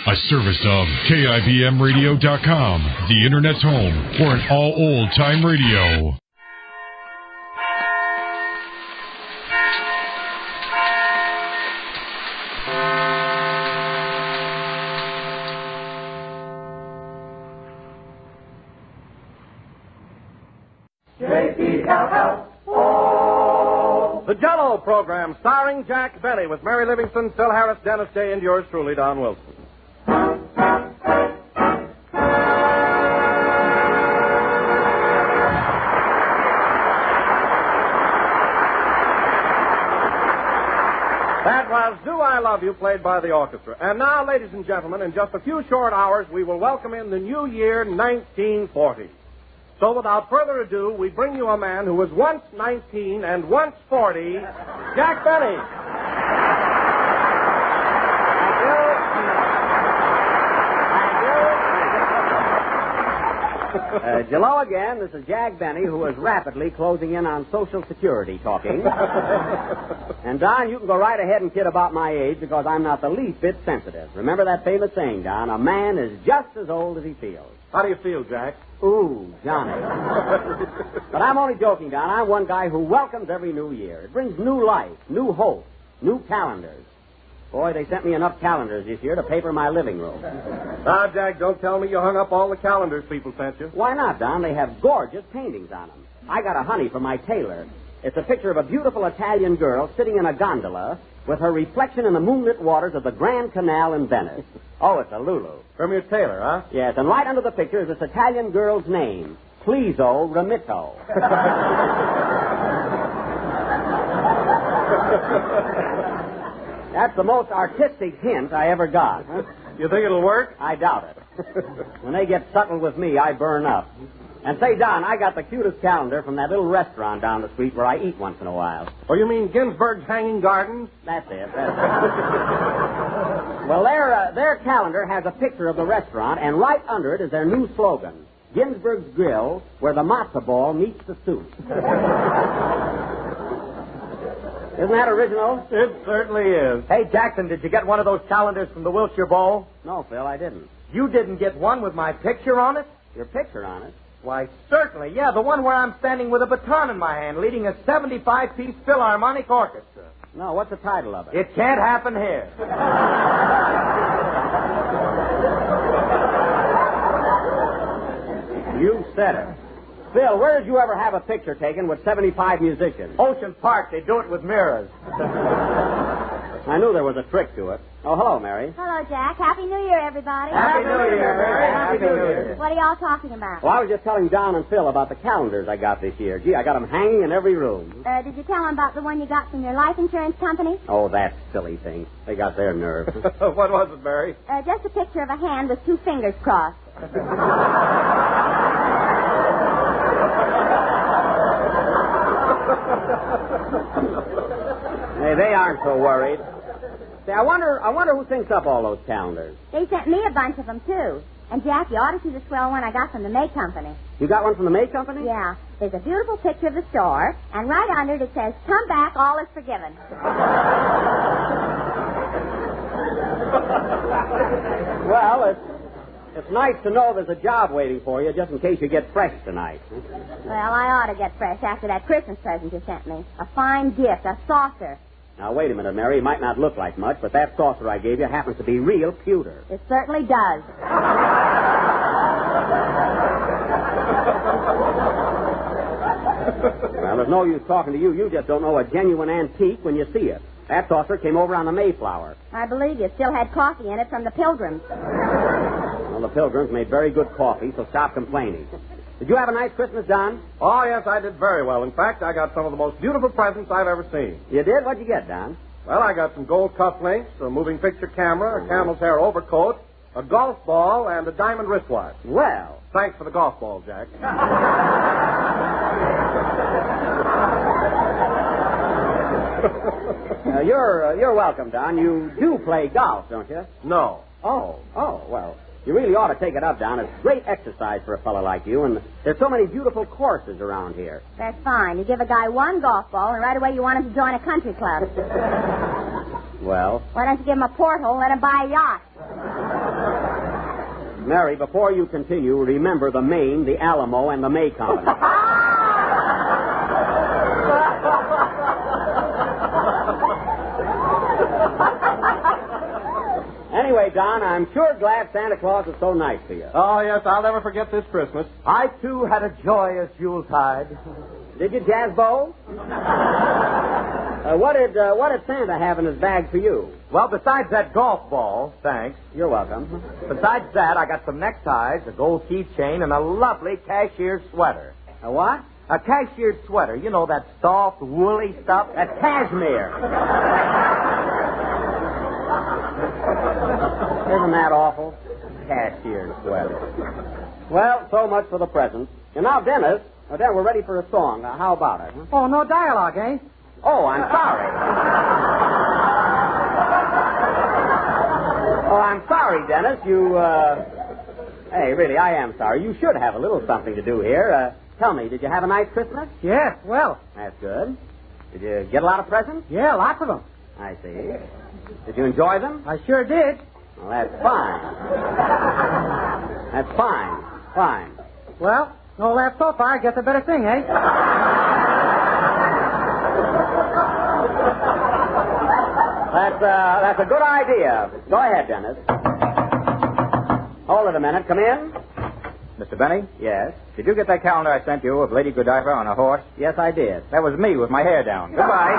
A service of KIBMradio.com, the Internet's home for an all old-time radio. The Jell-O program, starring Jack Benny, with Mary Livingston, Phil Harris, Dennis Day, and yours truly, Don Wilson. That was Do I Love You, played by the orchestra. And now, ladies and gentlemen, in just a few short hours, we will welcome in the new year, 1940. So without further ado, we bring you a man who was once 19 and once 40, Jack Benny. Hello again. This is Jack Benny, who is rapidly closing in on Social Security talking. And, Don, you can go right ahead and kid about my age because I'm not the least bit sensitive. Remember that famous saying, Don, a man is just as old as he feels. How do you feel, Jack? Ooh, Johnny. But I'm only joking, Don. I'm one guy who welcomes every new year. It brings new life, new hope, new calendars. Boy, they sent me enough calendars this year to paper my living room. Now, Jack, don't tell me you hung up all the calendars people sent you. Why not, Don? They have gorgeous paintings on them. I got a honey from my tailor. It's a picture of a beautiful Italian girl sitting in a gondola with her reflection in the moonlit waters of the Grand Canal in Venice. Oh, it's a Lulu. From your tailor, huh? Yes, and right under the picture is this Italian girl's name, Pleso Remito. That's the most artistic hint I ever got. Huh? You think it'll work? I doubt it. When they get subtle with me, I burn up. And say, Don, I got the cutest calendar from that little restaurant down the street where I eat once in a while. Oh, you mean Ginsberg's Hanging Gardens? That's it. Well, their calendar has a picture of the restaurant, and right under it is their new slogan, Ginsberg's Grill, where the matzo ball meets the soup. Isn't that original? It certainly is. Hey, Jackson, did you get one of those calendars from the Wilshire Bowl? No, Phil, I didn't. You didn't get one with my picture on it? Your picture on it? Why, certainly. Yeah, the one where I'm standing with a baton in my hand, leading a 75-piece Philharmonic Orchestra. No, what's the title of it? It can't happen here. You said it. Phil, where did you ever have a picture taken with 75 musicians? Ocean Park, they do it with mirrors. I knew there was a trick to it. Oh, hello, Mary. Hello, Jack. Happy New Year, everybody. Happy New Year, Mary. Happy New Year. What are y'all talking about? Well, I was just telling Don and Phil about the calendars I got this year. Gee, I got them hanging in every room. Did you tell them about the one you got from your life insurance company? Oh, that silly thing. They got their nerve. What was it, Mary? Just a picture of a hand with two fingers crossed. Hey, they aren't so worried. Say, I wonder who thinks up all those calendars. They sent me a bunch of them, too. And, Jack, you ought to see the swell one I got from the May Company. You got one from the May Company? Yeah. There's a beautiful picture of the store, and right under it says, "Come back, all is forgiven." Well, it's nice to know there's a job waiting for you just in case you get fresh tonight. Well, I ought to get fresh after that Christmas present you sent me. A fine gift, a saucer. Now, wait a minute, Mary. It might not look like much, but that saucer I gave you happens to be real pewter. It certainly does. Well, there's no use talking to you. You just don't know a genuine antique when you see it. That saucer came over on the Mayflower. I believe you still had coffee in it from the Pilgrims. Well, the Pilgrims made very good coffee, so stop complaining. Did you have a nice Christmas, Don? Oh, yes, I did very well. In fact, I got some of the most beautiful presents I've ever seen. You did? What'd you get, Don? Well, I got some gold cufflinks, a moving picture camera, a camel's hair overcoat, a golf ball, and a diamond wristwatch. Well. Thanks for the golf ball, Jack. You're welcome, Don. You do play golf, don't you? No. Oh, well. You really ought to take it up, Don. It's great exercise for a fellow like you, and there's so many beautiful courses around here. That's fine. You give a guy one golf ball, and right away you want him to join a country club. Well? Why don't you give him a porthole and let him buy a yacht? Mary, before you continue, remember the Maine, the Alamo, and the May Company. Anyway, Don, I'm sure glad Santa Claus is so nice to you. Oh, yes, I'll never forget this Christmas. I, too, had a joyous Yuletide. Did you, Jazzbo? What did Santa have in his bag for you? Well, besides that golf ball, thanks. You're welcome. Besides that, I got some neckties, a gold keychain, and a lovely cashier's sweater. A what? A cashier's sweater. You know, that soft, woolly stuff? That's cashmere. Isn't that awful? Cashier's sweater. Well, so much for the presents. And now, Dennis, we're ready for a song. How about it? Huh? Oh, no dialogue, eh? Oh, I'm sorry. Oh, I'm sorry, Dennis. Hey, really, I am sorry. You should have a little something to do here. Tell me, did you have a nice Christmas? Yes, well. That's good. Did you get a lot of presents? Yeah, lots of them. I see. Did you enjoy them? I sure did. Well, that's fine. That's fine. Fine. Well, no laugh so far. I guess I better sing, eh? That's a good idea. Go ahead, Dennis. Hold it a minute. Come in. Mr. Benny? Yes. Did you get that calendar I sent you of Lady Godiva on a horse? Yes, I did. That was me with my hair down. Goodbye.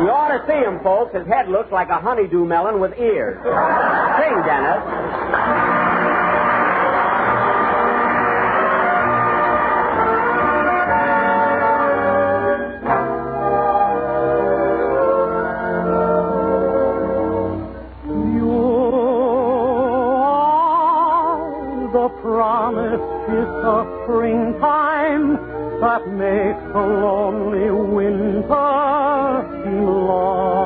You ought to see him, folks. His head looks like a honeydew melon with ears. Sing, Dennis. Of springtime that makes the lonely winter seem long.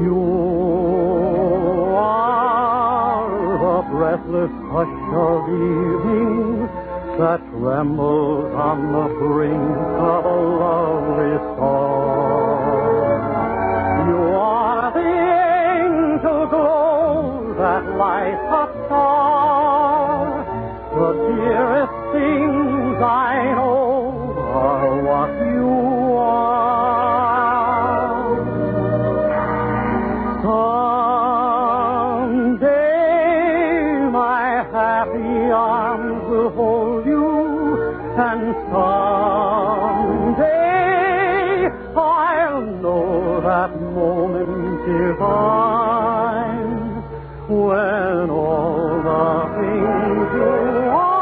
You are the breathless hush of evening that trembles on the brink of a lovely song. You are the angel glow that lights up star. The dearest things I know are what you are. Someday my happy arms will hold you, and someday I'll know that moment divine when all the things you are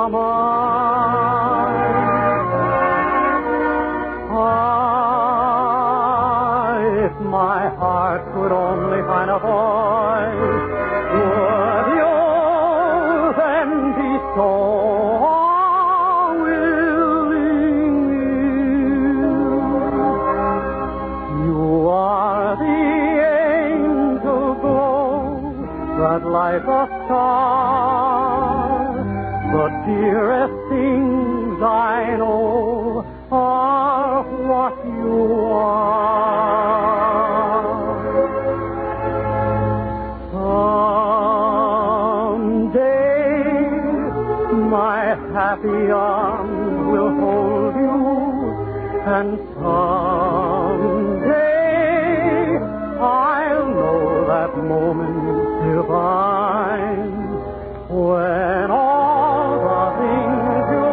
mine. If my heart could only find a voice, would you then be so willing? You are the that like a star, the dearest things I know are what you are. Someday my happy arms will hold you, and someday I'll know that moment divine when all the things you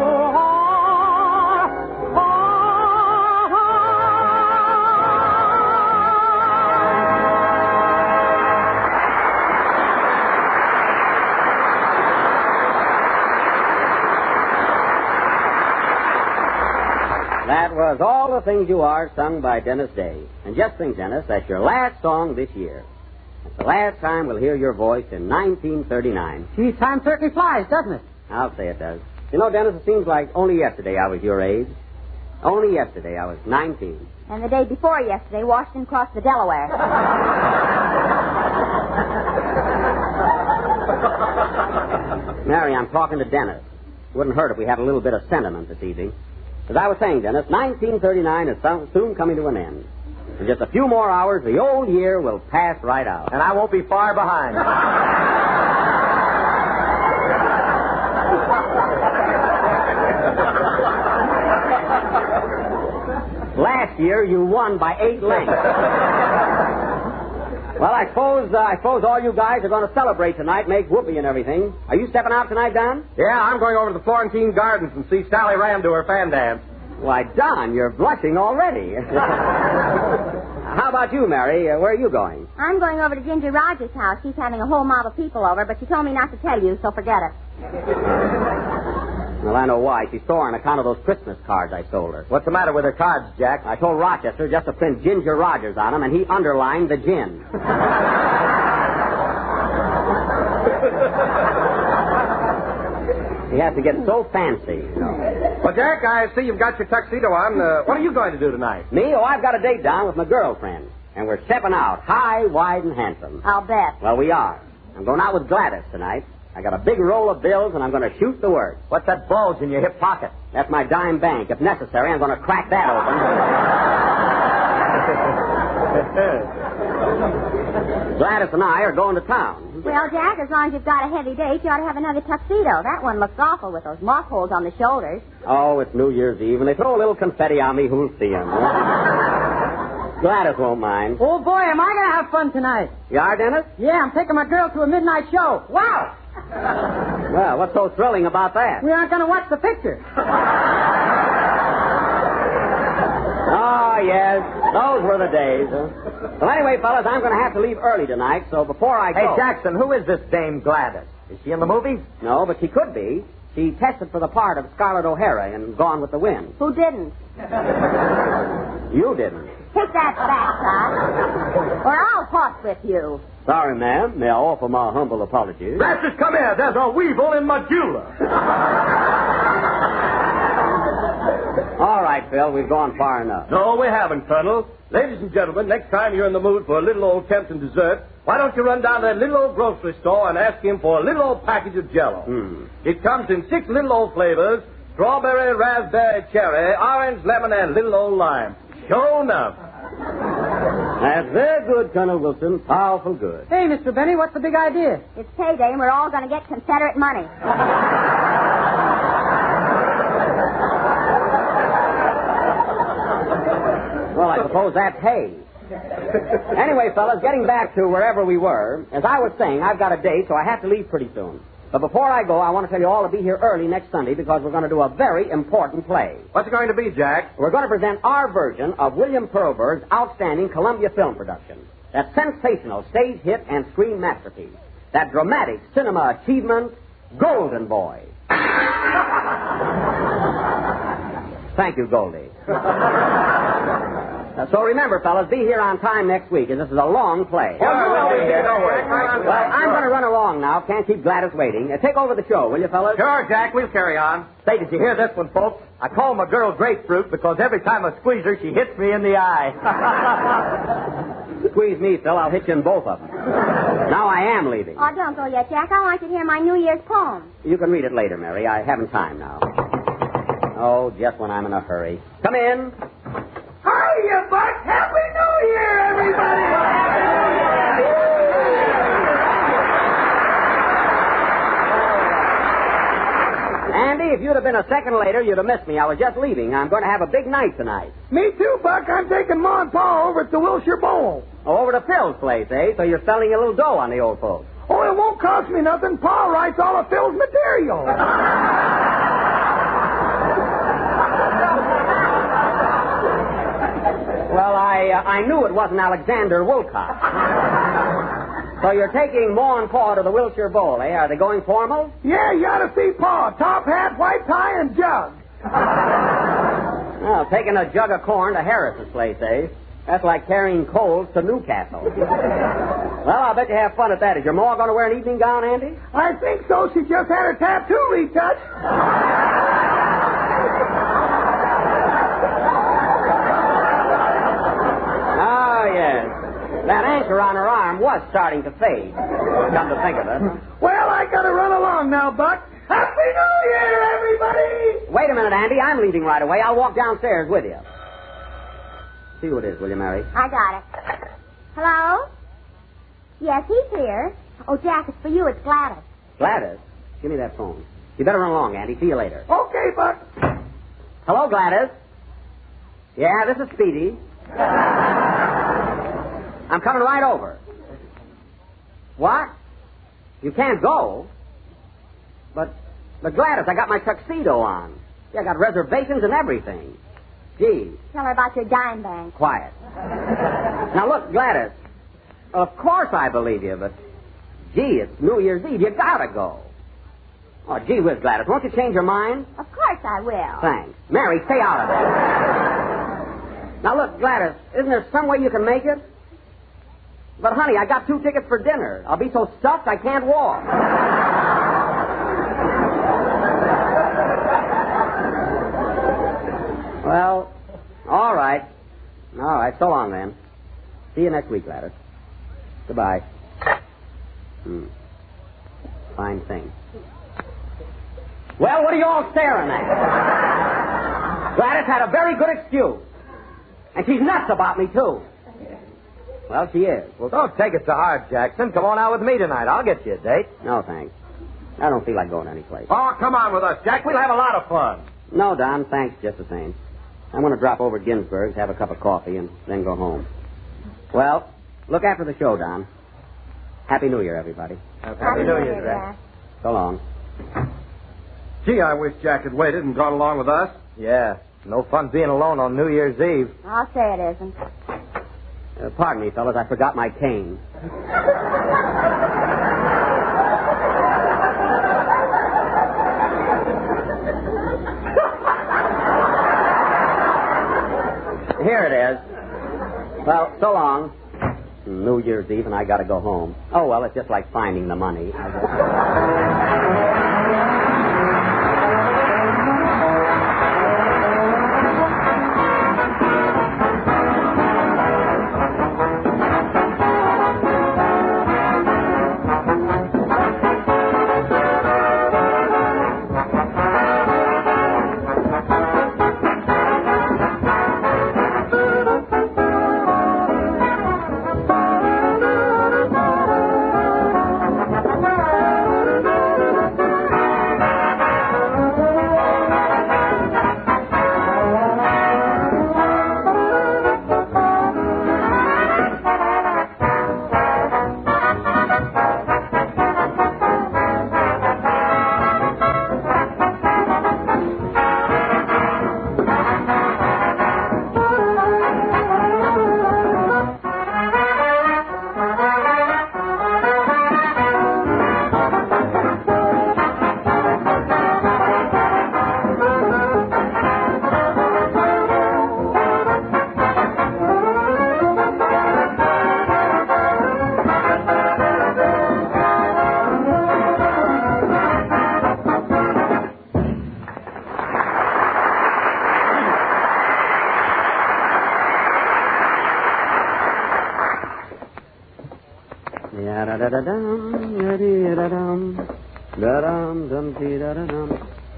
That was All the Things You Are, sung by Dennis Day. And just think, Dennis, that's your last song this year. It's the last time we'll hear your voice in 1939. Gee, time certainly flies, doesn't it? I'll say it does. You know, Dennis, it seems like only yesterday I was your age. Only yesterday I was 19. And the day before yesterday, Washington crossed the Delaware. Mary, I'm talking to Dennis. Wouldn't hurt if we had a little bit of sentiment this evening. As I was saying, Dennis, 1939 is soon coming to an end. In just a few more hours, the old year will pass right out. And I won't be far behind. Last year, you won by 8 lengths. Well, I suppose all you guys are going to celebrate tonight, make whoopee and everything. Are you stepping out tonight, Don? Yeah, I'm going over to the Florentine Gardens and see Sally Rand do her fan dance. Why, Don, you're blushing already. How about you, Mary? Where are you going? I'm going over to Ginger Rogers' house. She's having a whole mob of people over, but she told me not to tell you, so forget it. Well, I know why. She stole on account of those Christmas cards I sold her. What's the matter with her cards, Jack? I told Rochester just to print Ginger Rogers on them, and he underlined the gin. He has to get so fancy, you know. Well, Jack, I see you've got your tuxedo on. What are you going to do tonight? Me? Oh, I've got a date down with my girlfriend. And we're stepping out, high, wide, and handsome. I'll bet. Well, we are. I'm going out with Gladys tonight. I got a big roll of bills, and I'm going to shoot the word. What's that bulge in your hip pocket? That's my dime bank. If necessary, I'm going to crack that open. Gladys and I are going to town. Well, Jack, as long as you've got a heavy date, you ought to have another tuxedo. That one looks awful with those moth holes on the shoulders. Oh, it's New Year's Eve, and they throw a little confetti on me. Who'll see him? Gladys won't mind. Oh, boy, am I going to have fun tonight. You are, Dennis? Yeah, I'm taking my girl to a midnight show. Wow! Well, what's so thrilling about that? We aren't going to watch the picture. Oh, yes. Those were the days. Well, anyway, fellas, I'm going to have to leave early tonight, so before I go... Hey, Jackson, who is this Dame Gladys? Is she in the movies? No, but she could be. She tested for the part of Scarlett O'Hara in Gone with the Wind. Who didn't? You didn't. Take that back, Doc. Or I'll talk with you. Sorry, ma'am. May I offer my humble apologies? Francis, come here. There's a weevil in my jeweler. All right, Phil, we've gone far enough. No, we haven't, Colonel. Ladies and gentlemen, next time you're in the mood for a little old tempting dessert, why don't you run down to that little old grocery store and ask him for a little old package of Jell-O? It comes in 6 little old flavors: strawberry, raspberry, cherry, orange, lemon, and little old lime. Sure enough. That's very good, Colonel Wilson. Powerful good. Hey, Mr. Benny, what's the big idea? It's payday, and we're all going to get Confederate money. Well, I suppose that's hay. Anyway, fellas, getting back to wherever we were, as I was saying, I've got a date, so I have to leave pretty soon. But before I go, I want to tell you all to be here early next Sunday because we're going to do a very important play. What's it going to be, Jack? We're going to present our version of William Pearlberg's outstanding Columbia film production. That sensational stage hit and screen masterpiece. That dramatic cinema achievement, Golden Boy. Thank you, Goldie. So remember, fellas, be here on time next week, as this is a long play. We'll be here. Don't worry. Well, I'm going to run along now. Can't keep Gladys waiting. Take over the show, will you, fellas? Sure, Jack. We'll carry on. Say, did you hear this one, folks? I call my girl grapefruit because every time I squeeze her, she hits me in the eye. Squeeze me, Phil. I'll hit you in both of them. Now I am leaving. Oh, don't go yet, Jack. I want you to hear my New Year's poem. You can read it later, Mary. I haven't time now. Oh, just when I'm in a hurry. Come in. Hiya, Buck! Happy New Year, everybody! Andy, if you'd have been a second later, you'd have missed me. I was just leaving. I'm going to have a big night tonight. Me too, Buck. I'm taking Ma and Pa over to the Wilshire Bowl. Oh, over to Phil's place, eh? So you're selling a little dough on the old folks. Oh, it won't cost me nothing. Pa writes all of Phil's material. Well, I knew it wasn't Alexander Woolcott. So you're taking Ma and Pa to the Wilshire Bowl, eh? Are they going formal? Yeah, you ought to see Pa. Top hat, white tie, and jug. Well, taking a jug of corn to Harris's place, eh? That's like carrying coals to Newcastle. Well, I'll bet you have fun at that. Is your Ma going to wear an evening gown, Andy? I think so. She just had her tattoo retouched. Oh, yes. That anchor on her arm was starting to fade. Come to think of it. Well, I got to run along now, Buck. Happy New Year, everybody! minute, Andy. I'm leaving right away. I'll walk downstairs with you. See who it is, will you, Mary? I got it. Hello? Yes, he's here. Oh, Jack, it's for you. It's Gladys. Gladys? Give me that phone. You better run along, Andy. See you later. Okay, Buck. Hello, Gladys. Yeah, this is Speedy. I'm coming right over. What? You can't go? But Gladys, I got my tuxedo on. Yeah, I got reservations and everything. Gee. Tell her about your dime bank. Quiet. Now, look, Gladys. Of course I believe you, but, gee, it's New Year's Eve. You gotta go. Oh, gee whiz, Gladys. Won't you change your mind? Of course I will. Thanks. Mary, stay out of it. Now, look, Gladys, isn't there some way you can make it? But, honey, I got 2 tickets for dinner. I'll be so stuffed I can't walk. Well, all right. All right, so long, then. See you next week, Gladys. Goodbye. Fine thing. Well, what are you all staring at? Gladys had a very good excuse. And she's nuts about me, too. Well, she is. Well, don't take it so hard, Jackson. Come on out with me tonight. I'll get you a date. No, thanks. I don't feel like going anyplace. Oh, come on with us, Jack. We'll have a lot of fun. No, Don, thanks just the same. I'm going to drop over at Ginsburg's, have a cup of coffee, and then go home. Well, look after the show, Don. Happy New Year, everybody. Happy New Year, Jack. So long. Gee, I wish Jack had waited and gone along with us. Yeah. No fun being alone on New Year's Eve. I'll say it isn't. Pardon me, fellas, I forgot my cane. Here it is. Well, so long. New Year's Eve, and I got to go home. Oh, well, it's just like finding the money.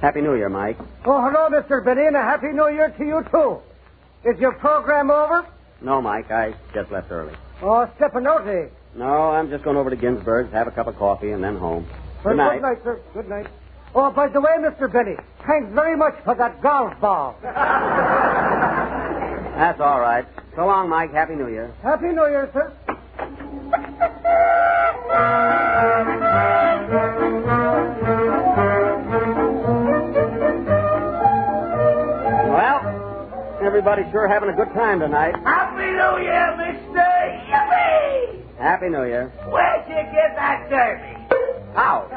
Happy New Year, Mike. Oh, hello, Mr. Benny, and a Happy New Year to you, too. Is your program over? No, Mike, I just left early. Oh, Stepanotti. No, I'm just going over to Ginsburg's, have a cup of coffee, and then home. Well, Good night. Good night, sir. Good night. Oh, by the way, Mr. Benny, thanks very much for that golf ball. That's all right. So long, Mike. Happy New Year. Happy New Year, sir. Well, everybody's sure having a good time tonight. Happy New Year, mister. Yippee! Happy New Year. Where'd you get that derby? Out.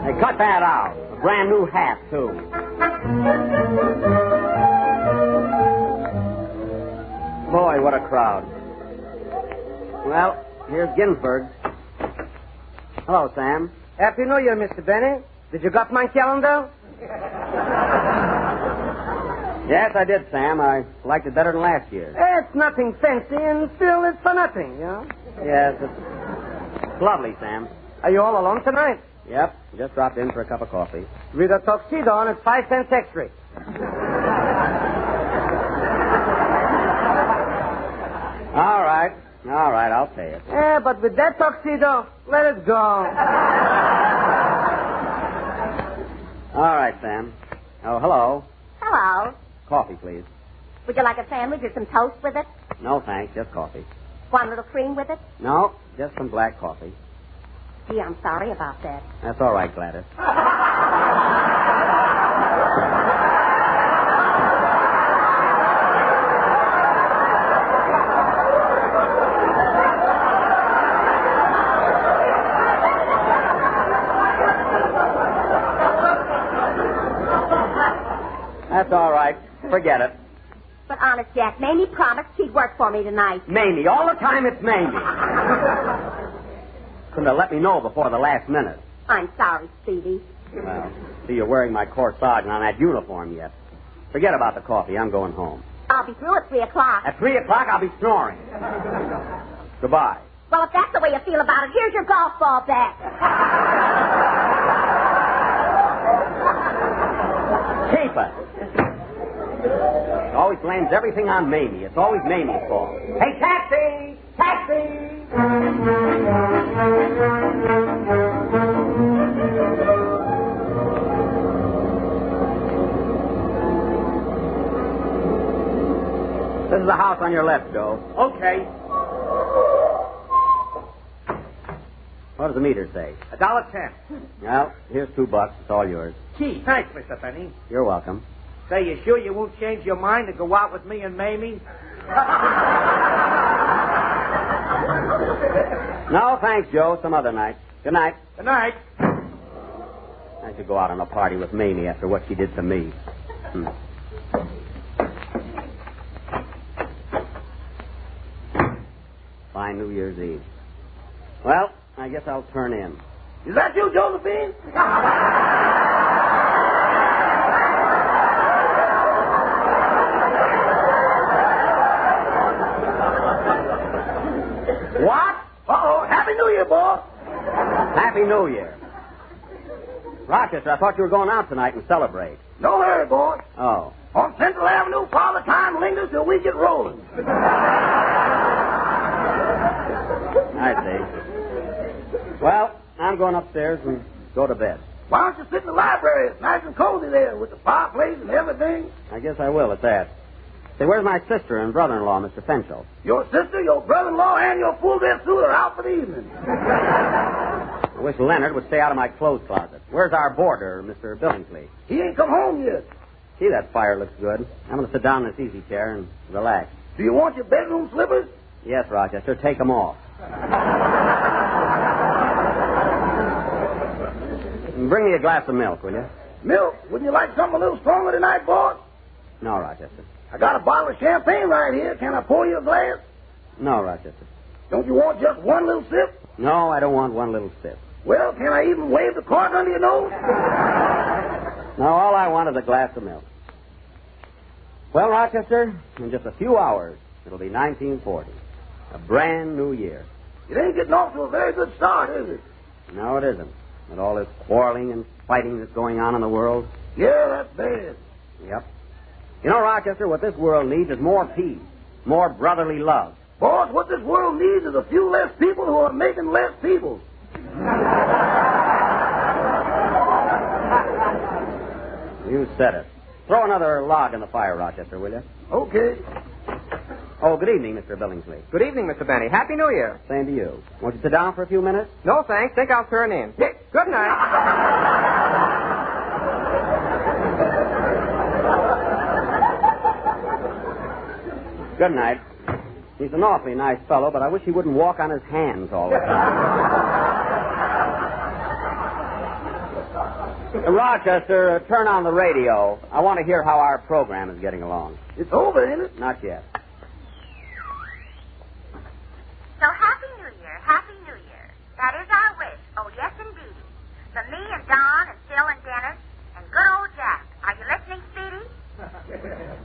Hey, cut that out. A brand new hat, too. Boy, what a crowd. Well, here's Ginsburg. Hello, Sam. Happy New Year, Mr. Benny. Did you got my calendar? Yes, I did, Sam. I liked it better than last year. It's nothing fancy, and still it's for nothing, you know? Yes, it's lovely, Sam. Are you all alone tonight? Yep, just dropped in for a cup of coffee. With a tuxedo on, it's 5 cents extra. All right, I'll pay it. Yeah, but with that tuxedo, let it go. All right, Sam. Oh, hello. Hello. Coffee, please. Would you like a sandwich or some toast with it? No, thanks, just coffee. Want a little cream with it? No, just some black coffee. Gee, I'm sorry about that. That's all right, Gladys. That's all right. Forget it. But honest, Jack, Mamie promised she'd work for me tonight. Mamie. All the time it's Mamie. Couldn't have let me know before the last minute. I'm sorry, Speedy. Well, see, you're wearing my corsage and on that uniform yet. Forget about the coffee. I'm going home. I'll be through at 3 o'clock. At 3 o'clock, I'll be snoring. Goodbye. Well, if that's the way you feel about it, here's your golf ball back. Keep it. She always blames everything on Mamie. It's always Mamie's fault. Hey, taxi! Taxi! This is the house on your left, Joe. Okay. What does the meter say? $1.10. Well, here's $2. It's all yours. Gee, thanks, Mr. Benny. You're welcome. Say, you sure you won't change your mind to go out with me and Mamie? No, thanks, Joe. Some other night. Good night. Good night. I should go out on a party with Mamie after what she did to me. Fine New Year's Eve. Well, I guess I'll turn in. Is that you, Josephine? What? Uh-oh. Happy New Year, boss. Happy New Year. Rochester, I thought you were going out tonight and celebrate. No hurry, boss. Oh. On Central Avenue, Father Time lingers till we get rolling. I see. Well, I'm going upstairs and go to bed. Why don't you sit in the library? It's nice and cozy there with the fireplace and everything. I guess I will at that. Say, where's my sister and brother-in-law, Mr. Fenchel? Your sister, your brother-in-law, and your full-dress suit are out for the evening. I wish Leonard would stay out of my clothes closet. Where's our boarder, Mr. Billingsley? He ain't come home yet. Gee, that fire looks good. I'm going to sit down in this easy chair and relax. Do you want your bedroom slippers? Yes, Rochester, take them off. Bring me a glass of milk, will you? Milk? Wouldn't you like something a little stronger tonight, boss? No, Rochester. I got a bottle of champagne right here. Can I pour you a glass? No, Rochester. Don't you want just one little sip? No, I don't want one little sip. Well, can I even wave the cork under your nose? No, all I want is a glass of milk. Well, Rochester, in just a few hours, it'll be 1940. A brand new year. It ain't getting off to a very good start, is it? No, it isn't. With all this quarreling and fighting that's going on in the world. Yeah, that's bad. Yep. You know, Rochester, what this world needs is more peace, more brotherly love. Boss, what this world needs is a few less people who are making less people. You said it. Throw another log in the fire, Rochester, will you? Okay. Oh, good evening, Mr. Billingsley. Good evening, Mr. Benny. Happy New Year. Same to you. Won't you sit down for a few minutes? No, thanks. Think I'll turn in. Good night. Good night. He's an awfully nice fellow, but I wish he wouldn't walk on his hands all the time. Rochester, turn on the radio. I want to hear how our program is getting along. It's over, ain't it? Not yet. So Happy New Year, Happy New Year. That is our wish. Oh, yes, indeed. For me and Don and Phil and Dennis and good old Jack. Are you listening, Speedy?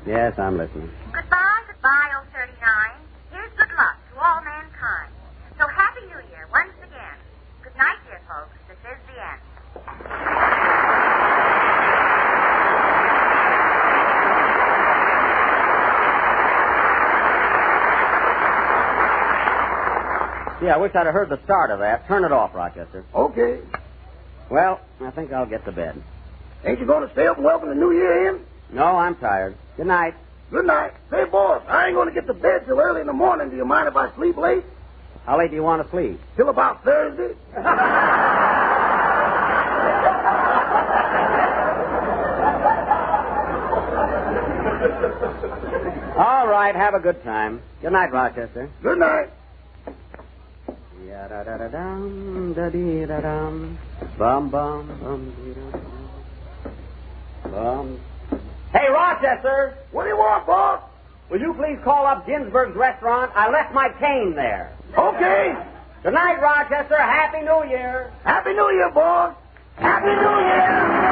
Yes, I'm listening. Goodbye, goodbye, old 39. Here's good luck to all mankind. So Happy New Year once again. Good night, dear folks. This is the end. Gee, I wish I'd have heard the start of that. Turn it off, Rochester. Okay. Well, I think I'll get to bed. Ain't you going to stay up and welcome the new year in? No, I'm tired. Good night. Good night. Say, boss, I ain't going to get to bed till early in the morning. Do you mind if I sleep late? How late do you want to sleep? Till about Thursday. All right, have a good time. Good night, Rochester. Good night. Ya-da-da-da-dum, da-dee-da-dum, bum-bum-bum-dee-dum, bum. Hey, Rochester! What do you want, boss? Will you please call up Ginsberg's restaurant? I left my cane there. Okay. Good night, Rochester. Happy New Year. Happy New Year, boss. Happy New Year.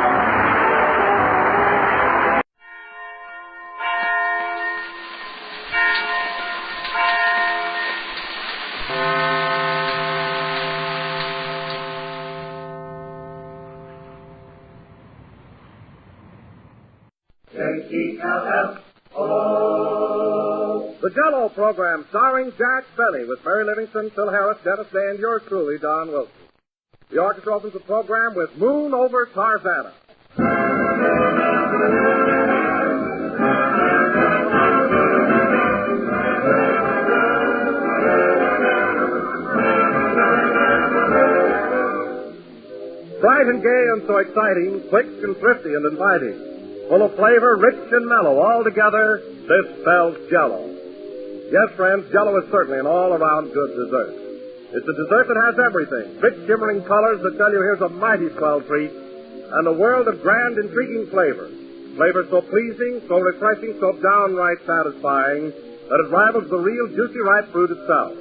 The Jell-O program starring Jack Benny with Mary Livingston, Phil Harris, Dennis Day, and yours truly, Don Wilson. The orchestra opens the program with Moon Over Tarzana. Bright and gay and so exciting, quick and thrifty and inviting. Full of flavor, rich and mellow, all together, this spells Jell-O. Yes, friends, Jell-O is certainly an all-around good dessert. It's a dessert that has everything. Rich, shimmering colors that tell you here's a mighty swell treat, and a world of grand, intriguing flavor. Flavor so pleasing, so refreshing, so downright satisfying, that it rivals the real juicy ripe fruit itself.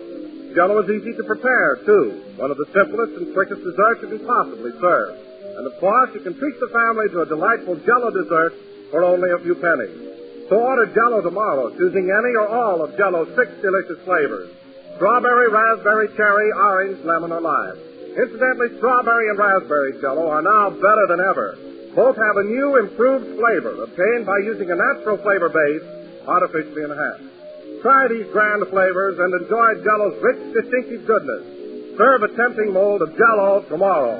Jell-O is easy to prepare, too. One of the simplest and quickest desserts you can possibly serve. And, of course, you can treat the family to a delightful Jell-O dessert for only a few pennies. So order Jell-O tomorrow, choosing any or all of Jell-O's 6 delicious flavors. Strawberry, raspberry, cherry, orange, lemon, or lime. Incidentally, strawberry and raspberry Jell-O are now better than ever. Both have a new, improved flavor obtained by using a natural flavor base artificially enhanced. Try these grand flavors and enjoy Jell-O's rich, distinctive goodness. Serve a tempting mold of Jell-O tomorrow.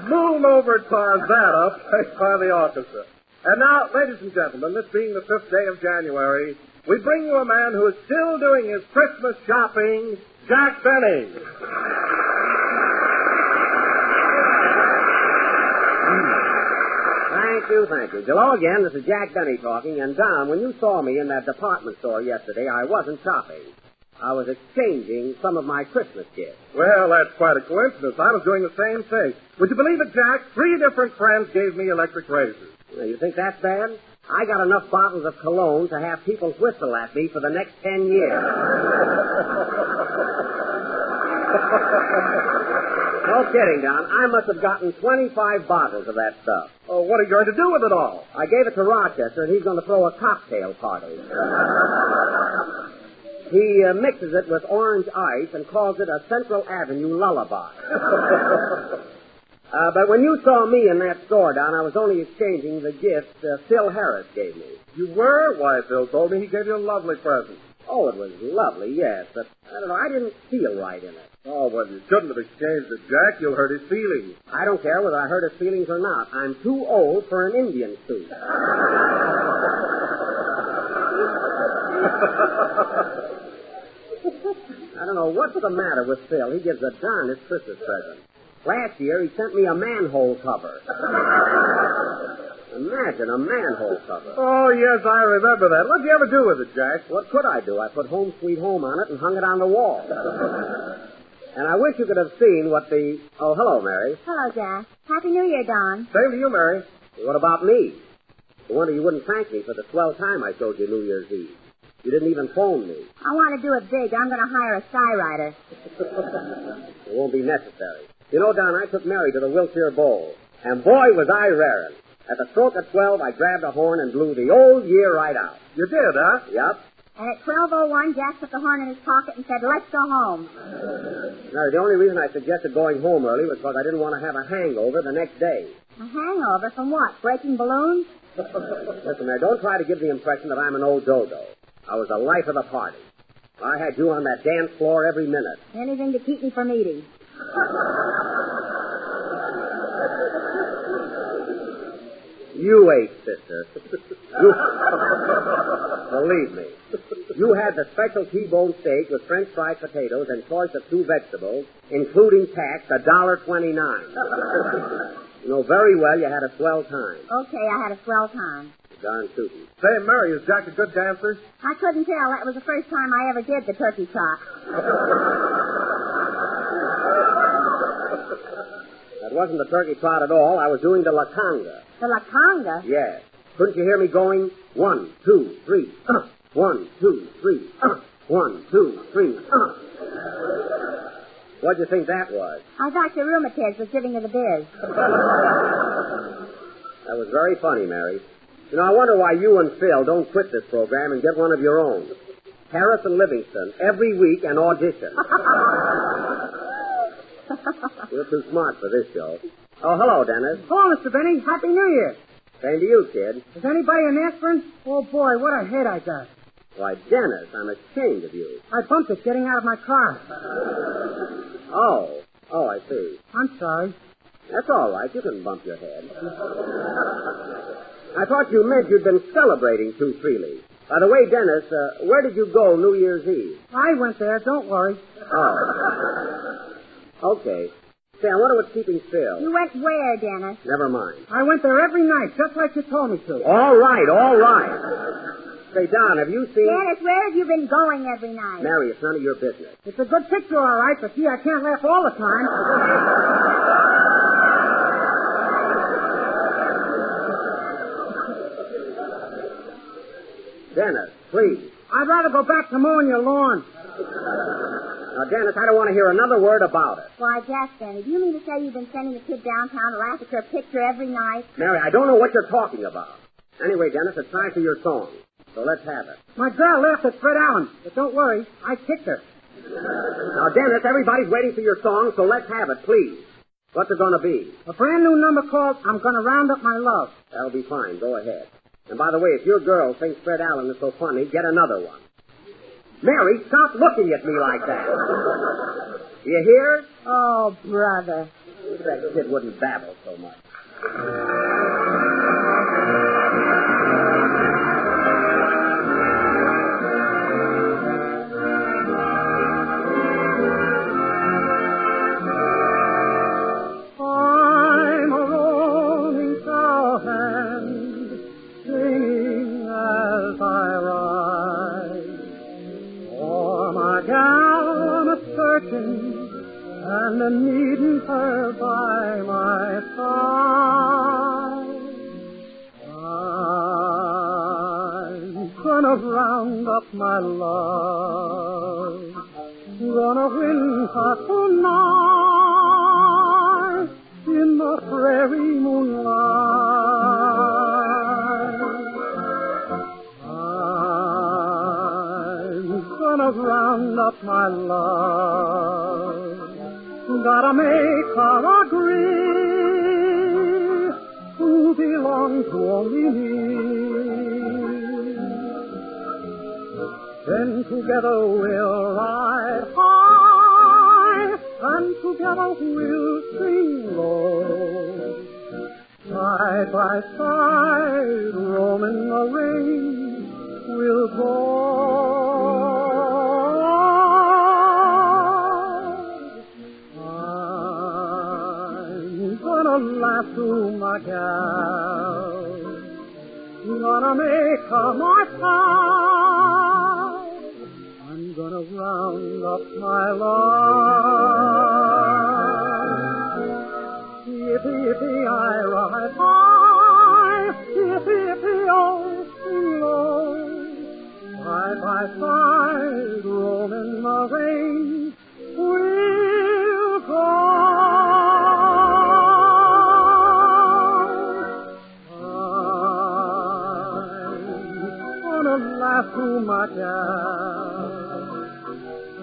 Moon Over Tarzana, played by the orchestra. And now, ladies and gentlemen, this being the 5th day of January, we bring you a man who is still doing his Christmas shopping, Jack Benny. Thank you. Hello again, this is Jack Benny talking, and Don, when you saw me in that department store yesterday, I wasn't shopping. I was exchanging some of my Christmas gifts. Well, that's quite a coincidence. I was doing the same thing. Would you believe it, Jack? 3 different friends gave me electric razors. Well, you think that's bad? I got enough bottles of cologne to have people whistle at me for the next 10 years. No kidding, Don. I must have gotten 25 bottles of that stuff. Oh, what are you going to do with it all? I gave it to Rochester, and he's going to throw a cocktail party. He mixes it with orange ice and calls it a Central Avenue lullaby. But when you saw me in that store, Don, I was only exchanging the gift Phil Harris gave me. You were? Why, Phil told me he gave you a lovely present. Oh, it was lovely, yes, but I don't know, I didn't feel right in it. Oh, well, you shouldn't have exchanged it, Jack. You'll hurt his feelings. I don't care whether I hurt his feelings or not. I'm too old for an Indian suit. I don't know what's the matter with Phil. He gives the darndest Christmas present. Last year, he sent me a manhole cover. Imagine a manhole cover. Oh, yes, I remember that. What'd you ever do with it, Jack? What could I do? I put Home Sweet Home on it and hung it on the wall. And I wish you could have seen what the... Oh, hello, Mary. Hello, Jack. Happy New Year, Don. Same to you, Mary. What about me? I wonder you wouldn't thank me for the swell time I showed you New Year's Eve. You didn't even phone me. I want to do it big. I'm going to hire a skywriter. It won't be necessary. You know, Don, I took Mary to the Wilshire Bowl, and boy, was I raring. At the stroke of 12, I grabbed a horn and blew the old year right out. You did, huh? Yep. And at 12:01, Jack put the horn in his pocket and said, let's go home. Now, the only reason I suggested going home early was because I didn't want to have a hangover the next day. A hangover from what? Breaking balloons? Listen, Mary, don't try to give the impression that I'm an old dodo. I was the life of the party. I had you on that dance floor every minute. Anything to keep me from eating. You ate, sister. Believe me. You had the special T-bone steak with French fried potatoes and choice of 2 vegetables, including tax, $1.29. You know very well you had a swell time. Okay, I had a swell time. Darn tootin'. Say, Mary, is Jack a good dancer? I couldn't tell. That was the first time I ever did the turkey trot. That wasn't the turkey trot at all. I was doing the la conga. The la conga? Yes. Couldn't you hear me going 1, 2, 3, 1, 2, 3, 1, 2, 3, What'd you think that was? I thought your rheumatiz was giving you the biz. That was very funny, Mary. You know, I wonder why you and Phil don't quit this program and get one of your own. Harris and Livingston, every week an audition. You're too smart for this show. Oh, hello, Dennis. Hello, Mr. Benny. Happy New Year. Same to you, kid. Is anybody in aspirin? Oh, boy, what a head I got. Why, Dennis, I'm ashamed of you. I bumped it getting out of my car. Oh, I see. I'm sorry. That's all right. You can bump your head. I thought you meant you'd been celebrating too freely. By the way, Dennis, where did you go New Year's Eve? I went there. Don't worry. Oh. Okay. Say, I wonder what's keeping Phil. You went where, Dennis? Never mind. I went there every night, just like you told me to. All right. Say, Don, have you seen... Dennis, where have you been going every night? Mary, it's none of your business. It's a good picture, all right, but gee, I can't laugh all the time. Dennis, please. I'd rather go back to mowing your lawn. Now, Dennis, I don't want to hear another word about it. Why, Jack Benny, do you mean to say you've been sending the kid downtown to laugh at your picture every night? Mary, I don't know what you're talking about. Anyway, Dennis, it's time for your song. So let's have it. My girl laughed at Fred Allen, but don't worry, I kicked her. Now, Dennis, everybody's waiting for your song, so let's have it, please. What's it going to be? A brand new number called I'm Gonna Round Up My Love. That'll be fine. Go ahead. And by the way, if your girl thinks Fred Allen is so funny, get another one. Mary, stop looking at me like that. Do you hear? Oh, brother. That kid wouldn't babble so much. I'm a rolling cowhand, singing as I ride. For my gal I'm a-searching, and a-needing her by my side. I'm gonna round up my love, gonna win her tonight in the prairie moonlight. I'm gonna round up my love, gotta make her agree to belong to only me. Then together we'll ride high, and together we'll sing low. Side by side, roaming the rain, we'll go. I'm gonna laugh to my gal, gonna make her my pal. I'm gonna round up my love. Yippee, yippee, I ride high. Yippee, yippee, oh, sing low. Side by side, roaming the rain, we'll go. too much else.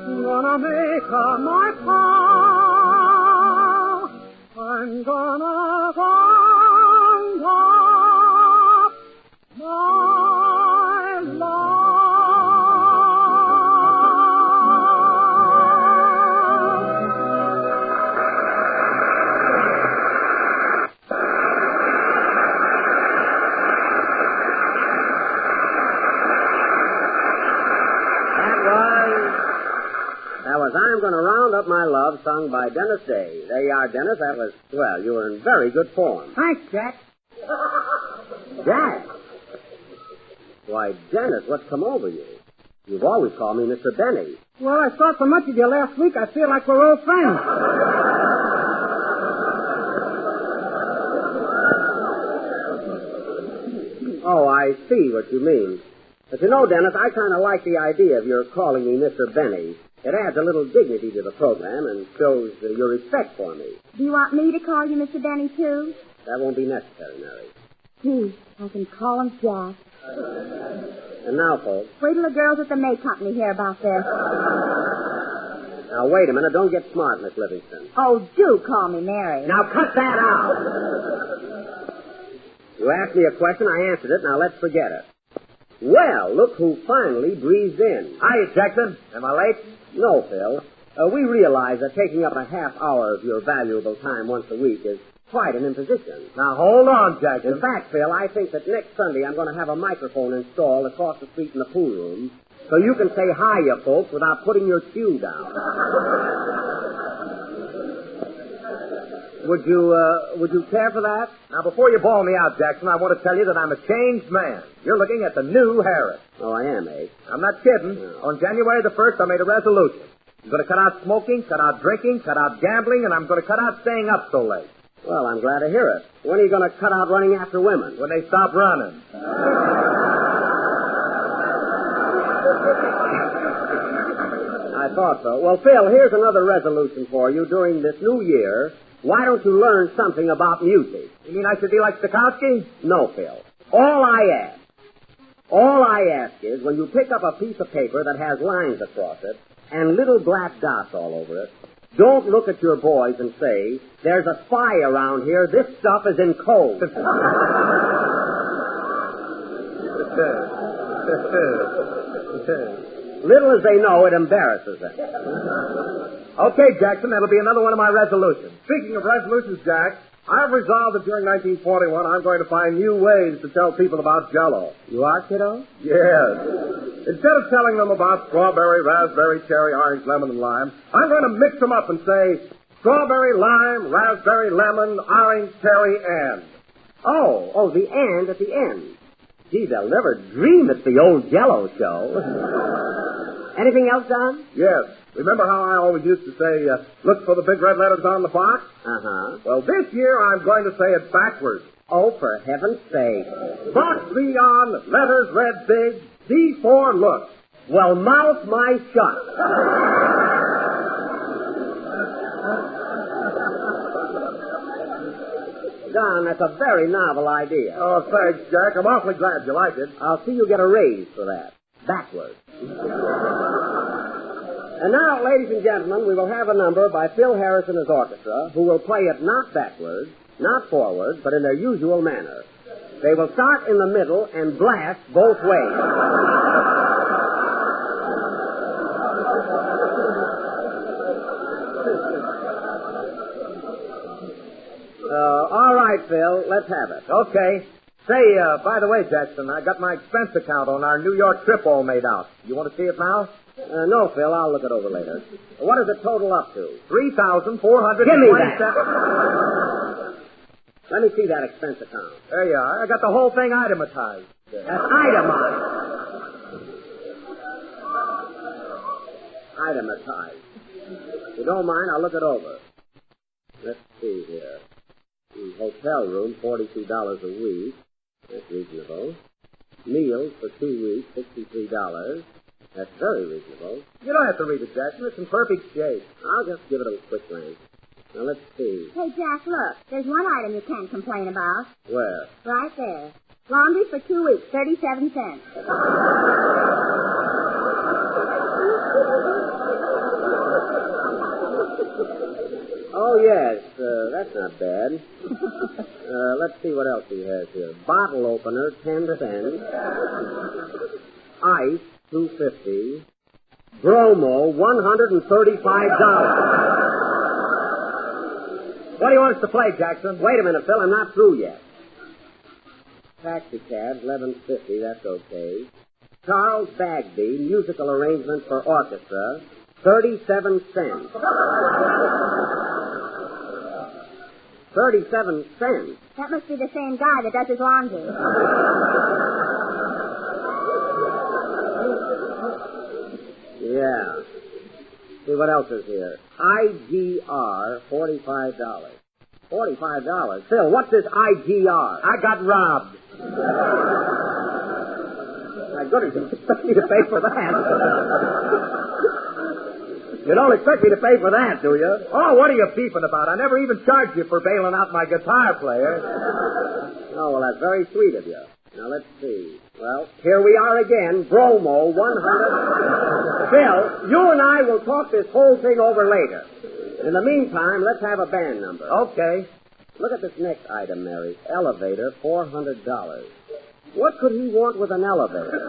Gonna make her my pal. I'm gonna find out my love. That was I'm Gonna Round Up My Love, sung by Dennis Day. There you are, Dennis. That was, well, you were in very good form. Thanks, Jack. Jack? Why, Dennis, what's come over you? You've always called me Mr. Benny. Well, I saw so much of you last week, I feel like we're old friends. Oh, I see what you mean. But you know, Dennis, I kind of like the idea of your calling me Mr. Benny. It adds a little dignity to the program and shows your respect for me. Do you want me to call you Mr. Benny, too? That won't be necessary, Mary. Gee, I can call him Jack. And now, folks. Wait till the girls at the May Company hear about this. Now, wait a minute. Don't get smart, Miss Livingston. Oh, do call me Mary. Now, cut that out. You asked me a question, I answered it. Now, let's forget it. Well, look who finally breezed in. Hiya, Jackson. Am I late? No, Phil. We realize that taking up a half hour of your valuable time once a week is quite an imposition. Now, hold on, Jackson. In fact, Phil, I think that next Sunday I'm going to have a microphone installed across the street in the pool room so you can say hiya, folks, without putting your cue down. Would you care for that? Now, before you bawl me out, Jackson, I want to tell you that I'm a changed man. You're looking at the new Harris. Oh, I am, eh? I'm not kidding. No. On January the 1st, I made a resolution. I'm going to cut out smoking, cut out drinking, cut out gambling, and I'm going to cut out staying up so late. Well, I'm glad to hear it. When are you going to cut out running after women? When they stop running. I thought so. Well, Phil, here's another resolution for you during this new year. Why don't you learn something about music? You mean I should be like Stokowski? No, Phil. All I ask is when you pick up a piece of paper that has lines across it and little black dots all over it, don't look at your boys and say, there's a spy around here, this stuff is in code. Little as they know, it embarrasses them. Okay, Jackson, that'll be another one of my resolutions. Speaking of resolutions, Jack, I've resolved that during 1941 I'm going to find new ways to tell people about Jell-O. You are, kiddo? Yes. Instead of telling them about strawberry, raspberry, cherry, orange, lemon, and lime, I'm going to mix them up and say strawberry, lime, raspberry, lemon, orange, cherry, and. Oh, the and at the end. Gee, they'll never dream it's the old Jell-O show. Anything else, Don? Yes. Remember how I always used to say, look for the big red letters on the box? Uh-huh. Well, this year I'm going to say it backwards. Oh, for heaven's sake. Box B on, letters red big, D for look. Well, mouth my shut. Don, that's a very novel idea. Oh, thanks, Jack. I'm awfully glad you like it. I'll see you get a raise for that. Backwards. And now, ladies and gentlemen, we will have a number by Phil Harris and his orchestra, who will play it not backwards, not forwards, but in their usual manner. They will start in the middle and blast both ways. All right, Phil, let's have it. Okay. Say, by the way, Jackson, I got my expense account on our New York trip all made out. You want to see it now? No, Phil, I'll look it over later. What does it total up to? $3,400. Give me that. Let me see that expense account. There you are. I got the whole thing itemized. That's itemized. Itemized. If you don't mind, I'll look it over. Let's see here. Hotel room, $42 a week. That's reasonable. Meals for 2 weeks, $63. That's very reasonable. You don't have to read it, Jackson. It's in perfect shape. I'll just give it a quick glance. Now, let's see. Hey, Jack, look. There's one item you can't complain about. Where? Right there. Laundry for 2 weeks, 37 cents. yes. That's not bad. Let's see what else he has here. Bottle opener, 10 cents. Ice, $2.50. Bromo, $135. What do you want us to play, Jackson? Wait a minute, Phil. I'm not through yet. Taxi cab, $11.50. That's okay. Charles Bagby, musical arrangement for orchestra, 37 cents. 37 cents? That must be the same guy that does his laundry. Yeah. See what else is here. IGR, $45. $45? Phil, what's this IGR? I got robbed. My goodness, you expect me to pay for that? You don't expect me to pay for that, do you? Oh, what are you beefing about? I never even charged you for bailing out my guitar player. Oh, well, that's very sweet of you. Now, let's see. Well, here we are again. Bromo, 100. Phil, you and I will talk this whole thing over later. In the meantime, let's have a band number. Okay. Look at this next item, Mary. Elevator, $400. What could he want with an elevator?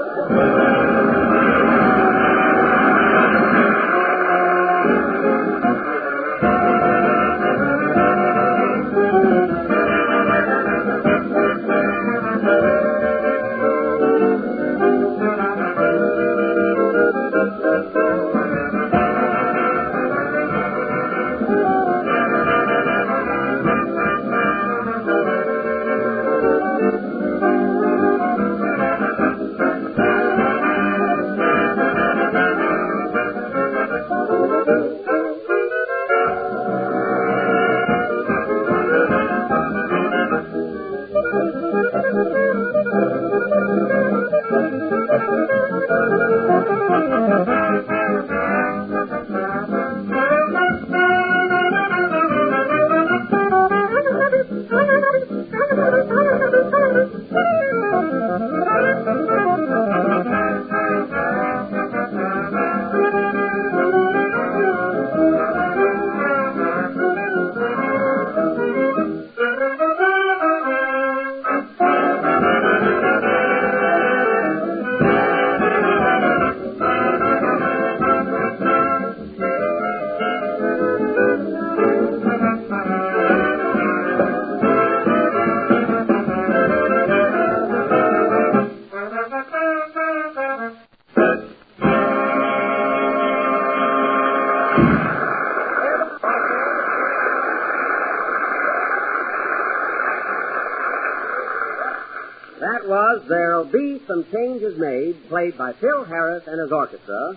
There'll be some changes made, played by Phil Harris and his orchestra,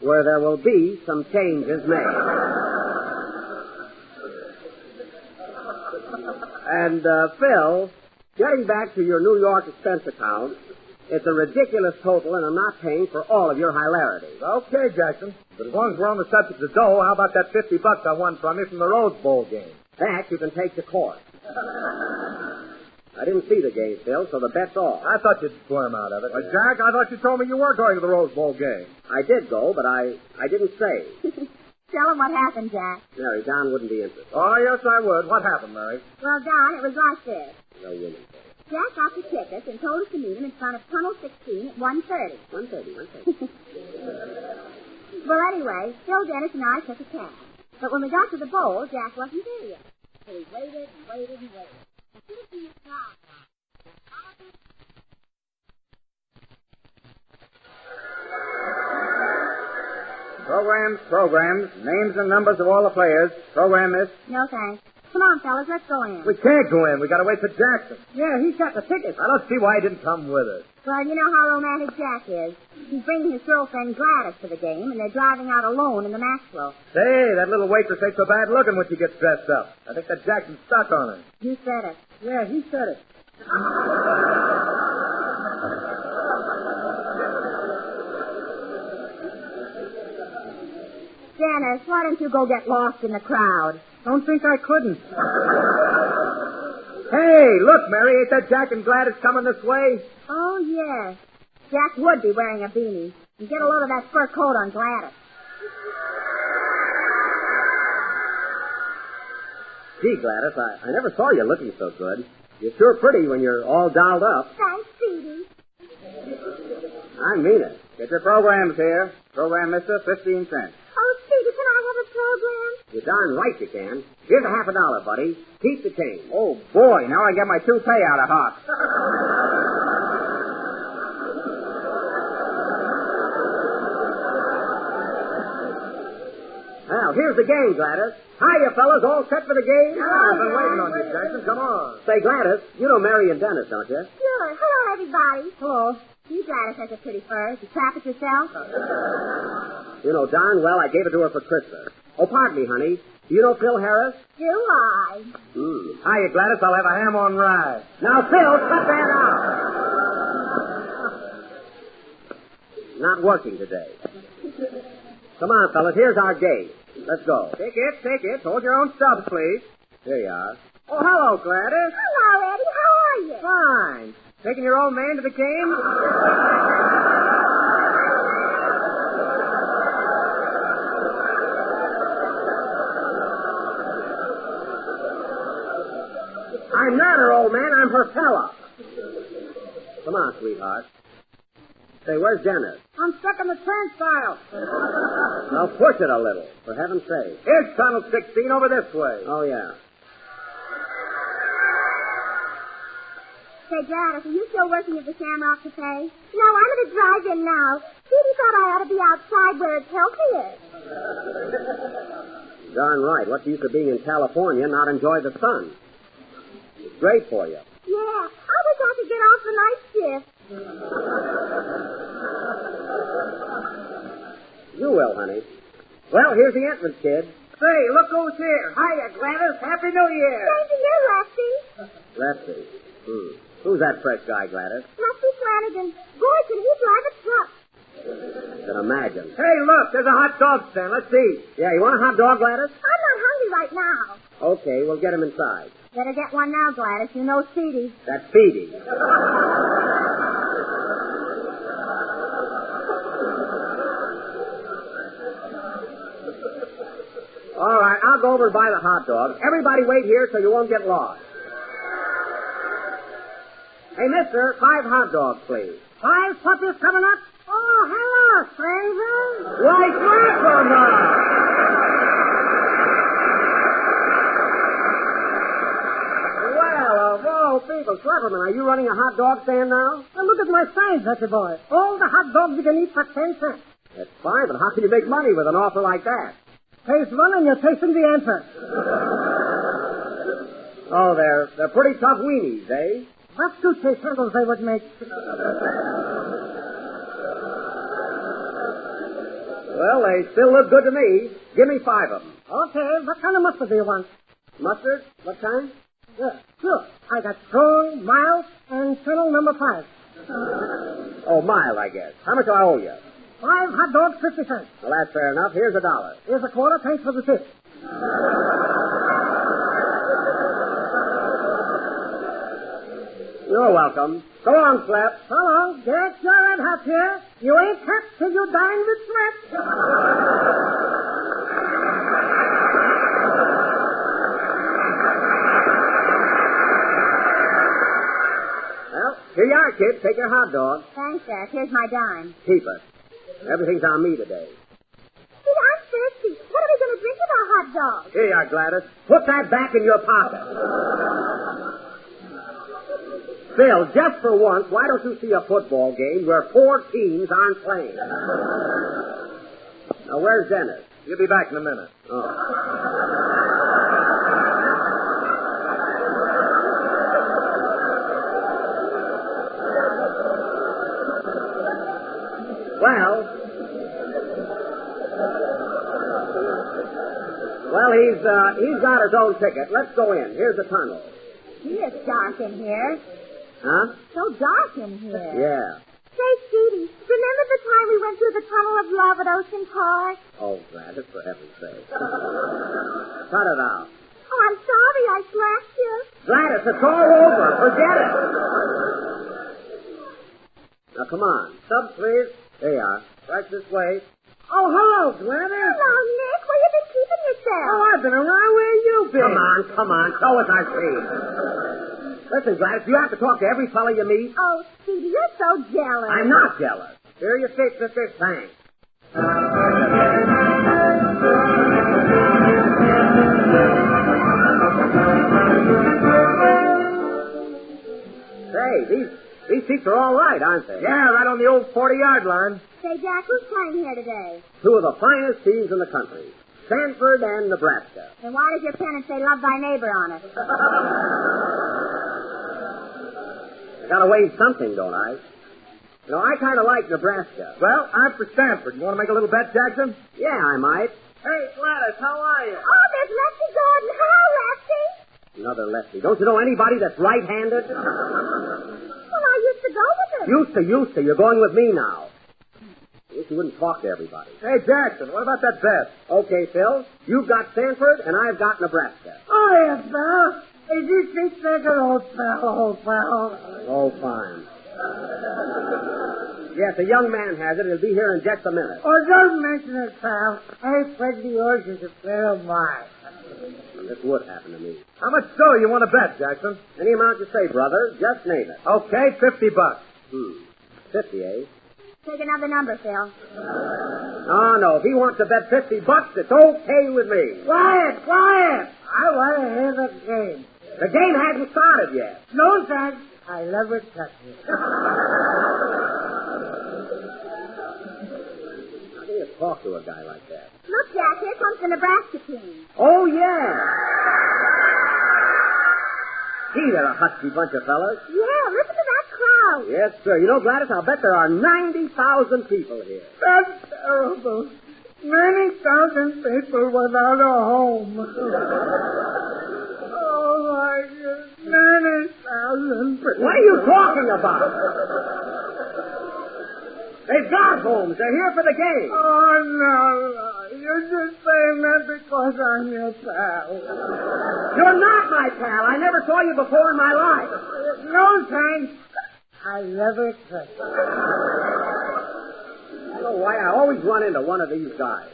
where there will be some changes made. And, Phil, getting back to your New York expense account, it's a ridiculous total, and I'm not paying for all of your hilarity. Okay, Jackson. But as long as we're on the subject of dough, how about that $50 I won from you from the Rose Bowl game? That you can take to court. I didn't see the game, Phil, so the bet's off. I thought you'd squirm out of it. Jack, I thought you told me you were going to the Rose Bowl game. I did go, but I didn't say. Tell him what happened, Jack. Mary, Don wouldn't be interested. Oh, yes, I would. What happened, Mary? Well, Don, it was like this. No women. Jack got the tickets and told us to meet him in front of Tunnel 16 at 1:30. 1:30. Well, anyway, Phil, Dennis, and I took a cab. But when we got to the bowl, Jack wasn't there yet. So we waited and waited and waited. As soon as he was gone, Programs. Names and numbers of all the players. Program, miss. No, thanks. Come on, fellas, let's go in. We can't go in. We got to wait for Jackson. Yeah, he's got the tickets. I don't see why he didn't come with us. Well, you know how romantic Jack is. He's bringing his girlfriend Gladys to the game, and they're driving out alone in the Maxwell. Say, that little waitress ain't so bad looking when she gets dressed up. I think that Jackson's stuck on her. You said it. Yeah, he said it. Dennis, why don't you go get lost in the crowd? Don't think I couldn't. Hey, look, Mary, ain't that Jack and Gladys coming this way? Oh, yes. Jack would be wearing a beanie. And get a load of that fur coat on Gladys. Gee, Gladys, I never saw you looking so good. You're sure pretty when you're all dolled up. Thanks, Speedy. I mean it. Get your programs here. Program, mister, 15 cents. Oh, Speedy, can I have a program? You're darn right you can. Here's $50, buddy. Keep the change. Oh, boy, now I get my toupee out of hock. Well, here's the game, Gladys. Hiya, fellas. All set for the game? I've been waiting on you, Jackson. Come on. Say, Gladys, you know Mary and Dennis, don't you? Sure. Hello, everybody. Hello. You, Gladys, has a pretty fur. Did you trap it yourself? You know darn well I gave it to her for Christmas. Oh, pardon me, honey. Do you know Phil Harris? Do I? Hiya, Gladys. I'll have a ham on rye. Now, Phil, cut that out. Not working today. Come on, fellas. Here's our game. Let's go. Take it. Hold your own stubs, please. Here you are. Oh, hello, Gladys. Hello, Eddie. How are you? Fine. Taking your old man to the game? I'm not her old man. I'm her fella. Come on, sweetheart. Say, where's Dennis? I'm stuck in the turnstile. Now push it a little, for heaven's sake. Here's tunnel 16 over this way. Oh, yeah. Say, Gladys, are you still working at the Shamrock Cafe? No, I'm at a drive-in now. Speedy thought I ought to be outside where it's healthier. Darn right. What's the use of being in California and not enjoy the sun? It's great for you. Yeah, I wish I could get off the night shift. You will, honey. Well, here's the entrance, kid. Say, look who's here. Hiya, Gladys. Happy New Year. Same to you, Lefty. Lefty. Who's that fresh guy, Gladys? Lefty Flanagan. Boy, can he drive a truck. Can imagine. Hey, look, there's a hot dog stand. Let's eat. Yeah, you want a hot dog, Gladys? I'm not hungry right now. Okay, we'll get him inside. Better get one now, Gladys. You know Speedy. That's Speedy. All right, I'll go over and buy the hot dog. Everybody wait here so you won't get lost. Hey, mister, 5 hot dogs, please. 5 puppies coming up? Oh, hello, stranger. White mackerel! Well, of all people, Cleverman, are you running a hot dog stand now? Now look at my signs, Betty boy. All the hot dogs you can eat for 10 cents. That's fine, but how can you make money with an offer like that? Taste one and you're tasting the answer. Oh, they're pretty tough weenies, eh? What toothpaste handles they would make. Well, they still look good to me. Give me 5 of them. Okay, what kind of mustard do you want? Mustard? What kind? Yeah, sure. I got strong, mild, and channel number 5. Oh, mild, I guess. How much do I owe you? 5 hot dogs, 50 cents. Well, that's fair enough. Here's $1. Here's a quarter. Thanks for the tip. You're welcome. So long, Slap. So long. Get your red hat here. You ain't kept till you dine with sweat. Well, here you are, kid. Take your hot dog. Thanks, Jack. Here's my dime. Keep it. Everything's on me today. See, I'm thirsty. What are we going to drink with our hot dog? Here you are, Gladys. Put that back in your pocket. Phil, just for once, why don't you see a football game where 4 teams aren't playing? Now, where's Dennis? He'll be back in a minute. Oh. Well, he's got his own ticket. Let's go in. Here's the tunnel. Gee, it's dark in here. Huh? So dark in here. Yeah. Say, Speedy, remember the time we went through the Tunnel of Love at Ocean Park? Oh, Gladys, for heaven's sake. Cut it out. Oh, I'm sorry I slapped you. Gladys, it's all over. Forget it. Now, come on. Subs, please. There you are. Right this way. Oh, hello, Gladys. Hello, Nick. Where you been keeping yourself? Oh, I've been around. Where you been? Come on. come on. Show us our team. Listen, Gladys, do you have to talk to every fella you meet? Oh, Speedy, you're so jealous. I'm not jealous. Here you sit, sister. Thanks. Say, these seats are all right, aren't they? Yeah, right on the old 40-yard line. Say, Jack, who's playing here today? Two of the finest teams in the country, Stanford and Nebraska. Then why does your pennant say love thy neighbor on it? I gotta wave something, don't I? You know, I kind of like Nebraska. Well, I'm for Stanford. You want to make a little bet, Jackson? Yeah, I might. Hey, Gladys, how are you? Oh, there's Lefty Gordon. Hello, Lefty. Another lefty. Don't you know anybody that's right-handed? Well, I used to go with him. Used to. You're going with me now. I wish you wouldn't talk to everybody. Hey, Jackson, what about that bet? Okay, Phil. You've got Stanford, and I've got Nebraska. Oh, yes, pal. Is this big second, old pal? Oh, fine. Yes, a young man has it. He'll be here in just a minute. Oh, don't mention it, pal. I pledged the ocean to play of mine. This would happen to me. How much dough you want to bet, Jackson? Any amount you say, brother. Just name it. Okay, $50. 50, eh? Take another number, Phil. No. If he wants to bet $50, it's okay with me. Quiet. I want to hear the game. The game hasn't started yet. No, thanks. I never touch it. How do you talk to a guy like that? Look, Jack, here comes the Nebraska team. Oh, yeah. Gee, they're a husky bunch of fellas. Yeah, listen to that crowd. Yes, sir. You know, Gladys, I'll bet there are 90,000 people here. That's terrible. 90,000 people without a home. Oh, my goodness. 90,000 people. What are you talking about? They've got homes. They're here for the game. Oh, no. You're just saying that because I'm your pal. You're not my pal. I never saw you before in my life. No, thanks. I never touch it. I don't know why I always run into one of these guys.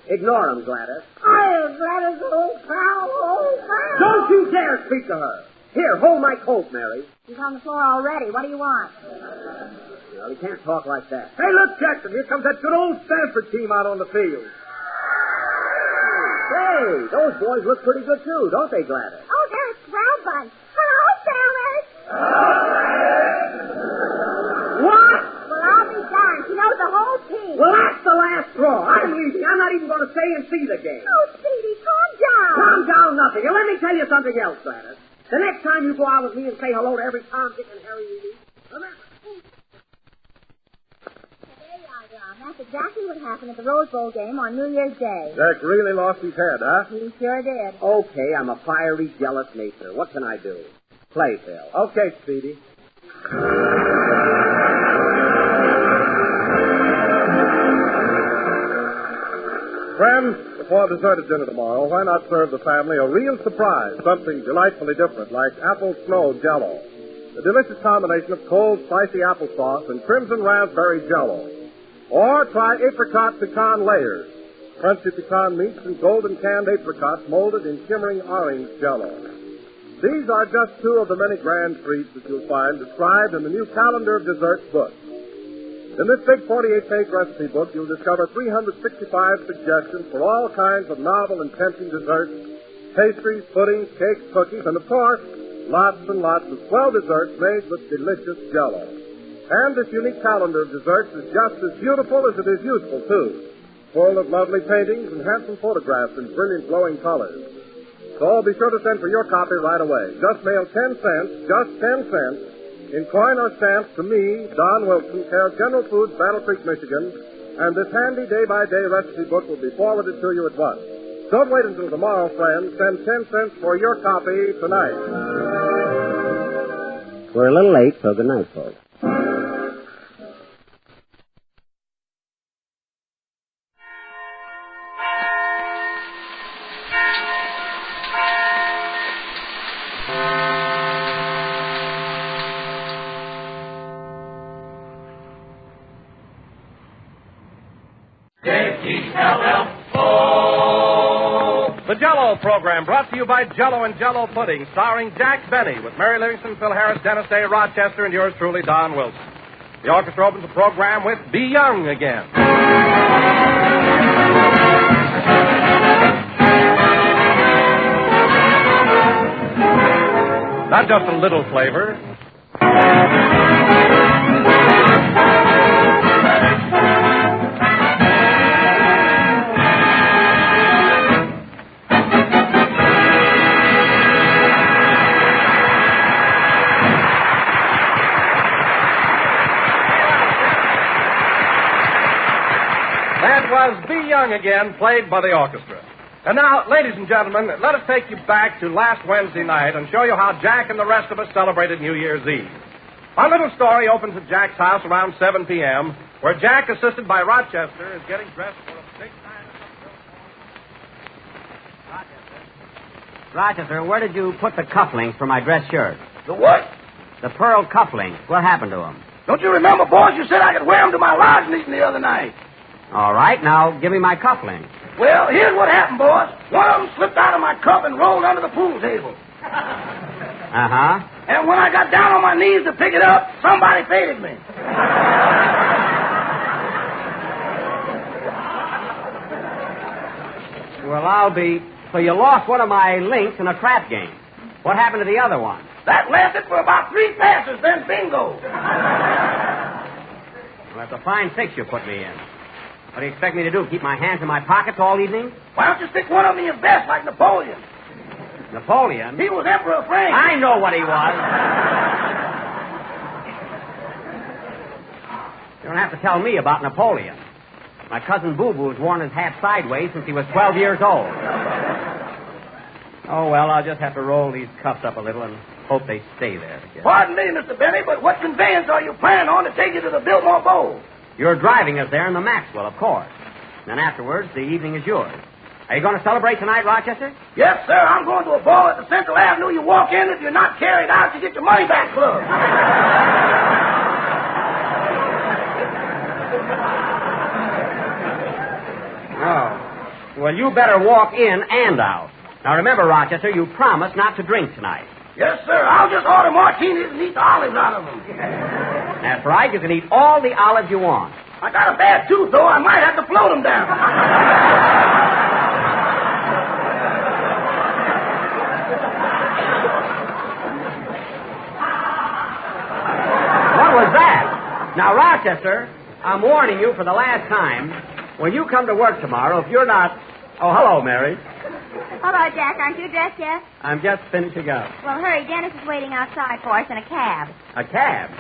Ignore them, Gladys. I am Gladys, old pal. Don't you dare speak to her. Here, hold my coat, Mary. He's on the floor already. What do you want? Well, he can't talk like that. Hey, look, Jackson, here comes that good old Stanford team out on the field. Hey, those boys look pretty good, too, don't they, Gladys? Oh, they're a swell bunch. Hello, fellas. What? Well, I'll be darned. She knows the whole team. Well, that's the last straw. I'm leaving. I'm not even going to stay and see the game. Oh, Speedy, calm down. Calm down nothing. And let me tell you something else, Gladys. The next time you go out with me and say hello to every Tom, Dick, and Harry you meet, remember. That's exactly what happened at the Rose Bowl game on New Year's Day. Jack really lost his head, huh? He sure did. Okay, I'm a fiery, jealous nature. What can I do? Play, Phil. Okay, Speedy. Friends, before dessert at dinner tomorrow, why not serve the family a real surprise, something delightfully different, like apple snow jello. The delicious combination of cold, spicy applesauce and crimson raspberry jello. Or try apricot pecan layers. Crunchy pecan meats and golden canned apricots molded in shimmering orange jello. These are just two of the many grand treats that you'll find described in the new Calendar of Desserts book. In this big 48-page recipe book, you'll discover 365 suggestions for all kinds of novel and tempting desserts, pastries, puddings, cakes, cookies, and, of course, lots and lots of swell desserts made with delicious jello. And this unique calendar of desserts is just as beautiful as it is useful, too. Full of lovely paintings and handsome photographs in brilliant glowing colors. So be sure to send for your copy right away. Just mail 10 cents, just 10 cents, in coin or stamps to me, Don Wilson, care of General Foods, Battle Creek, Michigan. And this handy day-by-day recipe book will be forwarded to you at once. Don't wait until tomorrow, friends. Send 10 cents for your copy tonight. We're a little late, so good night, folks. The Jell-O program brought to you by Jell-O and Jell-O Pudding, starring Jack Benny with Mary Livingston, Phil Harris, Dennis Day, Rochester, and yours truly, Don Wilson. The orchestra opens the program with Be Young Again. Not just a little flavor. That was Be Young Again, played by the orchestra. And now, ladies and gentlemen, let us take you back to last Wednesday night and show you how Jack and the rest of us celebrated New Year's Eve. Our little story opens at Jack's house around 7 p.m., where Jack, assisted by Rochester, is getting dressed for a big night. Rochester, where did you put the cufflinks for my dress shirt? The what? The pearl cufflinks. What happened to them? Don't you remember, boss? You said I could wear them to my lodge meeting the other night. All right, now give me my cufflinks. Well, here's what happened, boss. One of them slipped out of my cuff and rolled under the pool table. Uh-huh. And when I got down on my knees to pick it up, somebody paid me. Well, I'll be... So you lost one of my links in a trap game. What happened to the other one? That lasted for about 3 passes, then bingo. Well, that's a fine fix you put me in. What do you expect me to do, keep my hands in my pockets all evening? Why don't you stick one of them in your vest like Napoleon? Napoleon? He was Emperor Frank. I know what he was. You don't have to tell me about Napoleon. My cousin Boo Boo's worn his hat sideways since he was 12 years old. Oh, well, I'll just have to roll these cuffs up a little and hope they stay there. Pardon me, Mr. Benny, but what conveyance are you planning on to take you to the Biltmore Bowl? You're driving us there in the Maxwell, of course. Then afterwards, the evening is yours. Are you going to celebrate tonight, Rochester? Yes, sir. I'm going to a ball at the Central Avenue. You walk in. If you're not carried out, you get your money back club. Oh. Well, you better walk in and out. Now, remember, Rochester, you promised not to drink tonight. Yes, sir. I'll just order martinis and eat the olives out of them. That's right. You can eat all the olives you want. I got a bad tooth, though. I might have to float them down. What was that? Now, Rochester, I'm warning you for the last time. When you come to work tomorrow, if you're not... Oh, hello, Mary. Hello, Jack. Aren't you dressed yet? I'm just finishing up. Well, hurry. Dennis is waiting outside for us in a cab. A cab?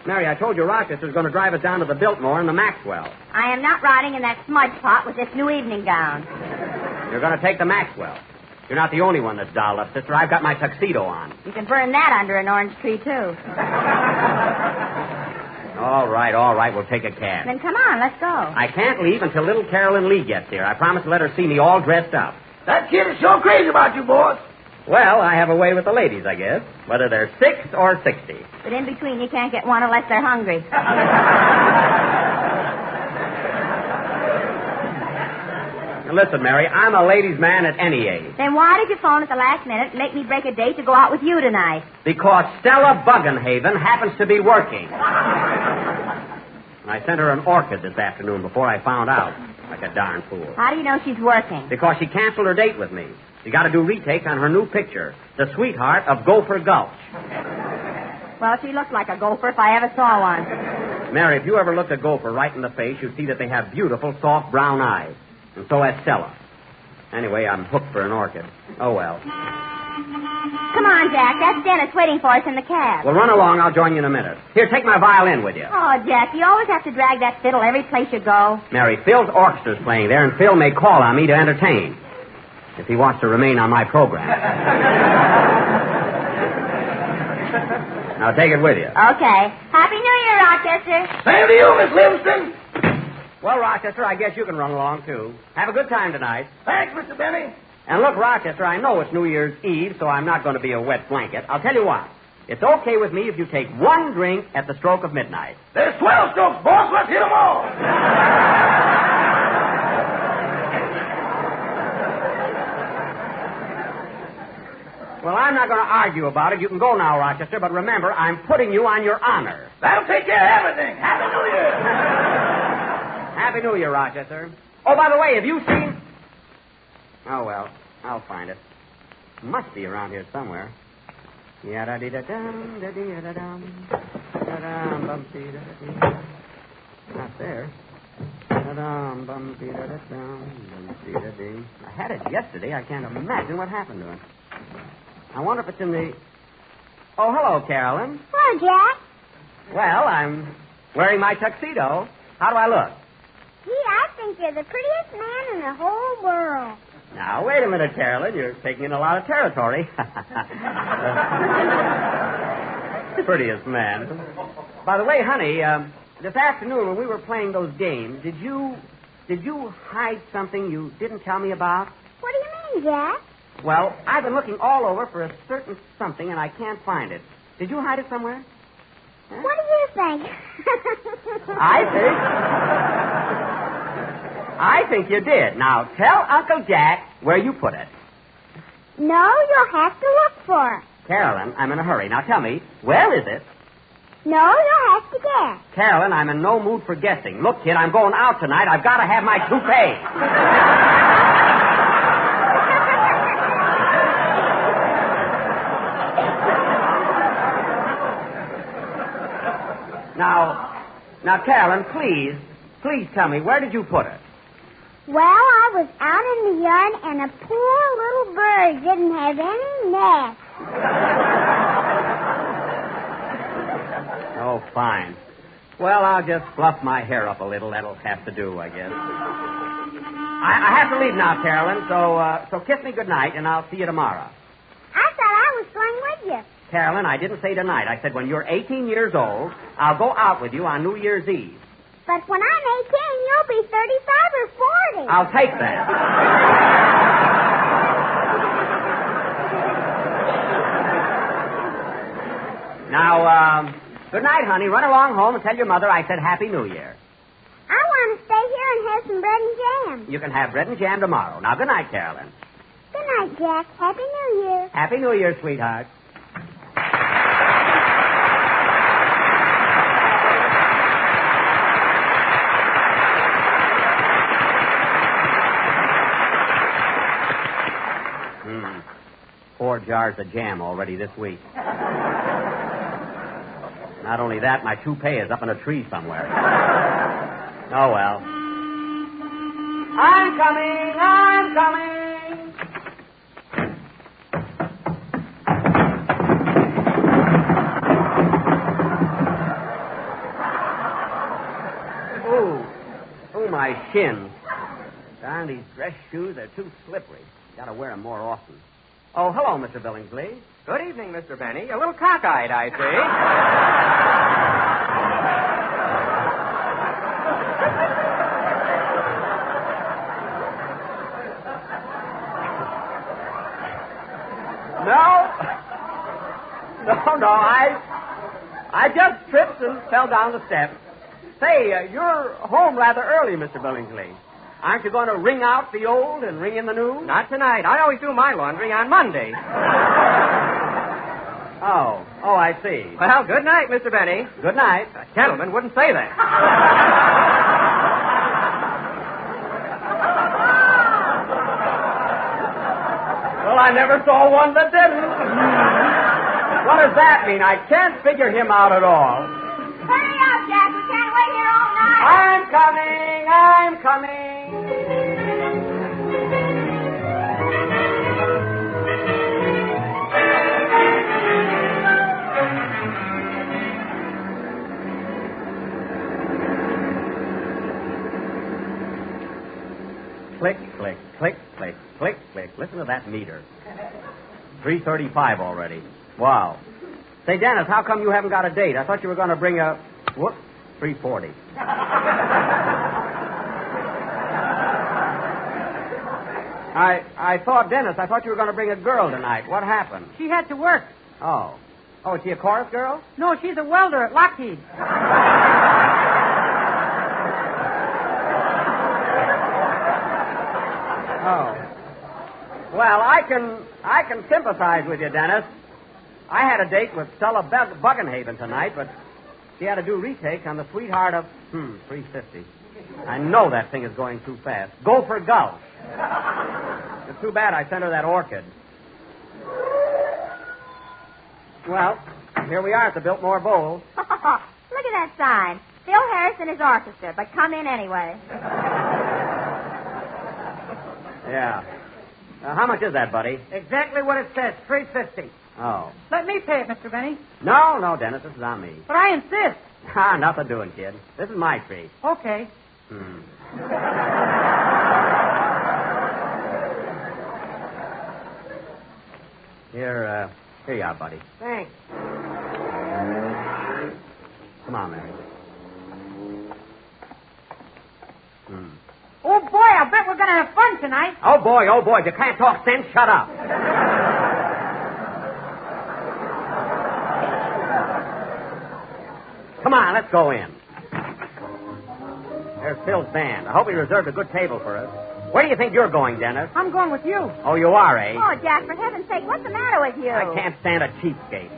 Mary, I told you Rochester's going to drive us down to the Biltmore in the Maxwell. I am not riding in that smudge pot with this new evening gown. You're going to take the Maxwell. You're not the only one that's dolled up, sister. I've got my tuxedo on. You can burn that under an orange tree, too. All right. We'll take a cab. Then come on, let's go. I can't leave until little Carolyn Lee gets here. I promised to let her see me all dressed up. That kid is sure crazy about you, boss. Well, I have a way with the ladies, I guess. Whether they're 6 or 60. But in between, you can't get one unless they're hungry. Now, listen, Mary, I'm a ladies' man at any age. Then why did you phone at the last minute and make me break a date to go out with you tonight? Because Stella Buggenhaven happens to be working. I sent her an orchid this afternoon before I found out. Like a darn fool. How do you know she's working? Because she canceled her date with me. She got to do retakes on her new picture, The Sweetheart of Gopher Gulch. Well, she looks like a gopher if I ever saw one. Mary, if you ever looked a gopher right in the face, you'd see that they have beautiful, soft brown eyes. And so has Stella. Anyway, I'm hooked for an orchid. Oh, well. Come on, Jack. That's Dennis waiting for us in the cab. Well, run along. I'll join you in a minute. Here, take my violin with you. Oh, Jack, you always have to drag that fiddle every place you go. Mary, Phil's orchestra's playing there, and Phil may call on me to entertain. If he wants to remain on my program. Now, take it with you. Okay. Happy New Year, Rochester. Same to you, Miss Livingston. Well, Rochester, I guess you can run along, too. Have a good time tonight. Thanks, Mr. Benny. And look, Rochester, I know it's New Year's Eve, so I'm not going to be a wet blanket. I'll tell you what. It's okay with me if you take one drink at the stroke of midnight. There's 12 strokes, boss. Let's hit them all. Well, I'm not going to argue about it. You can go now, Rochester, but remember, I'm putting you on your honor. That'll take care of everything. Happy New Year. Happy New Year, Rochester. Oh, by the way, have you seen... Oh, well, I'll find it. Must be around here somewhere. Yada-dee-da-dum, da-dee-da-dum, da-dum, bum-dee-da-dee. Not there. Da-dum, bum-dee-da-da-dum, bum-dee-da-dee. I had it yesterday. I can't imagine what happened to it. I wonder if it's in the... Oh, hello, Carolyn. Hello, Jack. Well, I'm wearing my tuxedo. How do I look? Gee, I think you're the prettiest man in the whole world. Now, wait a minute, Carolyn. You're taking in a lot of territory. Prettiest man. By the way, honey, this afternoon when we were playing those games, did you hide something you didn't tell me about? What do you mean, Jack? Well, I've been looking all over for a certain something, and I can't find it. Did you hide it somewhere? Huh? What do you think? I think you did. Now, tell Uncle Jack where you put it. No, you'll have to look for it. Carolyn, I'm in a hurry. Now, tell me, where is it? No, you'll have to guess. Carolyn, I'm in no mood for guessing. Look, kid, I'm going out tonight. I've got to have my toupee. Now, Carolyn, please tell me, where did you put it? Well, I was out in the yard, and a poor little bird didn't have any nest. Oh, fine. Well, I'll just fluff my hair up a little. That'll have to do, I guess. I have to leave now, Carolyn, so kiss me goodnight, and I'll see you tomorrow. I thought I was going with you. Carolyn, I didn't say tonight. I said when you're 18 years old, I'll go out with you on New Year's Eve. But when I'm 18, you'll be 35 or 40. I'll take that. Now, good night, honey. Run along home and tell your mother I said Happy New Year. I want to stay here and have some bread and jam. You can have bread and jam tomorrow. Now, good night, Carolyn. Good night, Jack. Happy New Year. Happy New Year, sweetheart. Four jars of jam already this week. Not only that, my toupee is up in a tree somewhere. Oh, well. I'm coming! Ooh, my shins. Darn, these dress shoes are too slippery. Gotta wear them more often. Oh, hello, Mr. Billingsley. Good evening, Mr. Benny. A little cockeyed, I see. No, I just tripped and fell down the steps. Say, you're home rather early, Mr. Billingsley. Aren't you going to ring out the old and ring in the new? Not tonight. I always do my laundry on Monday. Oh, I see. Well, good night, Mr. Benny. Good night. A gentleman wouldn't say that. Well, I never saw one that didn't. What does that mean? I can't figure him out at all. Hurry up, Jack. We can't wait here all night. I'm coming. Click, click, click, click, click, click. Listen to that meter. 3:35 already. Wow. Say, Dennis, how come you haven't got a date? I thought you were going to bring a... Whoop, 3:40. I thought, Dennis, I thought you were going to bring a girl tonight. What happened? She had to work. Oh, is she a chorus girl? No, she's a welder at Lockheed. Well, I can sympathize with you, Dennis. I had a date with Stella Buggenhaven tonight, but she had to do retakes on the Sweetheart of 350. I know that thing is going too fast. Go for Gulf. It's too bad I sent her that orchid. Well, here we are at the Biltmore Bowl. Look at that sign. Phil Harris and his orchestra, but come in anyway. Yeah. How much is that, buddy? Exactly what it says, $3.50. Oh. Let me pay it, Mr. Benny. No, Dennis, this is on me. But I insist. Nothing doing, kid. This is my treat. Okay. Here you are, buddy. Thanks. Come on, Mary. Oh, boy, I bet we're going to have fun tonight. Oh, boy, if you can't talk sense, shut up. Come on, let's go in. There's Phil's band. I hope he reserved a good table for us. Where do you think you're going, Dennis? I'm going with you. Oh, you are, eh? Oh, Jack, for heaven's sake, what's the matter with you? I can't stand a cheapskate.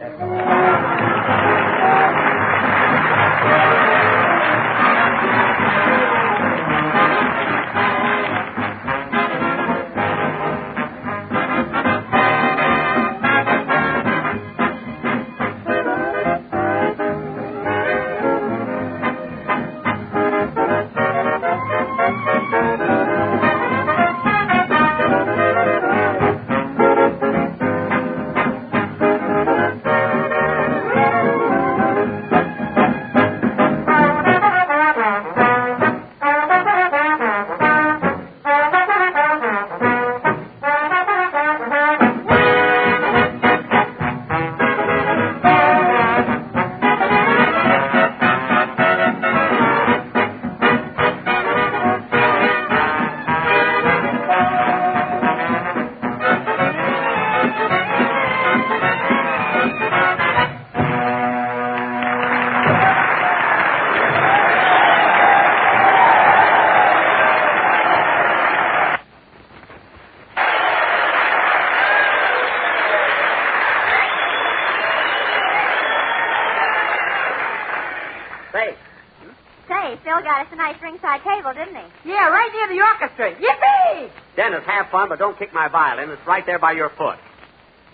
Say, Phil got us a nice ringside table, didn't he? Yeah, right near the orchestra. Yippee! Dennis, have fun, but don't kick my violin. It's right there by your foot.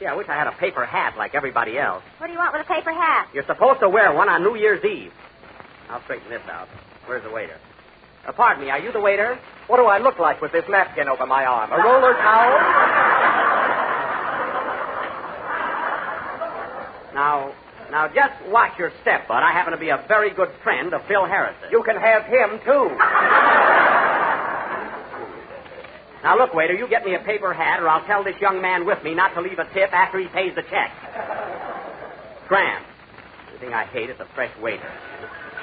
Gee, I wish I had a paper hat like everybody else. What do you want with a paper hat? You're supposed to wear one on New Year's Eve. I'll straighten this out. Where's the waiter? Pardon me, are you the waiter? What do I look like with this napkin over my arm? A roller towel? Now, just watch your step, bud. I happen to be a very good friend of Phil Harrison. You can have him, too. Now, look, waiter, you get me a paper hat, or I'll tell this young man with me not to leave a tip after he pays the check. Scram. The thing I hate is a fresh waiter.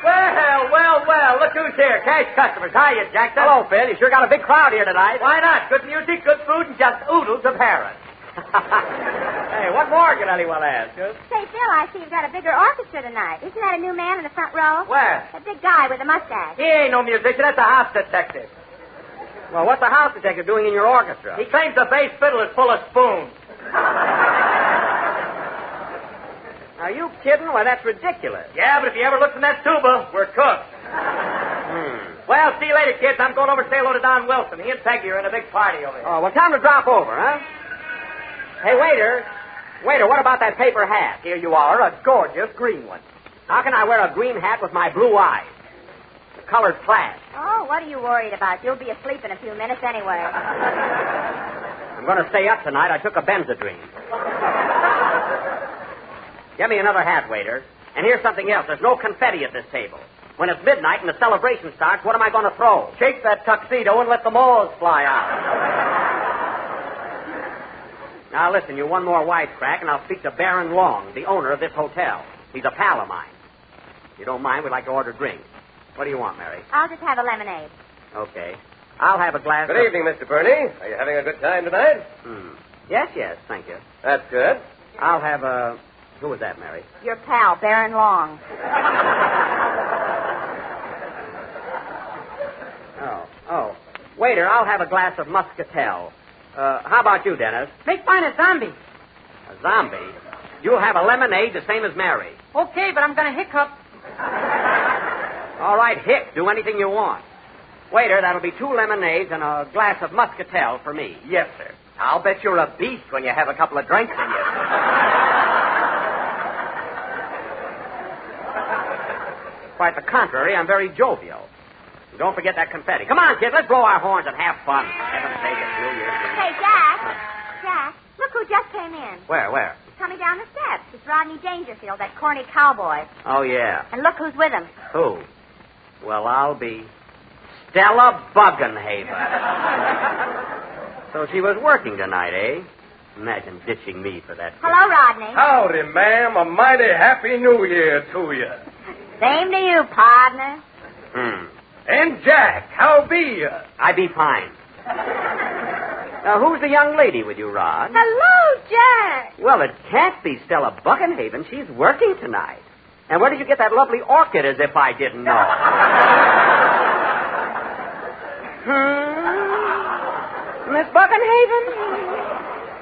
Well, look who's here. Cash customers. Hiya, Jackson. Hello, Phil. You sure got a big crowd here tonight. Why not? Good music, good food, and just oodles of Harris. Hey, what more can anyone ask? Huh? Say, Phil, I see you've got a bigger orchestra tonight. Isn't that a new man in the front row? Where? A big guy with a mustache. He ain't no musician. That's a house detective. Well, what's the house detective doing in your orchestra? He claims the bass fiddle is full of spoons. Are you kidding? Why, that's ridiculous. Yeah, but if he ever looks in that tuba, we're cooked. Well, see you later, kids. I'm going over to say hello to Don Wilson. He and Peggy are in a big party over here. Oh, well, time to drop over, huh? Hey, waiter, what about that paper hat? Here you are, a gorgeous green one. How can I wear a green hat with my blue eyes? The color's flash. Oh, what are you worried about? You'll be asleep in a few minutes anyway. I'm going to stay up tonight. I took a Benzedrine. Get me another hat, waiter. And here's something else. There's no confetti at this table. When it's midnight and the celebration starts, what am I going to throw? Shake that tuxedo and let the moths fly out. Now, listen, you one more wisecrack, and I'll speak to Baron Long, the owner of this hotel. He's a pal of mine. If you don't mind, we'd like to order drinks. What do you want, Mary? I'll just have a lemonade. Okay. I'll have a glass Good evening, Mr. Burney. Are you having a good time tonight? Yes, thank you. That's good. I'll have a... Who was that, Mary? Your pal, Baron Long. Oh. Waiter, I'll have a glass of muscatel. How about you, Dennis? Make mine a zombie. A zombie? You'll have a lemonade the same as Mary. Okay, but I'm going to hiccup. All right, hick. Do anything you want. Waiter, that'll be 2 lemonades and a glass of muscatel for me. Yes, sir. I'll bet you're a beast when you have a couple of drinks in you. Quite the contrary, I'm very jovial. Don't forget that confetti. Come on, kid, let's blow our horns and have fun. Heaven's sake, it's New Year's Eve. Hey, Jack. Jack, look who just came in. Where? He's coming down the steps. It's Rodney Dangerfield, that corny cowboy. Oh, yeah. And look who's with him. Who? Well, I'll be Stella Buggenhaven. So she was working tonight, eh? Imagine ditching me for that. Hello, Rodney. Howdy, ma'am. A mighty happy New Year to you. Same to you, partner. And Jack, how be you? I be fine. Now, who's the young lady with you, Rod? Hello, Jack. Well, it can't be Stella Buggenhaven. She's working tonight. And where did you get that lovely orchid, as if I didn't know? Miss Buggenhaven?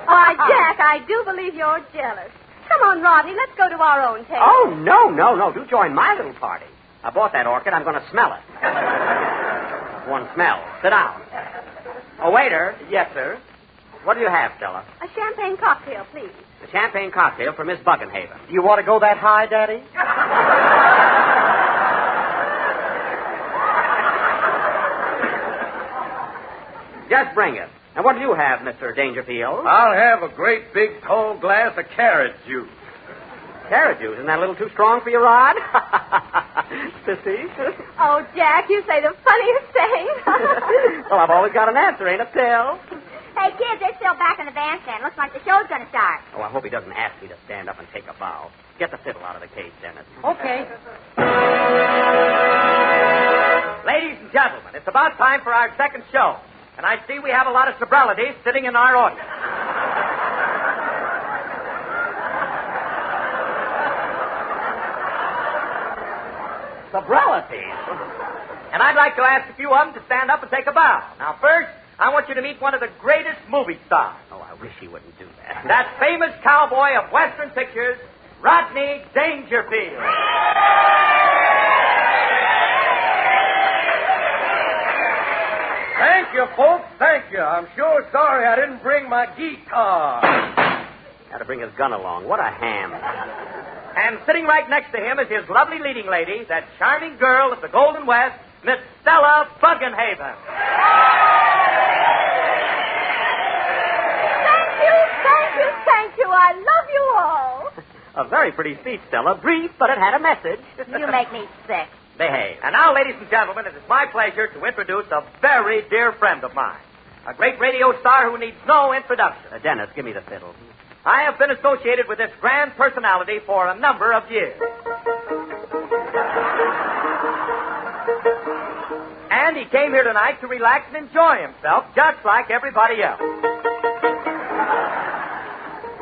Why, Jack, I do believe you're jealous. Come on, Rodney, let's go to our own table. Oh, no. Do join my little party. I bought that orchid. I'm going to smell it. One smell. Sit down. Oh, waiter. Yes, sir. What do you have, Stella? A champagne cocktail, please. A champagne cocktail for Miss Buggenhaven. Do you want to go that high, Daddy? Just bring it. And what do you have, Mr. Dangerfield? I'll have a great big tall glass of carrot juice. Carrot juice? Isn't that a little too strong for you, Rod? Sissy? Oh, Jack, you say the funniest thing. Well, I've always got an answer, ain't it, Phil? Hey, kids, they're still back in the bandstand. Looks like the show's going to start. Oh, I hope he doesn't ask me to stand up and take a bow. Get the fiddle out of the case, Dennis. Okay. Ladies and gentlemen, it's about time for our second show. And I see we have a lot of sobrilities sitting in our audience. Sobrilities? And I'd like to ask a few of them to stand up and take a bow. Now, first, I want you to meet one of the greatest movie stars. Oh, I wish he wouldn't do that. That famous cowboy of Western pictures, Rodney Dangerfield. Thank you, folks. Thank you. I'm sure sorry I didn't bring my guitar. Had to bring his gun along. What a ham. And sitting right next to him is his lovely leading lady, that charming girl of the Golden West, Miss Stella Buggenhaven. Thank you. I love you all. A very pretty speech, Stella. Brief, but it had a message. You make me sick. Behave. And now, ladies and gentlemen, it is my pleasure to introduce a very dear friend of mine. A great radio star who needs no introduction. Dennis, give me the fiddle. I have been associated with this grand personality for a number of years. And he came here tonight to relax and enjoy himself, just like everybody else.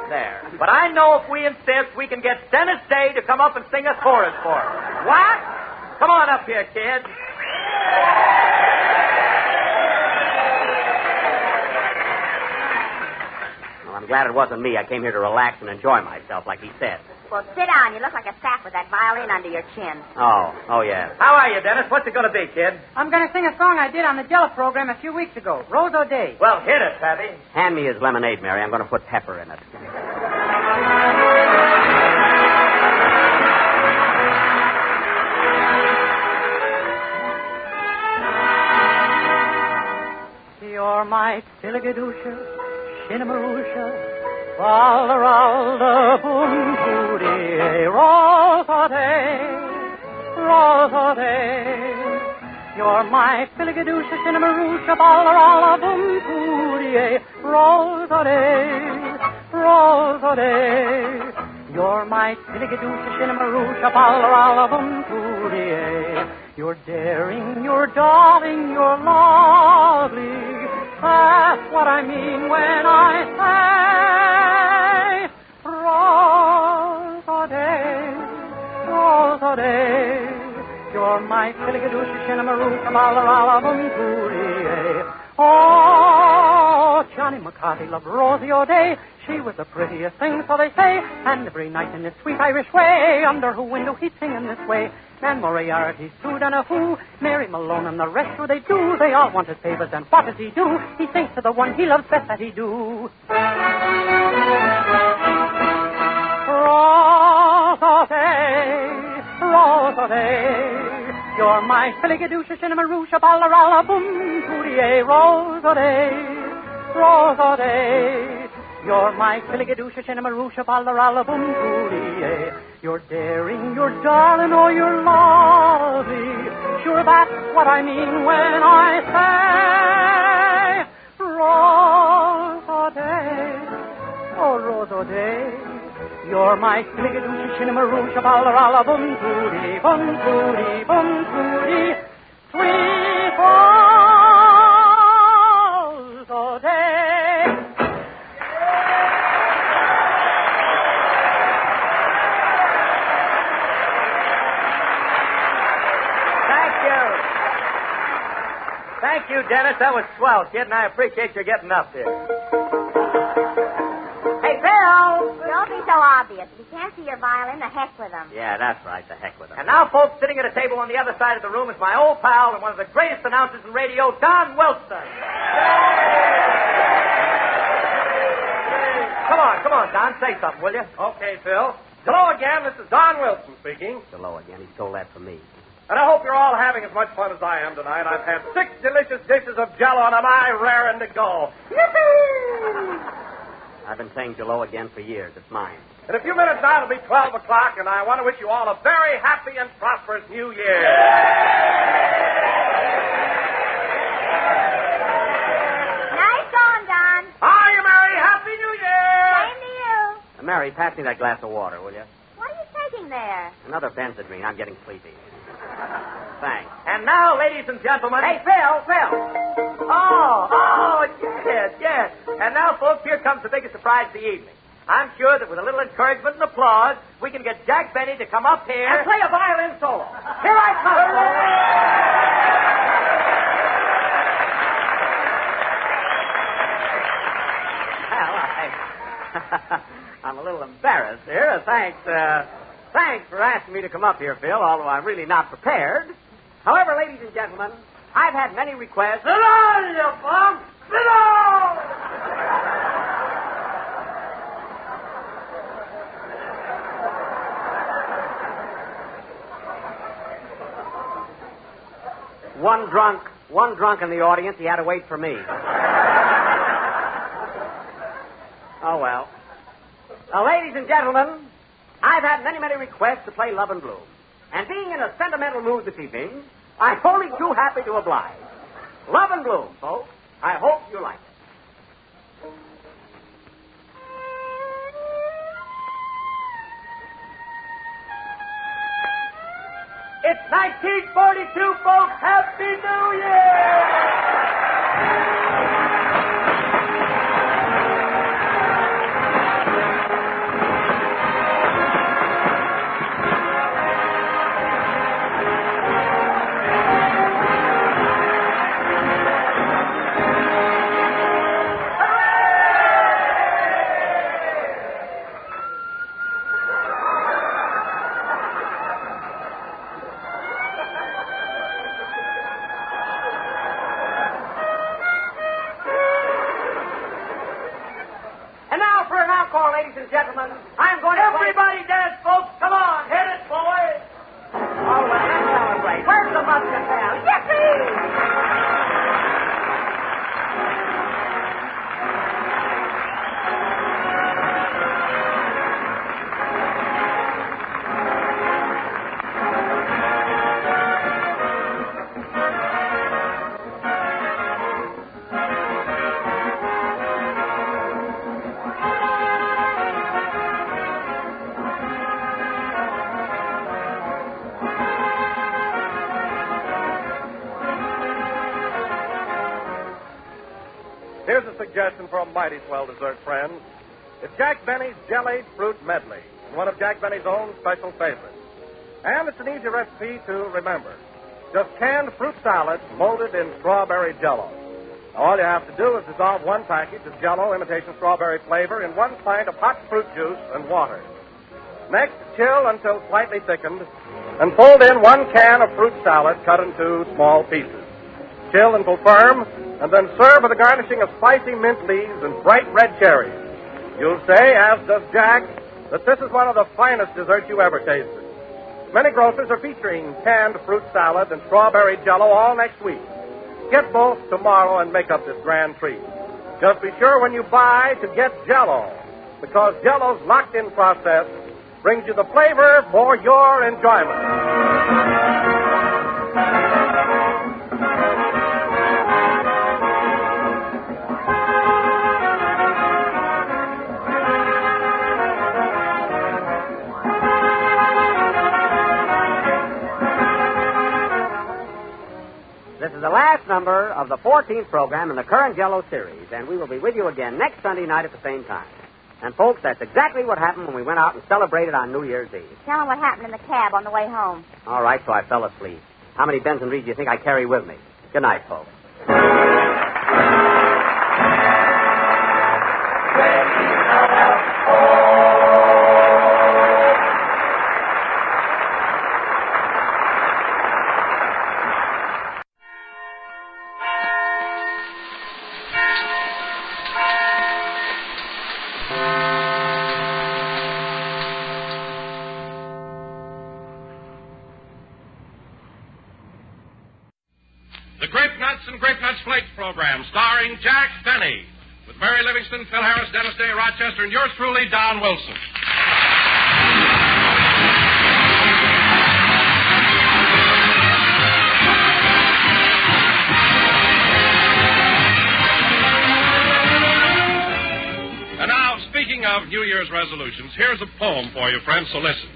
There. But I know if we insist, we can get Dennis Day to come up and sing a chorus for us. What? Come on up here, kid. Well, I'm glad it wasn't me. I came here to relax and enjoy myself, like he said. Well, sit down. You look like a sack with that violin under your chin. Oh, yeah. How are you, Dennis? What's it going to be, kid? I'm going to sing a song I did on the Jello program a few weeks ago, Rose O'Day. Well, hit it, Pappy. Hand me his lemonade, Mary. I'm going to put pepper in it. You're my Filigadusha, Shinnamarusha, Valderalda, Boom-Booty, Rosade. You're my Filigadusha, Shinnamarusha, Valderalda, Boom-Booty, Rosade. You're my Filigadusha, Shinnamarusha, Valderalda, Boom-Booty. You're daring, you're darling, you're lovely. That's what I mean when I say Rosade. You're my Filigadusha, Shinnamarusha, Malarala, Boom-Booty. Oh, Johnny Mackay. of Rosie O'Day. She was the prettiest thing, so they say, and every night in his sweet Irish way, under her window he'd sing in this way. And Moriarty, Sue Donahue, Mary Malone, and the rest who they do. They all want his favors, and what does he do? He sings to the one he loves best that he do. Rose-a-day, you're my filligadoosh, shinnamaroosh, ballaralla, boom, tootie, Rose-a-day, you're my filligadoosh, shinnamaroosh, ballaralla, boom, tootie. You're daring, you're darling, oh, you're lovely. Sure, that's what I mean when I say Rose-a-day, oh, Rose-a-day. You're my fligadoosh, shinnamaroosh, ballaralla, boom tootie, boom tootie, boom tootie, sweet Rose-a-day. Thank you, Dennis. That was swell, kid, and I appreciate your getting up there. Hey, Bill! Don't be so obvious. If you can't see your violin, the heck with them. Yeah, that's right. The heck with him. And now, folks, sitting at a table on the other side of the room is my old pal and one of the greatest announcers in radio, Don Wilson. Come on, Don. Say something, will you? Okay, Phil. Hello again. This is Don Wilson speaking. Hello again. He stole that from me. And I hope you're all having as much fun as I am tonight. I've had 6 delicious dishes of Jell-O, and I'm raring to go. Yippee! I've been saying Jell-O again for years. It's mine. In a few minutes now, it'll be 12 o'clock, and I want to wish you all a very happy and prosperous New Year. Nice going, Don. Hiya, Mary. Happy New Year. Same to you. Mary, pass me that glass of water, will you? What are you taking there? Another Benzedrine. I'm getting sleepy. Thanks. And now, ladies and gentlemen... Hey, Phil! Oh, yes. And now, folks, here comes the biggest surprise of the evening. I'm sure that with a little encouragement and applause, we can get Jack Benny to come up here... And play a violin solo. Here I Well, I'm a little embarrassed here. Thanks for asking me to come up here, Phil, although I'm really not prepared. However, ladies and gentlemen, I've had many requests... Sit down, you bum! Sit down! One drunk in the audience. He had to wait for me. Oh, well. Now, ladies and gentlemen, I've had many requests to play Love and Blue. And being in a sentimental mood this evening, I'm only too happy to oblige. Love and Blue, folks. I hope you like it. It's 1942, folks. Happy New Year! Ladies and gentlemen, I'm going to... Everybody dance, folks. Come on. Hit it, boys. All right, let's celebrate. Where's the musket now? Yippee! Here's a suggestion for a mighty swell dessert, friends. It's Jack Benny's Jellied Fruit Medley, one of Jack Benny's own special favorites. And it's an easy recipe to remember. Just canned fruit salads molded in strawberry Jell-O. All you have to do is dissolve 1 package of Jell-O imitation strawberry flavor in 1 pint of hot fruit juice and water. Next, chill until slightly thickened, and fold in 1 can of fruit salad cut into small pieces. Chill until firm, and then serve with a garnishing of spicy mint leaves and bright red cherries. You'll say, as does Jack, that this is one of the finest desserts you ever tasted. Many grocers are featuring canned fruit salad and strawberry Jell-O all next week. Get both tomorrow and make up this grand treat. Just be sure when you buy to get Jell-O, because Jell-O's locked-in process brings you the flavor for your enjoyment. This is the last number of the 14th program in the current Jell-O series, and we will be with you again next Sunday night at the same time. And, folks, that's exactly what happened when we went out and celebrated on New Year's Eve. Tell him what happened in the cab on the way home. All right, so I fell asleep. How many Benson Reeds do you think I carry with me? Good night, folks. The Grape Nuts and Grape Nuts Flakes program, starring Jack Benny, with Mary Livingston, Phil Harris, Dennis Day, Rochester, and yours truly, Don Wilson. And now, speaking of New Year's resolutions, here's a poem for you, friends, so listen.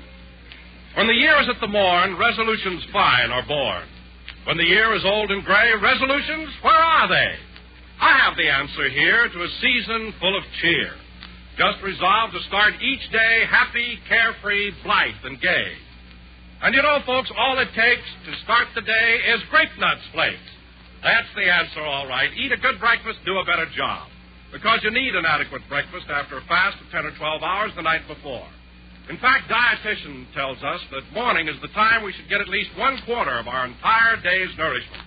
When the year is at the morn, resolutions fine are born. When the year is old and gray, resolutions, where are they? I have the answer here to a season full of cheer. Just resolve to start each day happy, carefree, blithe, and gay. And you know, folks, all it takes to start the day is Grape Nuts Flakes. That's the answer, all right. Eat a good breakfast, do a better job. Because you need an adequate breakfast after a fast of 10 or 12 hours the night before. In fact, dietitian tells us that morning is the time we should get at least 1/4 of our entire day's nourishment.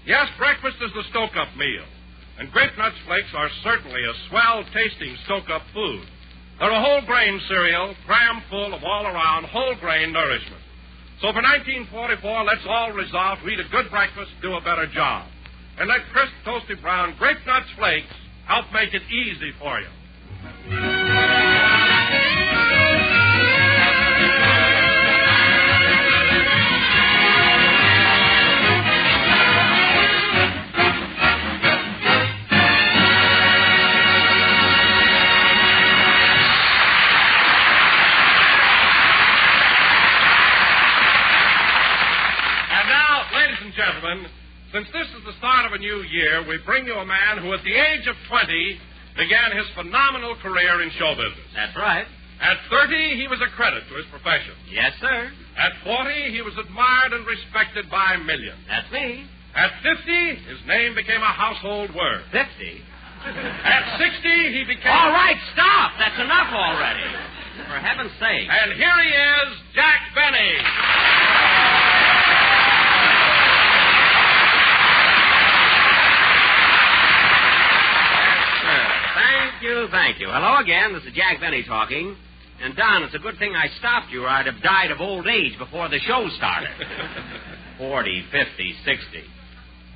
Yes, breakfast is the stoke-up meal, and Grape Nuts Flakes are certainly a swell-tasting stoke-up food. They're a whole-grain cereal, cram full of all-around whole-grain nourishment. So for 1944, let's all resolve to eat a good breakfast, do a better job. And let crisp, toasty brown Grape Nuts Flakes help make it easy for you. Gentlemen, since this is the start of a new year, we bring you a man who at the age of 20 began his phenomenal career in show business. That's right. At 30, he was a credit to his profession. Yes, sir. At 40, he was admired and respected by millions. That's me. At 50, his name became a household word. 50? At 60, he became... All right, stop. That's enough already. For heaven's sake. And here he is, Jack Benny. Thank you. Hello again. This is Jack Benny talking. And, Don, it's a good thing I stopped you or I'd have died of old age before the show started. 40, 50, 60.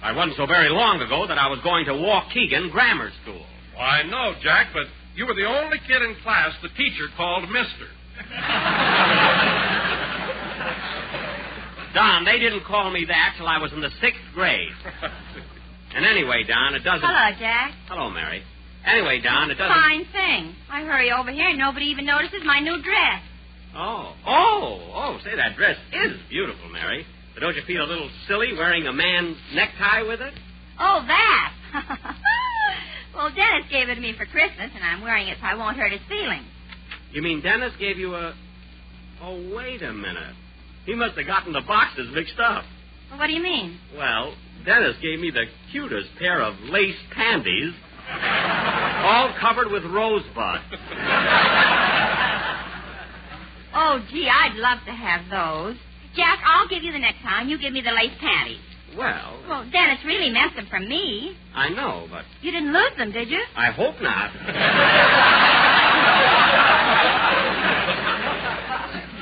I wasn't so very long ago that I was going to Waukegan Grammar School. Well, I know, Jack, but you were the only kid in class the teacher called Mister. Don, they didn't call me that till I was in the 6th grade. And anyway, Don, it doesn't... Hello, Jack. Hello, Mary. Anyway, Don, it doesn't... Fine thing. I hurry over here and nobody even notices my new dress. Oh, say, that dress is beautiful, Mary. But don't you feel a little silly wearing a man's necktie with it? Oh, that. Well, Dennis gave it to me for Christmas, and I'm wearing it so I won't hurt his feelings. You mean Dennis gave you a... Oh, wait a minute. He must have gotten the boxes mixed up. Well, what do you mean? Well, Dennis gave me the cutest pair of lace panties, all covered with rosebud. Oh, gee, I'd love to have those. Jack, I'll give you the next time. You give me the lace panties. Well, Dennis really meant them from me. I know, but... You didn't lose them, did you? I hope not.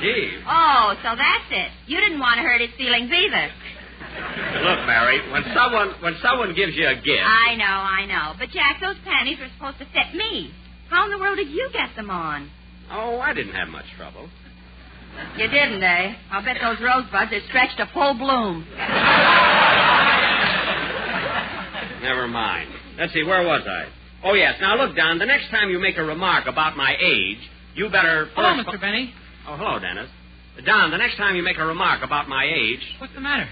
Gee. Oh, so that's it. You didn't want to hurt his feelings either. Look, Mary, when someone gives you a gift... I know. But, Jack, those panties were supposed to fit me. How in the world did you get them on? Oh, I didn't have much trouble. You didn't, eh? I'll bet those rosebuds are stretched to full bloom. Never mind. Let's see, where was I? Oh, yes. Now, look, Don, the next time you make a remark about my age, you better... Hello, Mr. Benny. Oh, hello, Dennis. Don, the next time you make a remark about my age... What's the matter?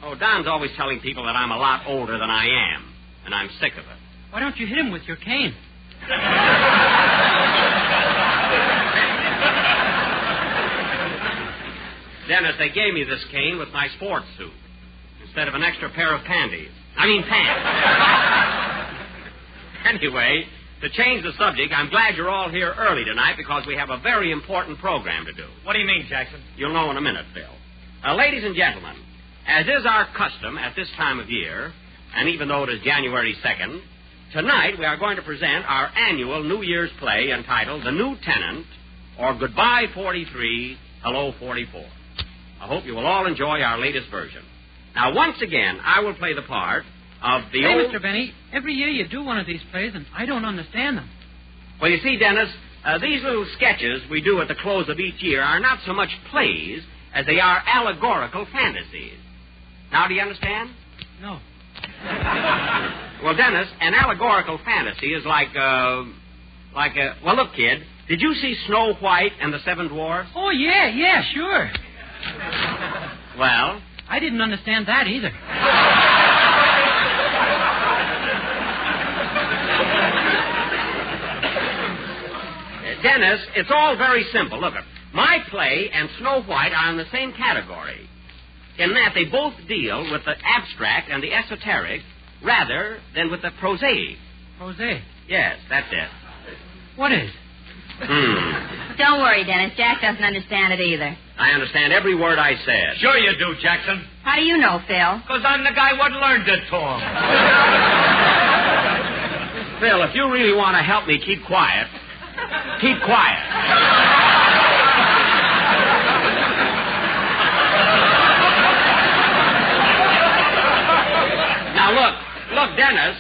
Oh, Don's always telling people that I'm a lot older than I am, and I'm sick of it. Why don't you hit him with your cane? Dennis, they gave me this cane with my sports suit instead of an extra pair of pants. Anyway, to change the subject, I'm glad you're all here early tonight because we have a very important program to do. What do you mean, Jackson? You'll know in a minute, Phil. Ladies and gentlemen, as is our custom at this time of year, and even though it is January 2nd, tonight we are going to present our annual New Year's play entitled The New Tenant, or Goodbye 43, Hello 44. I hope you will all enjoy our latest version. Now, once again, I will play the part of the Hey, old... Mr. Benny, every year you do one of these plays, and I don't understand them. Well, you see, Dennis, these little sketches we do at the close of each year are not so much plays as they are allegorical fantasies. Now, do you understand? No. Well, Dennis, an allegorical fantasy is like, well, look, kid, did you see Snow White and the Seven Dwarfs? Oh, yeah, sure. Well? I didn't understand that either. Dennis, it's all very simple. Look, my play and Snow White are in the same category, in that they both deal with the abstract and the esoteric rather than with the prosaic. Prosaic? Yes, that's it. What is? Don't worry, Dennis. Jack doesn't understand it either. I understand every word I said. Sure you do, Jackson. How do you know, Phil? Because I'm the guy what learned it to him. Phil, if you really want to help me keep quiet, keep quiet. Now, look, Dennis,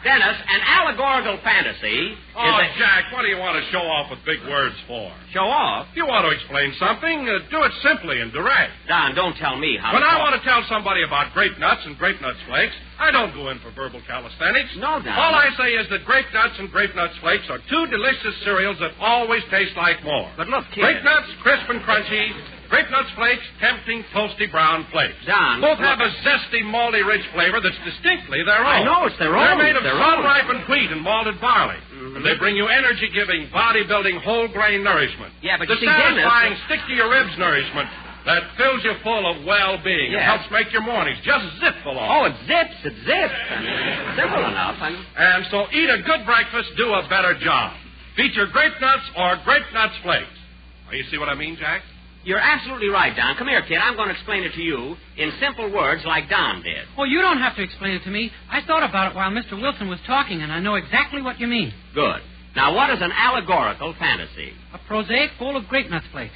an allegorical fantasy Oh, Jack, what do you want to show off with big words for? Show off? If you want to explain something, do it simply and direct. Don, don't tell me how When to I talk. want to tell somebody about grape nuts and grape nuts flakes, I don't go in for verbal calisthenics. No, Don. All I say is that grape nuts and grape nuts flakes are two delicious cereals that always taste like more. But look, kid. Grape nuts, crisp and crunchy. Grape nuts flakes, tempting, toasty brown flakes. Don. Both have a zesty, malty, rich flavor that's distinctly their own. I know, it's their own. They're made of Their sun-ripened wheat and malted barley. Mm-hmm. And they bring you energy-giving, body-building, whole-grain nourishment. Yeah, but the you see, Dennis... satisfying, stick-to-your-ribs nourishment that fills you full of well-being. Yeah. It helps make your mornings just zip along. Oh, it zips. I mean, simple enough. And so eat a good breakfast, do a better job. Feature grape nuts or grape nuts flakes. Now, you see what I mean, Jack? You're absolutely right, Don. Come here, kid. I'm going to explain it to you in simple words like Don did. Oh, you don't have to explain it to me. I thought about it while Mr. Wilson was talking, and I know exactly what you mean. Good. Now, what is an allegorical fantasy? A prosaic bowl of grape nuts flakes.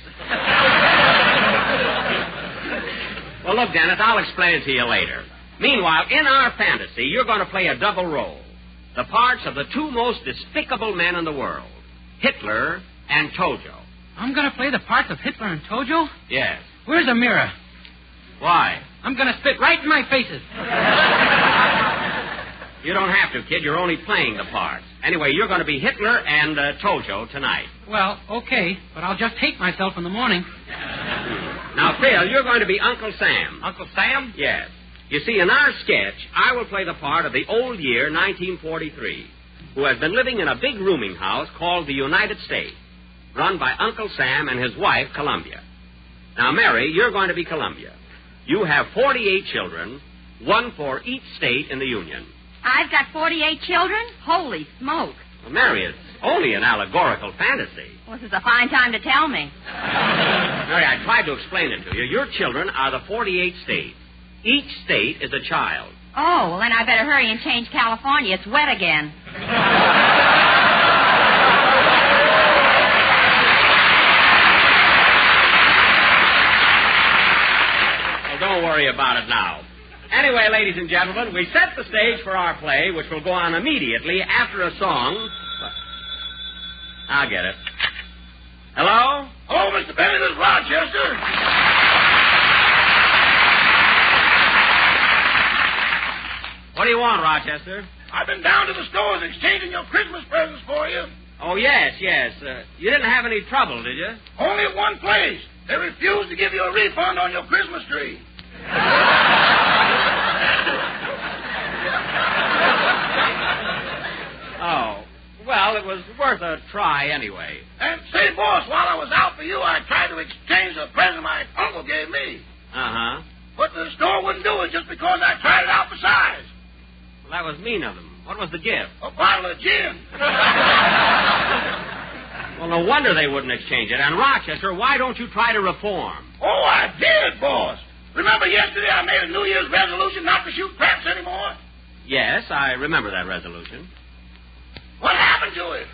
Well, look, Dennis, I'll explain it to you later. Meanwhile, in our fantasy, you're going to play a double role. The parts of the two most despicable men in the world, Hitler and Tojo. I'm going to play the parts of Hitler and Tojo? Yes. Where's a mirror? Why? I'm going to spit right in my faces. You don't have to, kid. You're only playing the parts. Anyway, you're going to be Hitler and Tojo tonight. Well, okay, but I'll just hate myself in the morning. Now, Phil, you're going to be Uncle Sam. Uncle Sam? Yes. You see, in our sketch, I will play the part of the old year 1943, who has been living in a big rooming house called the United States, run by Uncle Sam and his wife, Columbia. Now, Mary, you're going to be Columbia. You have 48 children, one for each state in the Union. I've got 48 children? Holy smoke. Well, Mary, it's only an allegorical fantasy. Well, this is a fine time to tell me. Mary, I tried to explain it to you. Your children are the 48 states. Each state is a child. Oh, well, then I better hurry and change California. It's wet again. Well, don't worry about it now. Anyway, ladies and gentlemen, we set the stage for our play, which will go on immediately after a song. I'll get it. Hello? Hello, Mr. Benny. This is Rochester. What do you want, Rochester? I've been down to the stores exchanging your Christmas presents for you. Oh, yes. You didn't have any trouble, did you? Only at one place. They refused to give you a refund on your Christmas tree. Oh, well, it was worth a try anyway. And say, boss, while I was out for you, I tried to exchange a present my uncle gave me. Uh-huh. But the store wouldn't do it just because I tried it out for size. Well, that was mean of them. What was the gift? A bottle of gin. Well, no wonder they wouldn't exchange it. And, Rochester, why don't you try to reform? Oh, I did, boss. Remember yesterday I made a New Year's resolution not to shoot craps anymore? Yes, I remember that resolution. What happened to it?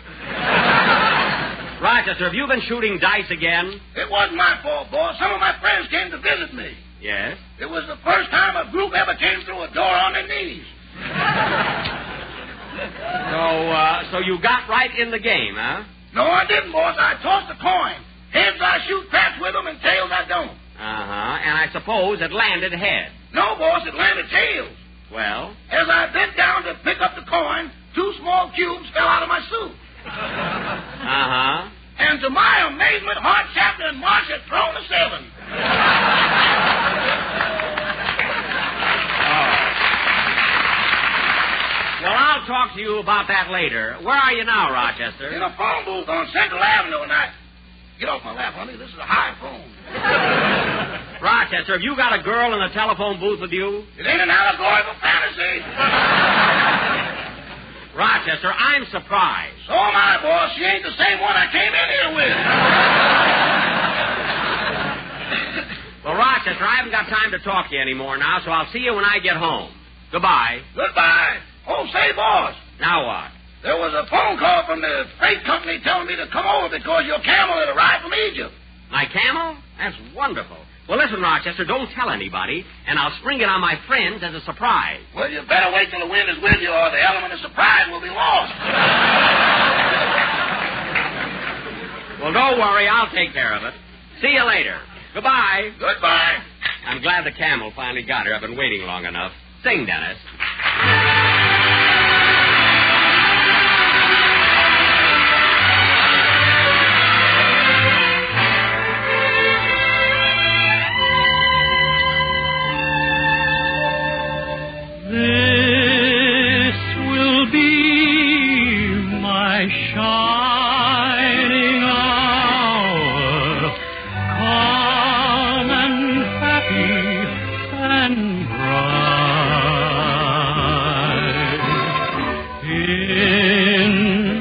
Rochester, have you been shooting dice again? It wasn't my fault, boss. Some of my friends came to visit me. Yes? It was the first time a group ever came through a door on their knees. So you got right in the game, huh? No, I didn't, boss. I tossed a coin. Heads, I shoot craps with them, and tails, I don't. Uh-huh. And I suppose it landed head. No, boss, it landed tails. Well? As I bent down to pick up the coin, 2 small cubes fell out of my suit. Uh-huh. And to my amazement, Hart, Chapman, and Marsh had thrown a 7. Well, I'll talk to you about that later. Where are you now, Rochester? In a phone booth on Central Avenue, and Get off my lap, honey. This is a high phone. Rochester, have you got a girl in the telephone booth with you? It ain't an allegorical fantasy. Rochester, I'm surprised. So am I, boss. She ain't the same one I came in here with. Well, Rochester, I haven't got time to talk to you anymore now, so I'll see you when I get home. Goodbye. Goodbye. Oh, say, boss. Now what? There was a phone call from the freight company telling me to come over because your camel had arrived from Egypt. My camel? That's wonderful. Well, listen, Rochester, don't tell anybody, and I'll spring it on my friends as a surprise. Well, you better wait till the wind is with you, or the element of surprise will be lost. Well, don't worry. I'll take care of it. See you later. Goodbye. Goodbye. I'm glad the camel finally got her. I've been waiting long enough. Sing, Dennis. This will be my shining hour, calm and happy and bright. In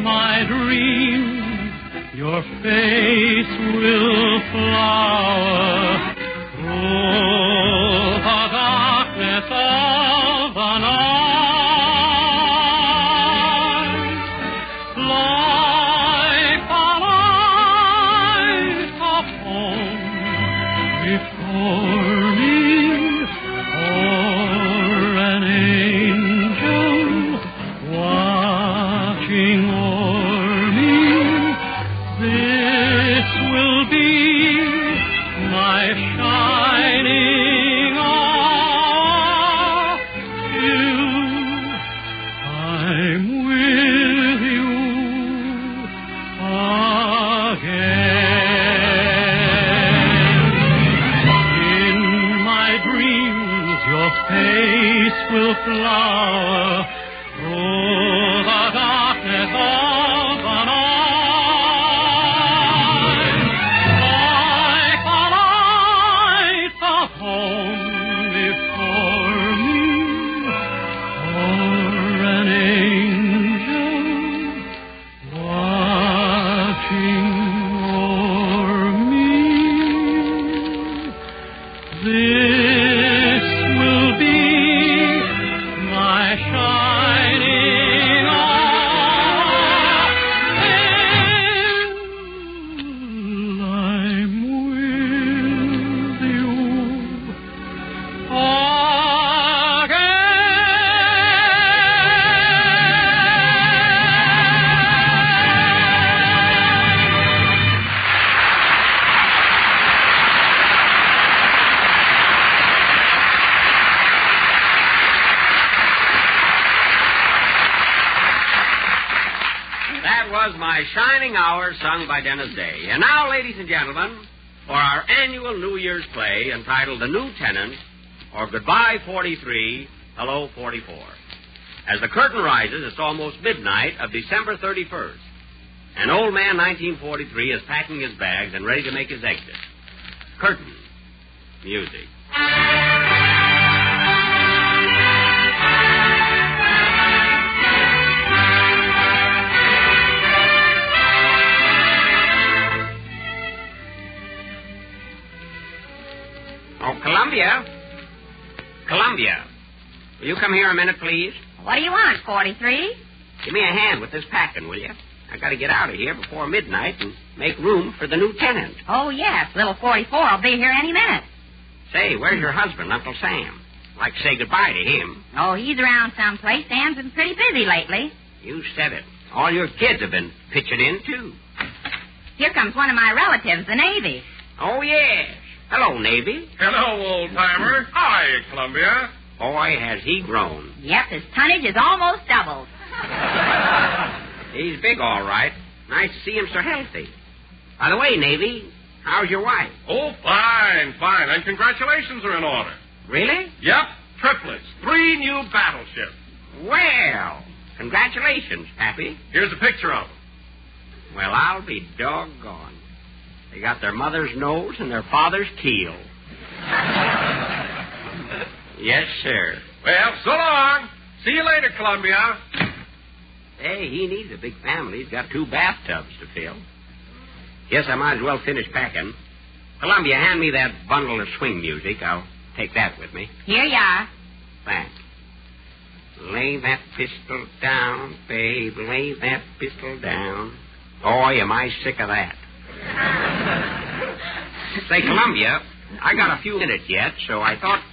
my dreams, your face will flower through the darkness of the night, like the light of home before me, or an angel watching o'er me. This will be my shining My Shining Hour, sung by Dennis Day. And now, ladies and gentlemen, for our annual New Year's play entitled The New Tenant, or Goodbye 43, Hello 44. As the curtain rises, it's almost midnight of December 31st. And old man 1943 is packing his bags and ready to make his exit. Curtain. Music. Oh, Columbia. Columbia. Will you come here a minute, please? What do you want, 43? Give me a hand with this packing, will you? I got to get out of here before midnight and make room for the new tenant. Oh, yes. Little 44 will be here any minute. Say, where's your husband, Uncle Sam? I'd like to say goodbye to him. Oh, he's around someplace. Sam's been pretty busy lately. You said it. All your kids have been pitching in, too. Here comes one of my relatives, the Navy. Oh, yes. Hello, Navy. Hello, old-timer. Hi, Columbia. Boy, has he grown. Yep, his tonnage is almost doubled. He's big, all right. Nice to see him so healthy. By the way, Navy, how's your wife? Oh, fine, fine. And congratulations are in order. Really? Yep, triplets. 3 new battleships. Well, congratulations, Pappy. Here's a picture of them. Well, I'll be doggone. They got their mother's nose and their father's keel. Yes, sir. Well, so long. See you later, Columbia. Hey, he needs a big family. He's got 2 bathtubs to fill. Guess I might as well finish packing. Columbia, hand me that bundle of swing music. I'll take that with me. Here you are. Thanks. Lay that pistol down, babe. Lay that pistol down. Boy, am I sick of that. Say, Columbia, I got a few minutes yet, so I thought...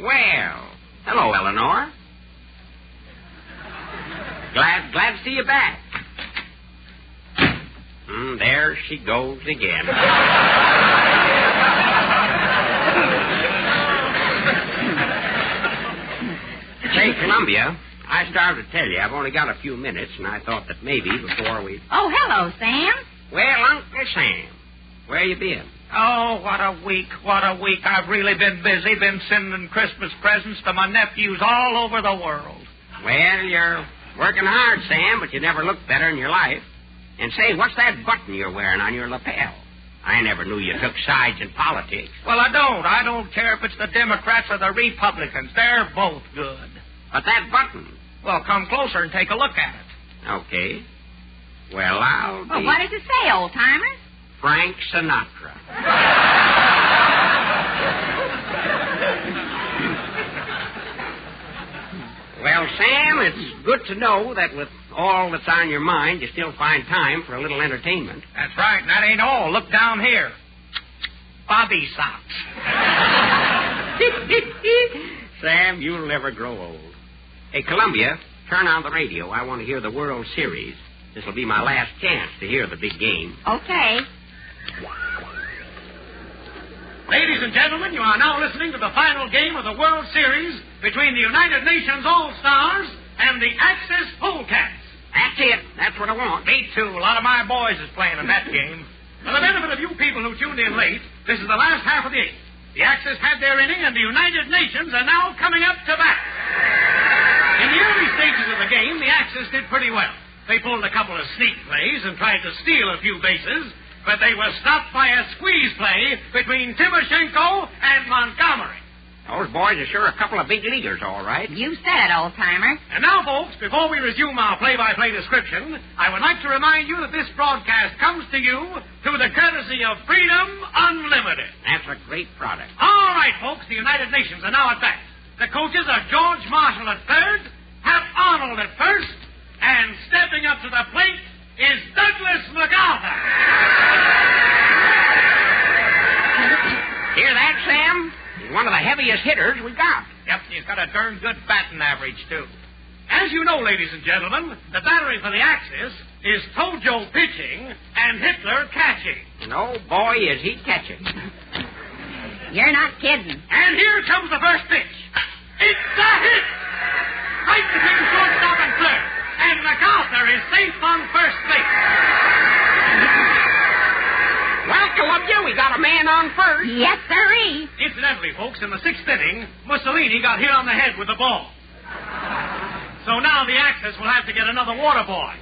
Well, hello, Eleanor. Glad to see you back. There she goes again. Say, Columbia, I started to tell you I've only got a few minutes, and I thought that maybe before we... Oh, hello, Sam. Well, Uncle Sam, where you been? Oh, what a week, what a week. I've really been busy, been sending Christmas presents to my nephews all over the world. Well, you're working hard, Sam, but you never looked better in your life. And say, what's that button you're wearing on your lapel? I never knew you took sides in politics. Well, I don't. I don't care if it's the Democrats or the Republicans. They're both good. But that button... Well, come closer and take a look at it. Okay. Well, I'll be... Well, what does it say, old-timer? Frank Sinatra. Well, Sam, it's good to know that with all that's on your mind, you still find time for a little entertainment. That's right, and that ain't all. Look down here. Bobby socks. Sam, you'll never grow old. Hey, Columbia, turn on the radio. I want to hear the World Series. This will be my last chance to hear the big game. Okay. Ladies and gentlemen, you are now listening to the final game of the World Series between the United Nations All-Stars and the Axis Polecats. That's it. That's what I want. Me too. A lot of my boys is playing in that game. For the benefit of you people who tuned in late, this is the last half of the 8th. The Axis had their inning, and the United Nations are now coming up to bat. In the early stages of the game, the Axis did pretty well. They pulled a couple of sneak plays and tried to steal a few bases, but they were stopped by a squeeze play between Timoshenko and Montgomery. Those boys are sure a couple of big leaguers, all right. You said it, old-timer. And now, folks, before we resume our play-by-play description, I would like to remind you that this broadcast comes to you through the courtesy of Freedom Unlimited. That's a great product. All right, folks, the United Nations are now at bat. The coaches are George Marshall at third, Hap Arnold at first, and stepping up to the plate is Douglas MacArthur. Hear that, Sam? He's one of the heaviest hitters we got. Yep, he's got a darn good batting average, too. As you know, ladies and gentlemen, the battery for the Axis is Tojo pitching and Hitler catching. And oh, boy, is he catching. You're not kidding. And here comes the first pitch. It's a hit! Right between shortstop and third. And MacArthur is safe on first base. Well, Columbia, we got a man on first. Yes, sirree. Incidentally, folks, in the sixth inning, Mussolini got hit on the head with the ball. So now the Axis will have to get another water boy.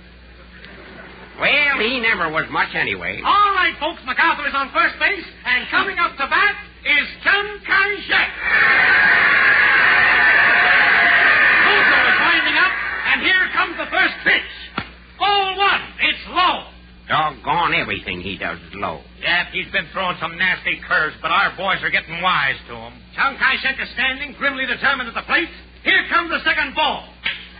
Well, he never was much anyway. All right, folks, MacArthur is on first base, and coming up to bat is Chiang Kai-shek. Musso is winding up, and here comes the first pitch. Ball one. It's low. Doggone everything he does is low. Yeah, he's been throwing some nasty curves, but our boys are getting wise to him. Chiang Kai-shek is standing, grimly determined at the plate. Here comes the second ball.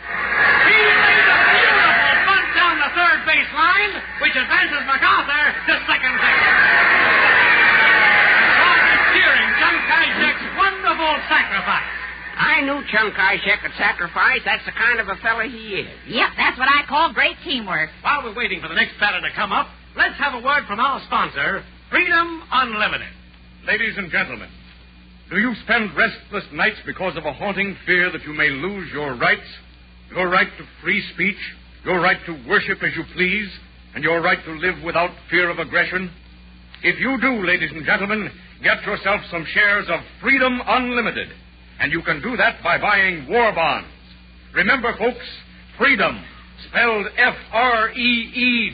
He lays a beautiful bunt down the third base line, which advances MacArthur to second base. Crowd is cheering Chiang Kai-shek's wonderful sacrifice. I knew Chiang Kai-shek could sacrifice. That's the kind of a fella he is. Yep, that's what I call great teamwork. While we're waiting for the next batter to come up, let's have a word from our sponsor, Freedom Unlimited. Ladies and gentlemen, do you spend restless nights because of a haunting fear that you may lose your rights? Your right to free speech, your right to worship as you please, and your right to live without fear of aggression? If you do, ladies and gentlemen, get yourself some shares of Freedom Unlimited. And you can do that by buying war bonds. Remember, folks, freedom, spelled F-R-E-E-D-O-M.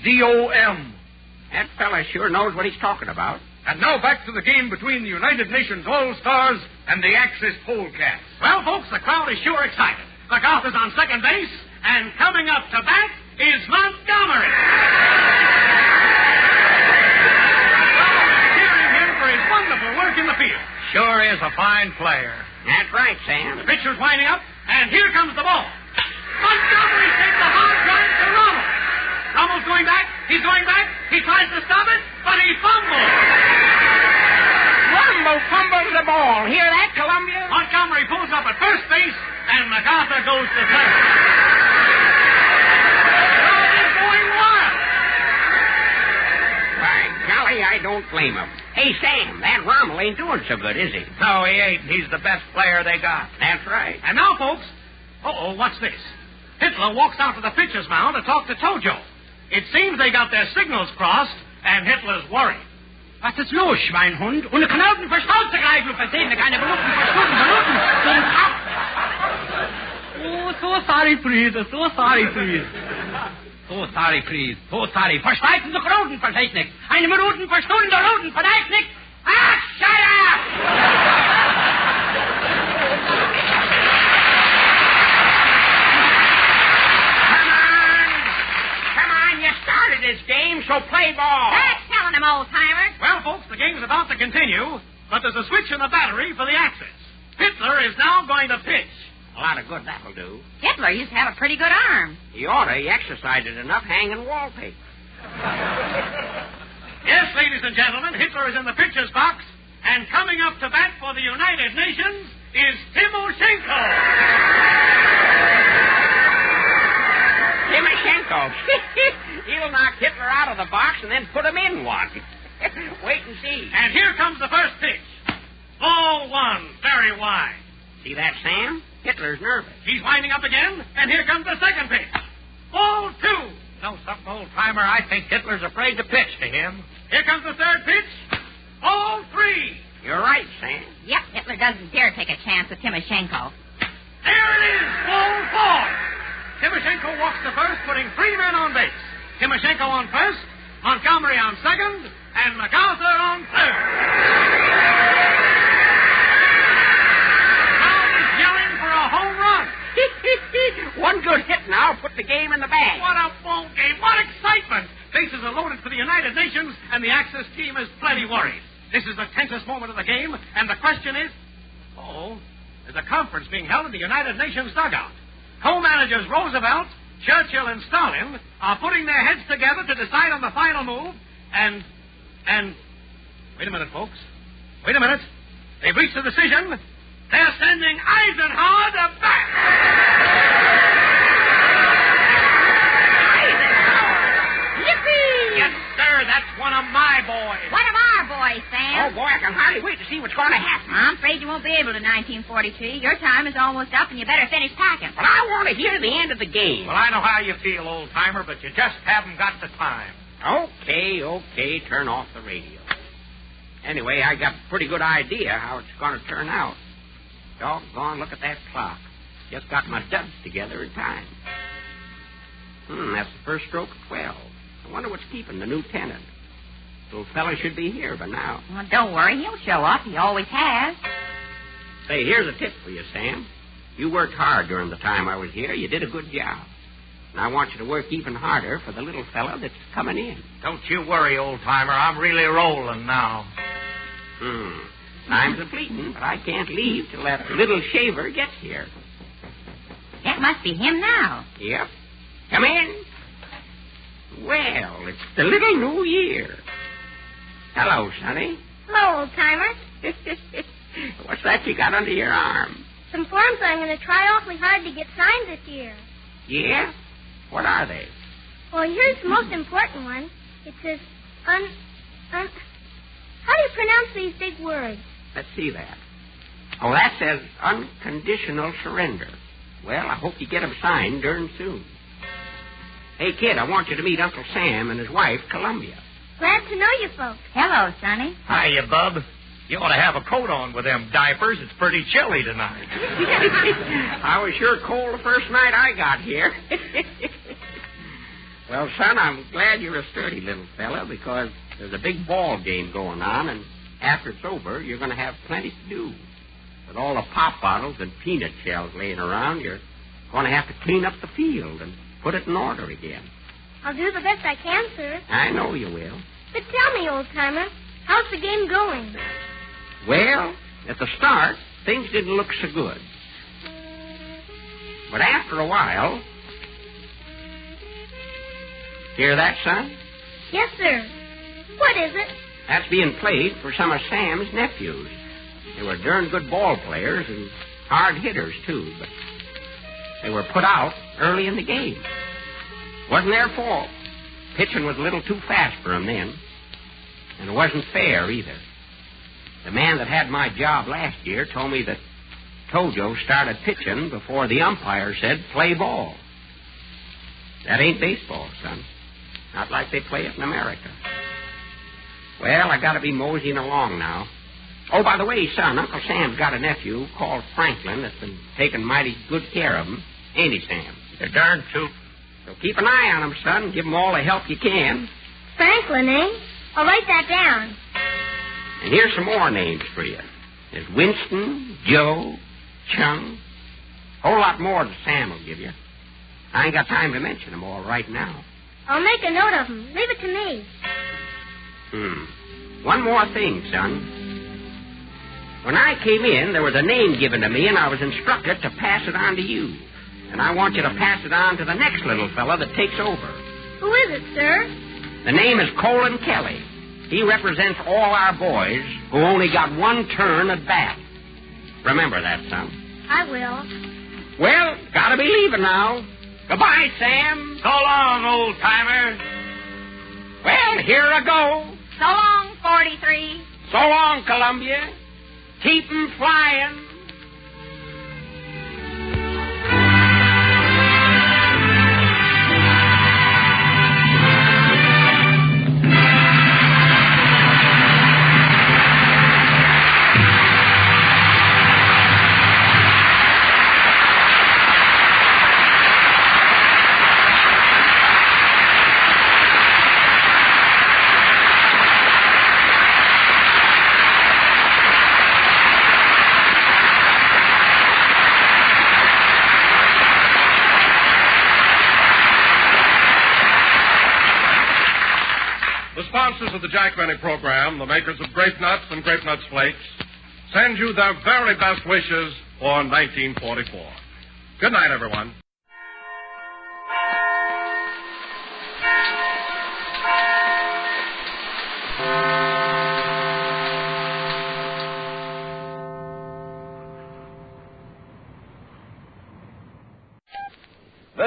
That fella sure knows what he's talking about. And now back to the game between the United Nations All-Stars and the Axis Polecats. Well, folks, the crowd is sure excited. MacArthur's on second base, and coming up to bat is Montgomery. Cheering him for his wonderful work in the field. Sure is a fine player. That's right, Sam. The pitcher's winding up, and here comes the ball. Montgomery takes a hard drive to Rommel. Rommel's going back. He's going back. He tries to stop it, but he fumbles. Rumble fumbles the ball. Hear that, Columbia? Montgomery pulls up at first base, and MacArthur goes to third. Crowd is going wild. By golly, I don't blame him. Hey, Sam, that Rommel ain't doing so good, is he? No, he ain't. He's the best player they got. That's right. And now, folks, what's this? Hitler walks out to the pitcher's mound to talk to Tojo. It seems they got their signals crossed, and Hitler's worried. Was ist los, Schweinhund? Und eine Knoten verstaut zu greifen und versehen, keine Minuten verschwunden, Oh, so sorry, please. So sorry, please. So sorry, please. So sorry. Versteifen zu Knoten, Vertechnik. Eine Minuten verschwunden, Minuten, Vertechnik. Ach, shut up! This game, so play ball. That's telling him, old-timer. Well, folks, the game's about to continue, but there's a switch in the battery for the Axis. Hitler is now going to pitch. A lot of good that'll do. Hitler used to have a pretty good arm. He oughta. He exercised it enough hanging wallpaper. Yes, ladies and gentlemen, Hitler is in the pitcher's box, and coming up to bat for the United Nations is Timoshenko. Timoshenko. He'll knock Hitler out of the box and then put him in one. Wait and see. And here comes the first pitch. Ball one, very wide. See that, Sam? Hitler's nervous. He's winding up again, and here comes the second pitch. Ball two. No, something, old-timer. I think Hitler's afraid to pitch to him. Here comes the third pitch. Ball three. You're right, Sam. Yep, Hitler doesn't dare take a chance with Timoshenko. There it is, ball four. Timoshenko walks to first, putting 3 men on base. Timoshenko on first, Montgomery on second, and MacArthur on third. Crowd is yelling for a home run. One good hit now put the game in the bag. What a ball game. What excitement. Bases are loaded for the United Nations, and the Axis team is plenty worried. This is the tensest moment of the game, and the question is... there's a conference being held in the United Nations dugout. Co-managers Roosevelt, Churchill, and Stalin are putting their heads together to decide on the final move, and... Wait a minute, folks. Wait a minute. They've reached a decision. They're sending Eisenhower to bat. Yippee! Yes, sir. That's one of my boys. One of our boys. boy, Sam. Oh, boy, I can hardly wait to see what's going to happen. I'm afraid you won't be able to 1943. Your time is almost up, and you better finish packing. Well, I want to hear the end of the game. Well, I know how you feel, old-timer, but you just haven't got the time. Okay, turn off the radio. Anyway, I got a pretty good idea how it's going to turn out. Doggone, look at that clock. Just got my duds together in time. That's the first stroke of 12. I wonder what's keeping the new tenant. Little fella should be here by now. Well, don't worry. He'll show up. He always has. Say, here's a tip for you, Sam. You worked hard during the time I was here. You did a good job. And I want you to work even harder for the little fella that's coming in. Don't you worry, old-timer. I'm really rolling now. Time's a-fleeting, but I can't leave till that little shaver gets here. That must be him now. Yep. Come in. Well, it's the little new year. Hello, Sonny. Hello, old-timer. What's that you got under your arm? Some forms I'm going to try awfully hard to get signed this year. Yeah? What are they? Well, here's the most important one. It says, How do you pronounce these big words? Let's see that. Oh, that says unconditional surrender. Well, I hope you get them signed darn soon. Hey, kid, I want you to meet Uncle Sam and his wife, Columbia. Glad to know you folks. Hello, Sonny. Hiya, bub. You ought to have a coat on with them diapers. It's pretty chilly tonight. I was sure cold the first night I got here. Well, son, I'm glad you're a sturdy little fella because there's a big ball game going on, and after it's over, you're going to have plenty to do. With all the pop bottles and peanut shells laying around, you're going to have to clean up the field and put it in order again. I'll do the best I can, sir. I know you will. But tell me, old-timer, how's the game going? Well, at the start, things didn't look so good. But after a while... Hear that, son? Yes, sir. What is it? That's being played for some of Sam's nephews. They were darn good ball players and hard hitters, too, but they were put out early in the game. Wasn't their fault. Pitching was a little too fast for them then. And it wasn't fair, either. The man that had my job last year told me that Tojo started pitching before the umpire said play ball. That ain't baseball, son. Not like they play it in America. Well, I gotta be moseying along now. Oh, by the way, son, Uncle Sam's got a nephew called Franklin that's been taking mighty good care of him. Ain't he, Sam? You're darn too. So keep an eye on him, son. Give him all the help you can. Franklin, eh? I'll write that down. And here's some more names for you. There's Winston, Joe, Chung. A whole lot more than Sam will give you. I ain't got time to mention them all right now. I'll make a note of them. Leave it to me. One more thing, son. When I came in, there was a name given to me, and I was instructed to pass it on to you. And I want you to pass it on to the next little fella that takes over. Who is it, sir? The name is Colin Kelly. He represents all our boys who only got one turn at bat. Remember that, son. I will. Well, gotta be leaving now. Goodbye, Sam. So long, old-timer. Well, here I go. So long, 43. So long, Columbia. Keep 'em flying. Sponsors of the Jack Benny program, the makers of Grape Nuts and Grape Nuts Flakes, send you their very best wishes for 1944. Good night, everyone.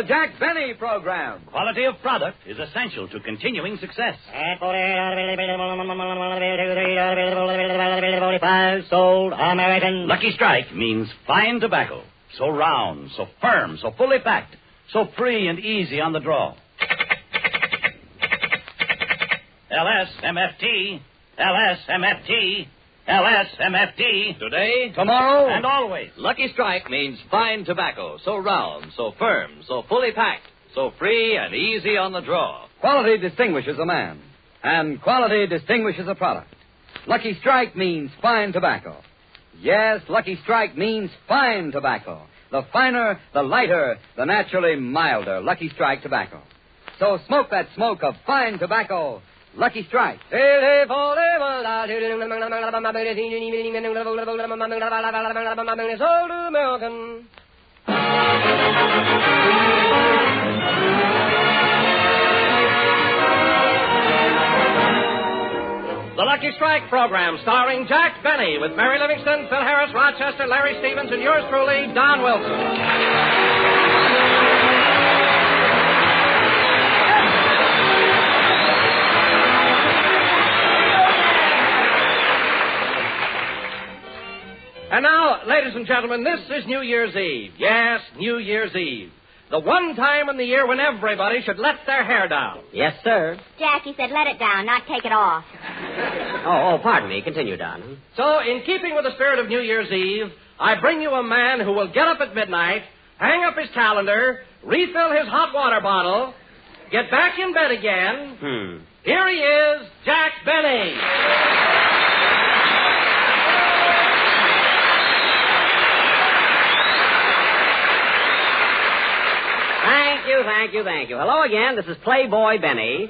The Jack Benny Program. Quality of product is essential to continuing success. Sold American. Lucky Strike means fine tobacco. So round, so firm, so fully packed, so free and easy on the draw. LSMFT, LSMFT, LSMFT. Today, tomorrow, and always. Lucky Strike means fine tobacco, so round, so firm, so fully packed, so free and easy on the draw. Quality distinguishes a man, and quality distinguishes a product. Lucky Strike means fine tobacco. Yes, Lucky Strike means fine tobacco. The finer, the lighter, the naturally milder Lucky Strike tobacco. So smoke that smoke of fine tobacco, Lucky Strike. The Lucky Strike program, starring Jack Benny, with Mary Livingston, Phil Harris, Rochester, Larry Stevens, and yours truly, Don Wilson. And now, ladies and gentlemen, this is New Year's Eve. Yes, New Year's Eve. The one time in the year when everybody should let their hair down. Yes, sir. Jackie said let it down, not take it off. Oh, pardon me. Continue, Don. So, in keeping with the spirit of New Year's Eve, I bring you a man who will get up at midnight, hang up his calendar, refill his hot water bottle, get back in bed again. Here he is, Jack Benny. Thank you. Hello again. This is Playboy Benny,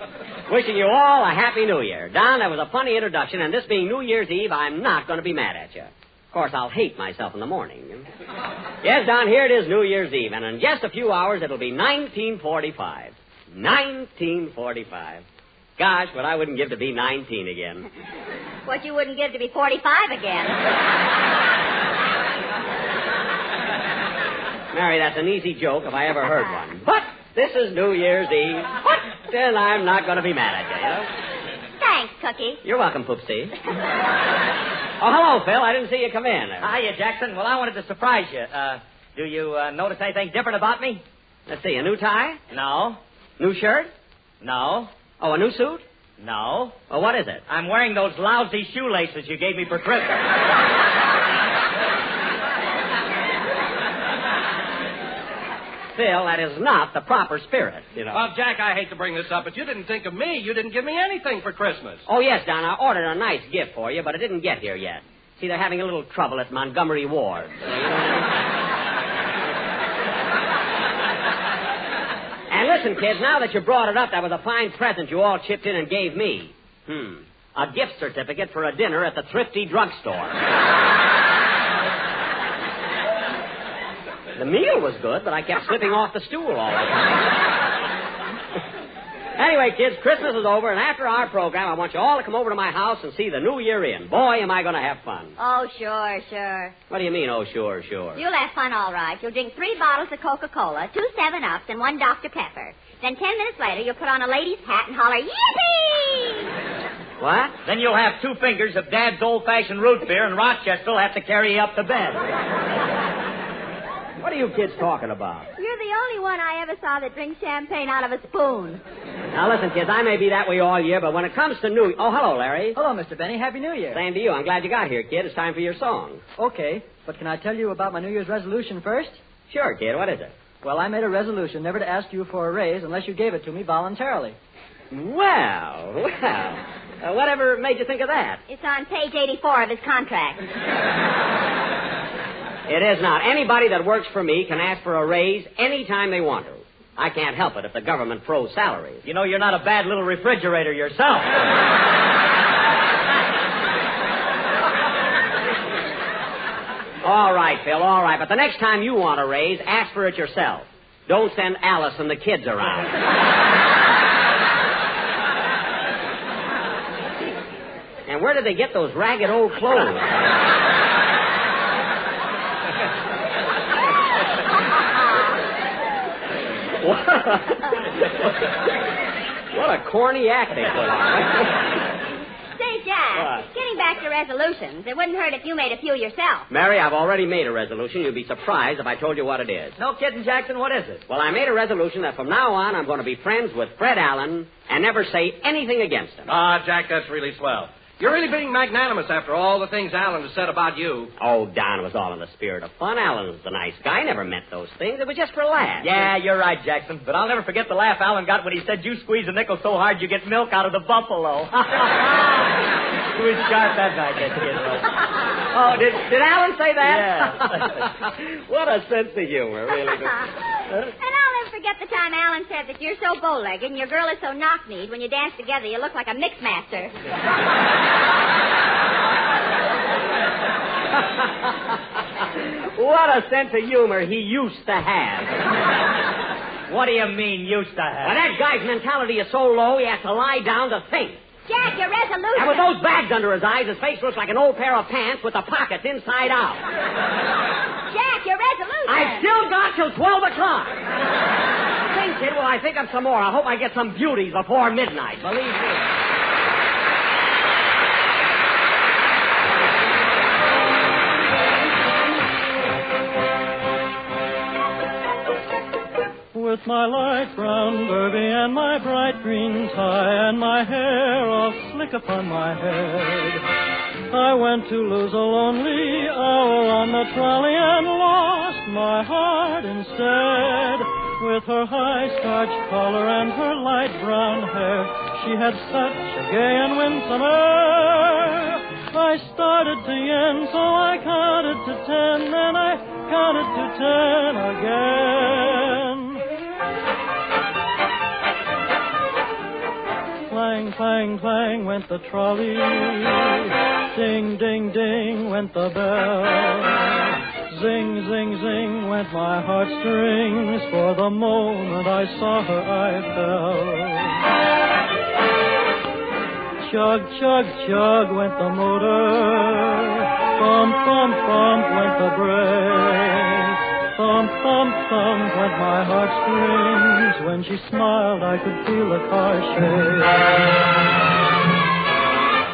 wishing you all a Happy New Year. Don, that was a funny introduction, and this being New Year's Eve, I'm not going to be mad at you. Of course, I'll hate myself in the morning. Yes, Don, here it is, New Year's Eve, and in just a few hours, it'll be 1945. 1945. Gosh, what I wouldn't give to be 19 again. What you wouldn't give to be 45 again. Mary, that's an easy joke if I ever heard one. But this is New Year's Eve. Then I'm not going to be mad at you, you know? Thanks, Cookie. You're welcome, Poopsie. Oh, hello, Phil. I didn't see you come in. Hiya, Jackson. Well, I wanted to surprise you. Do you notice anything different about me? Let's see, a new tie? No. New shirt? No. Oh, a new suit? No. Well, what is it? I'm wearing those lousy shoelaces you gave me for Christmas. Phil, that is not the proper spirit, you know. Well, Jack, I hate to bring this up, but you didn't think of me. You didn't give me anything for Christmas. Oh, yes, Don. I ordered a nice gift for you, but it didn't get here yet. See, they're having a little trouble at Montgomery Ward. And listen, kids, now that you brought it up, that was a fine present you all chipped in and gave me. A gift certificate for a dinner at the Thrifty Drugstore. The meal was good, but I kept slipping off the stool all the time. Anyway, kids, Christmas is over, and after our program, I want you all to come over to my house and see the new year in. Boy, am I going to have fun. Oh, sure. What do you mean, oh, sure? You'll have fun, all right. You'll drink 3 bottles of Coca-Cola, 2 7-Ups, and 1 Dr. Pepper. Then 10 minutes later, you'll put on a lady's hat and holler, yippee! What? Then you'll have 2 fingers of Dad's old-fashioned root beer, and Rochester will have to carry you up to bed. What are you kids talking about? You're the only one I ever saw that drinks champagne out of a spoon. Now, listen, kids, I may be that way all year, but when it comes to New... Oh, hello, Larry. Hello, Mr. Benny. Happy New Year. Same to you. I'm glad you got here, kid. It's time for your song. Okay, but can I tell you about my New Year's resolution first? Sure, kid. What is it? Well, I made a resolution never to ask you for a raise unless you gave it to me voluntarily. Well. Whatever made you think of that? It's on page 84 of his contract. It is not. Anybody that works for me can ask for a raise any time they want to. I can't help it if the government froze salaries. You know, you're not a bad little refrigerator yourself. All right, Phil, all right. But the next time you want a raise, ask for it yourself. Don't send Alice and the kids around. And where did they get those ragged old clothes? What a corny act they put on. Say, Jack, What? getting back to resolutions, it wouldn't hurt if you made a few yourself. Mary, I've already made a resolution. You'd be surprised if I told you what it is. No kidding, Jackson. What is it? Well, I made a resolution that from now on I'm going to be friends with Fred Allen and never say anything against him. Ah, Jack, that's really swell. You're really being magnanimous after all the things Alan has said about you. Oh, Don, it was all in the spirit of fun. Alan was a nice guy. Never meant those things. It was just for laughs. Yeah, you're right, Jackson. But I'll never forget the laugh Alan got when he said you squeeze a nickel so hard you get milk out of the buffalo. He was sharp that night, that kid was. Oh, did Alan say that? Yeah. What a sense of humor, really. And I'll never forget the time Alan said that you're so bow-legged and your girl is so knock-kneed, when you dance together you look like a mix master. What a sense of humor he used to have. What do you mean, used to have? Well, that guy's mentality is so low he has to lie down to think. Jack, your resolution. And with those bags under his eyes, his face looks like an old pair of pants with the pockets inside out. Jack, your resolution. I've still got till 12 o'clock. Think, kid, well, I think of some more. I hope I get some beauties before midnight. Believe me. With my light brown derby and my bright green tie and my hair all slick upon my head, I went to lose a lonely hour on the trolley and lost my heart instead. With her high starched collar and her light brown hair, she had such a gay and winsome air. I started to yen, so I counted to 10, then I counted to 10 again. Clang, clang, clang went the trolley. Ding, ding, ding went the bell. Zing, zing, zing went my heartstrings. For the moment I saw her, I fell. Chug, chug, chug went the motor. Bump, bump, bump went the brake. Thump, thump, thump went my heartstrings. When she smiled, I could feel the car shake.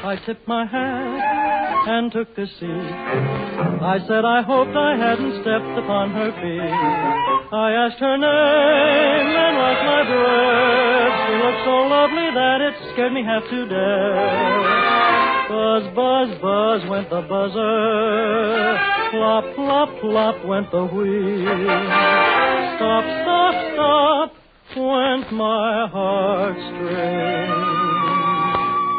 I tipped my hat and took a seat. I said I hoped I hadn't stepped upon her feet. I asked her name and lost my breath. She looked so lovely that it scared me half to death. Buzz, buzz, buzz went the buzzer. Plop, plop, plop went the wheel. Stop, stop, stop went my heartstrings.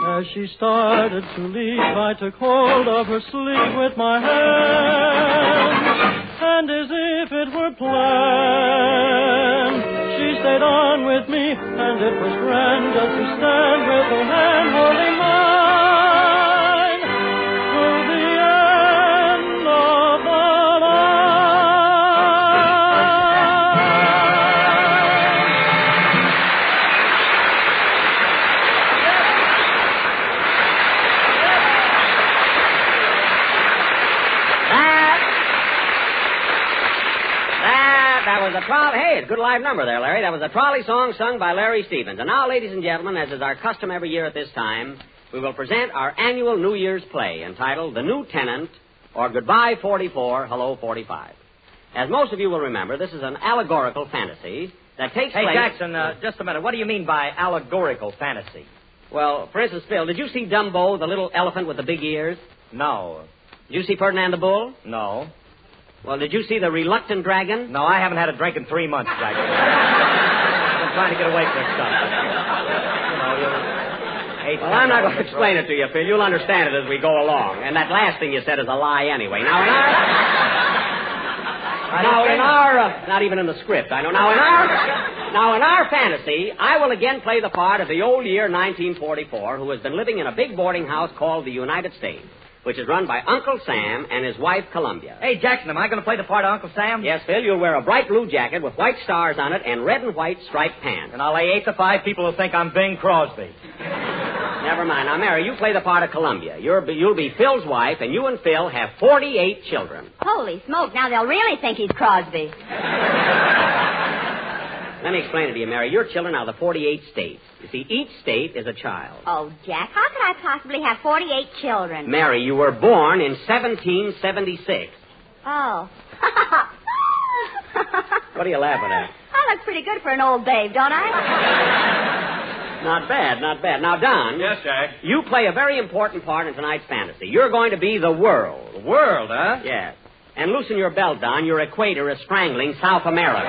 As she started to leave, I took hold of her sleeve with my hand. And as if it were planned, she stayed on with me, and it was grand just to stand with her hand holding mine through the end of the That was a trolley. Hey, it's a good live number there, Larry. That was a trolley song sung by Larry Stevens. And now, ladies and gentlemen, as is our custom every year at this time, we will present our annual New Year's play entitled The New Tenant, or Goodbye 44, Hello 45. As most of you will remember, this is an allegorical fantasy that takes place... Hey, Jackson, just a minute. What do you mean by allegorical fantasy? Well, for instance, Phil, did you see Dumbo, the little elephant with the big ears? No. Did you see Ferdinand the Bull? No. Well, did you see the reluctant dragon? No, I haven't had a drink in 3 months, Jackson. I'm trying to get away from this stuff. Well, I'm not going to explain it to you, Phil. You'll understand it as we go along. And that last thing you said is a lie anyway. Now, in our not even in the script, I know. Now, in our fantasy, I will again play the part of the old year 1944, who has been living in a big boarding house called the United States, which is run by Uncle Sam and his wife, Columbia. Hey, Jackson, am I going to play the part of Uncle Sam? Yes, Phil, you'll wear a bright blue jacket with white stars on it and red and white striped pants. And I'll lay 8 to 5 people who think I'm Bing Crosby. Never mind. Now, Mary, you play the part of Columbia. You'll be Phil's wife, and you and Phil have 48 children. Holy smoke, now they'll really think he's Crosby. Let me explain it to you, Mary. Your children are the 48 states. You see, each state is a child. Oh, Jack, how could I possibly have 48 children? Mary, you were born in 1776. Oh. What are you laughing at? I look pretty good for an old babe, don't I? Not bad, not bad. Now, Don. Yes, Jack? You play a very important part in tonight's fantasy. You're going to be the world. The world, huh? Yes. And loosen your belt, Don. Your equator is strangling South America.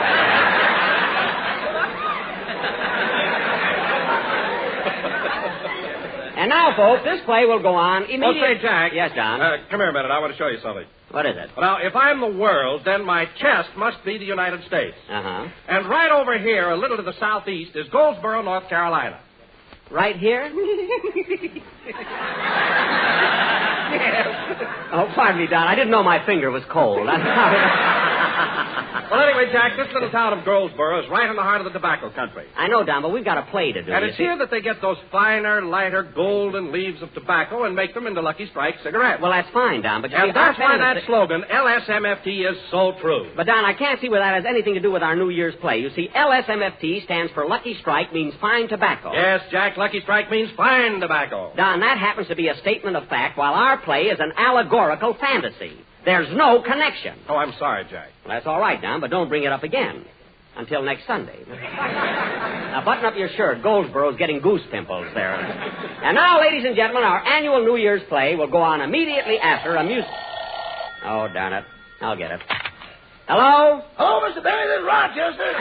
And now, folks, this play will go on immediately. Oh, say, Jack. Yes, Don. Come here a minute. I want to show you something. What is it? Now, if I'm the world, then my chest must be the United States. Uh-huh. And right over here, a little to the southeast, is Goldsboro, North Carolina. Right here? Oh, pardon me, Don. I didn't know my finger was cold. I'm sorry. Well, anyway, Jack, this little town of Goldsboro is right in the heart of the tobacco country. I know, Don, but we've got a play to do. And it's here that they get those finer, lighter, golden leaves of tobacco and make them into Lucky Strike cigarettes. Well, that's fine, Don, but... And that's why that slogan, LSMFT, is so true. But, Don, I can't see where that has anything to do with our New Year's play. You see, LSMFT stands for Lucky Strike, means fine tobacco. Yes, Jack, Lucky Strike means fine tobacco. Don, that happens to be a statement of fact, while our play is an allegorical fantasy. There's no connection. Oh, I'm sorry, Jack. Well, that's all right, Don, but don't bring it up again. Until next Sunday. Now, button up your shirt. Goldsboro's getting goose pimples there. And now, ladies and gentlemen, our annual New Year's play will go on immediately after a music... Oh, darn it. I'll get it. Hello? Oh, Mr. Benny, this is Rochester.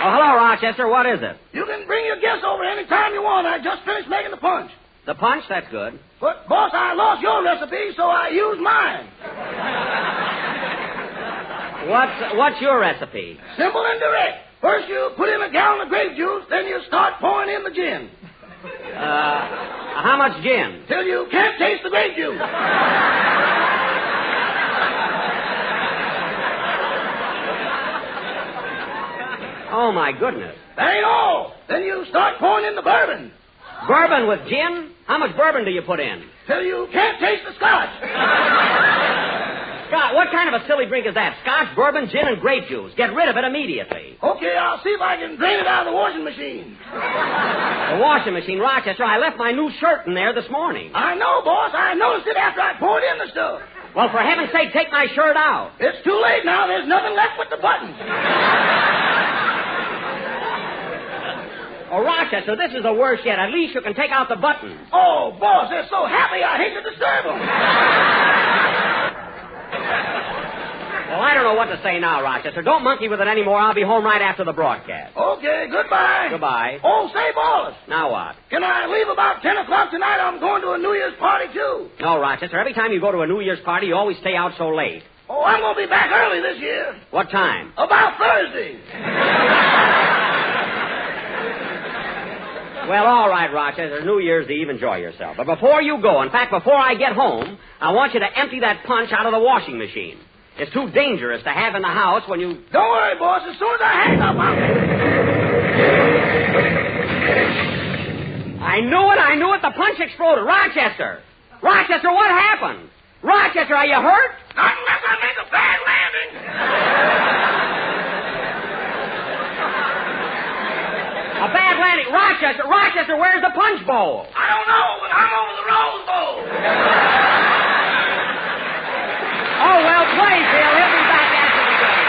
Oh, hello, Rochester. What is it? You can bring your guests over any time you want. I just finished making the punch. The punch? That's good. But, boss, I lost your recipe, so I used mine. What's your recipe? Simple and direct. First you put in a gallon of grape juice, then you start pouring in the gin. How much gin? Till you can't taste the grape juice. Oh, my goodness. That ain't all. Then you start pouring in the bourbon. Bourbon with gin? How much bourbon do you put in? Till you can't taste the scotch. Scott, what kind of a silly drink is that? Scotch, bourbon, gin, and grape juice. Get rid of it immediately. Okay, I'll see if I can drain it out of the washing machine. The washing machine, Rochester. I left my new shirt in there this morning. I know, boss. I noticed it after I poured in the stuff. Well, for heaven's sake, take my shirt out. It's too late now. There's nothing left but the buttons. Oh, Rochester, this is the worst yet. At least you can take out the buttons. Oh, boss, they're so happy I hate to disturb them. Well, I don't know what to say now, Rochester. Don't monkey with it anymore. I'll be home right after the broadcast. Okay, goodbye. Goodbye. Oh, say, boss. Now what? Can I leave about 10 o'clock tonight? I'm going to a New Year's party, too. No, Rochester. Every time you go to a New Year's party, you always stay out so late. Oh, I'm going to be back early this year. What time? About Thursday. Well, all right, Rochester. New Year's Eve. Enjoy yourself. But before you go, in fact, before I get home, I want you to empty that punch out of the washing machine. It's too dangerous to have in the house when you... Don't worry, boss. As soon as I hang up, I knew it. The punch exploded. Rochester, what happened? Rochester, are you hurt? Not unless I make a bad landing. A bad landing. Rochester, where's the punch bowl? I don't know, but I'm over the Rose Bowl. Oh, well, play, Phil. He'll be back after the break.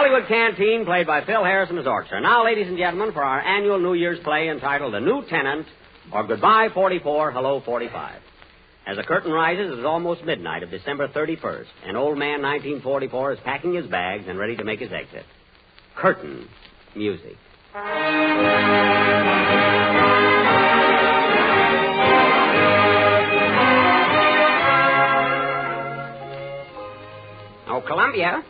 Hollywood Canteen, played by Phil Harrison as orchestra. Now, ladies and gentlemen, for our annual New Year's play entitled The New Tenant, or Goodbye 44, Hello 45. As the curtain rises, it is almost midnight of December 31st, and old man 1944 is packing his bags and ready to make his exit. Curtain music. Oh, Columbia,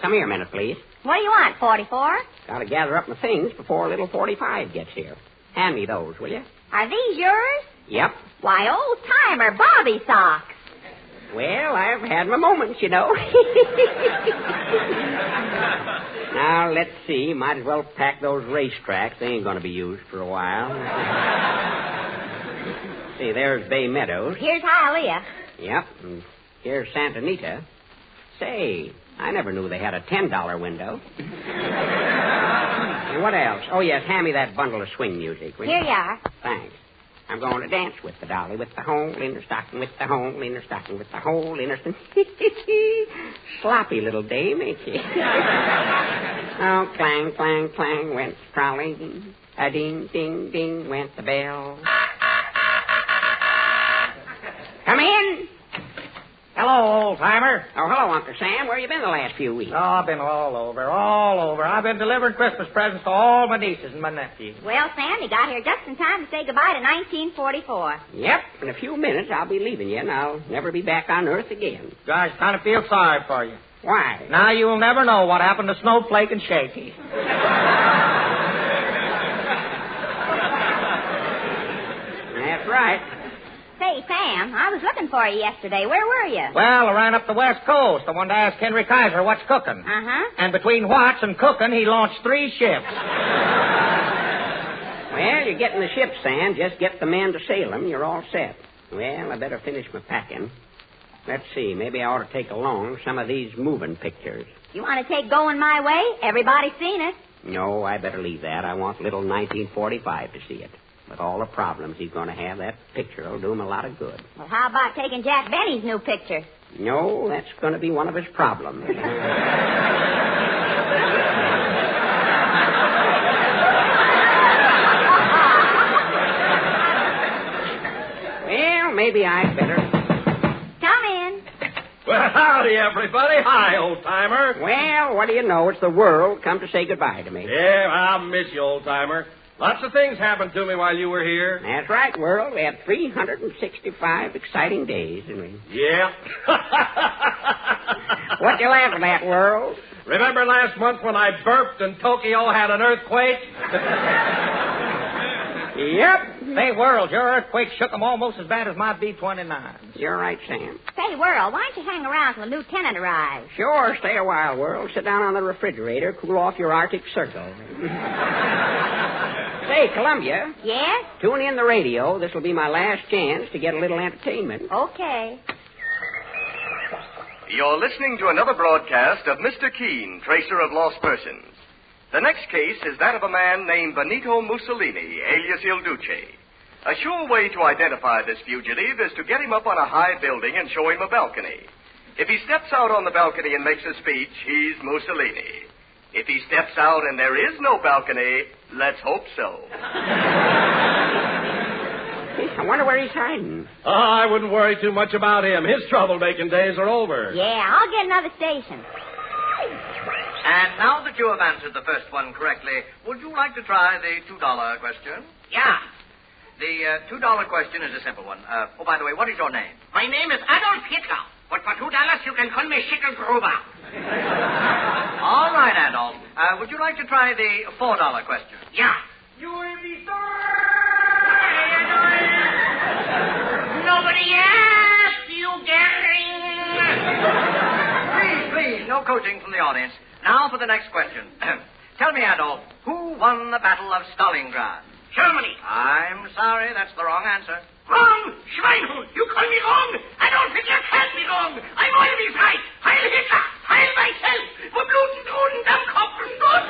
come here a minute, please. What do you want, 44? Got to gather up my things before little 45 gets here. Hand me those, will you? Are these yours? Yep. Why, old-timer Bobby socks. Well, I've had my moments, you know. Now, let's see. Might as well pack those racetracks. They ain't going to be used for a while. See, there's Bay Meadows. Here's Hialeah. Yep. And here's Santa Anita. Say, I never knew they had a $10 window. And what else? Oh, yes, hand me that bundle of swing music, will you? Here you are. Thanks. I'm going to dance with the dolly, with the hole in her stocking, with the hole in her stocking, with the hole in her stocking. Sloppy little dame, ain't she? Oh, clang, clang, clang, went trolley. A ding, ding, ding, went the bell. Come in. Hello, old-timer. Oh, hello, Uncle Sam. Where you been the last few weeks? Oh, I've been all over. I've been delivering Christmas presents to all my nieces and my nephews. Well, Sam, you got here just in time to say goodbye to 1944. Yep. In a few minutes, I'll be leaving you, and I'll never be back on Earth again. Gosh, kind of feel sorry for you. Why? Now you'll never know what happened to Snowflake and Shaky. That's right. Say, Sam, I was looking for you yesterday. Where were you? Well, I ran up the West Coast. I wanted to ask Henry Kaiser what's cooking. Uh-huh. And between what's and cooking, he launched 3 ships. Well, you're getting the ship, Sam. Just get the men to sail them. You're all set. Well, I better finish my packing. Let's see. Maybe I ought to take along some of these moving pictures. You want to take Going My Way? Everybody's seen it. No, I better leave that. I want little 1945 to see it. With all the problems he's going to have, that picture will do him a lot of good. Well, how about taking Jack Benny's new picture? No, that's going to be one of his problems. Well, maybe I'd better... Come in. Well, howdy, everybody. Hi, old-timer. Well, what do you know? It's the world come to say goodbye to me. Yeah, I'll miss you, old-timer. Lots of things happened to me while you were here. That's right, world. We had 365 exciting days, didn't we? Yeah. What you laughing at, world? Remember last month when I burped and Tokyo had an earthquake? Yep. Say, World, your earthquake shook them almost as bad as my B-29s. You're right, Sam. Say, World, why don't you hang around till the lieutenant arrives? Sure, stay a while, World. Sit down on the refrigerator, cool off your Arctic Circle. Say, Columbia. Yes? Tune in the radio. This will be my last chance to get a little entertainment. Okay. You're listening to another broadcast of Mr. Keene, Tracer of Lost Persons. The next case is that of a man named Benito Mussolini, alias Il Duce. A sure way to identify this fugitive is to get him up on a high building and show him a balcony. If he steps out on the balcony and makes a speech, he's Mussolini. If he steps out and there is no balcony, let's hope so. I wonder where he's hiding. Oh, I wouldn't worry too much about him. His troublemaking days are over. Yeah, I'll get another station. And now that you have answered the first one correctly, would you like to try the $2 question? Yeah. The $2 question is a simple one. Oh, by the way, what is your name? My name is Adolf Hitler, but for $2 you can call me Schickelgruber. All right, Adolf. Would you like to try the $4 question? Yeah. You will be Nobody asked you, Gary. Please, no coaching from the audience. Now for the next question. Tell me, Adolf, who won the Battle of Stalingrad? Germany. I'm sorry, that's the wrong answer. Wrong! Schweinhund, you call me wrong. Adolf Hitler can't be wrong. I'm always right. Heil Hitler. Heil myself. Verbluten, Truden, Dammkopf und Gott.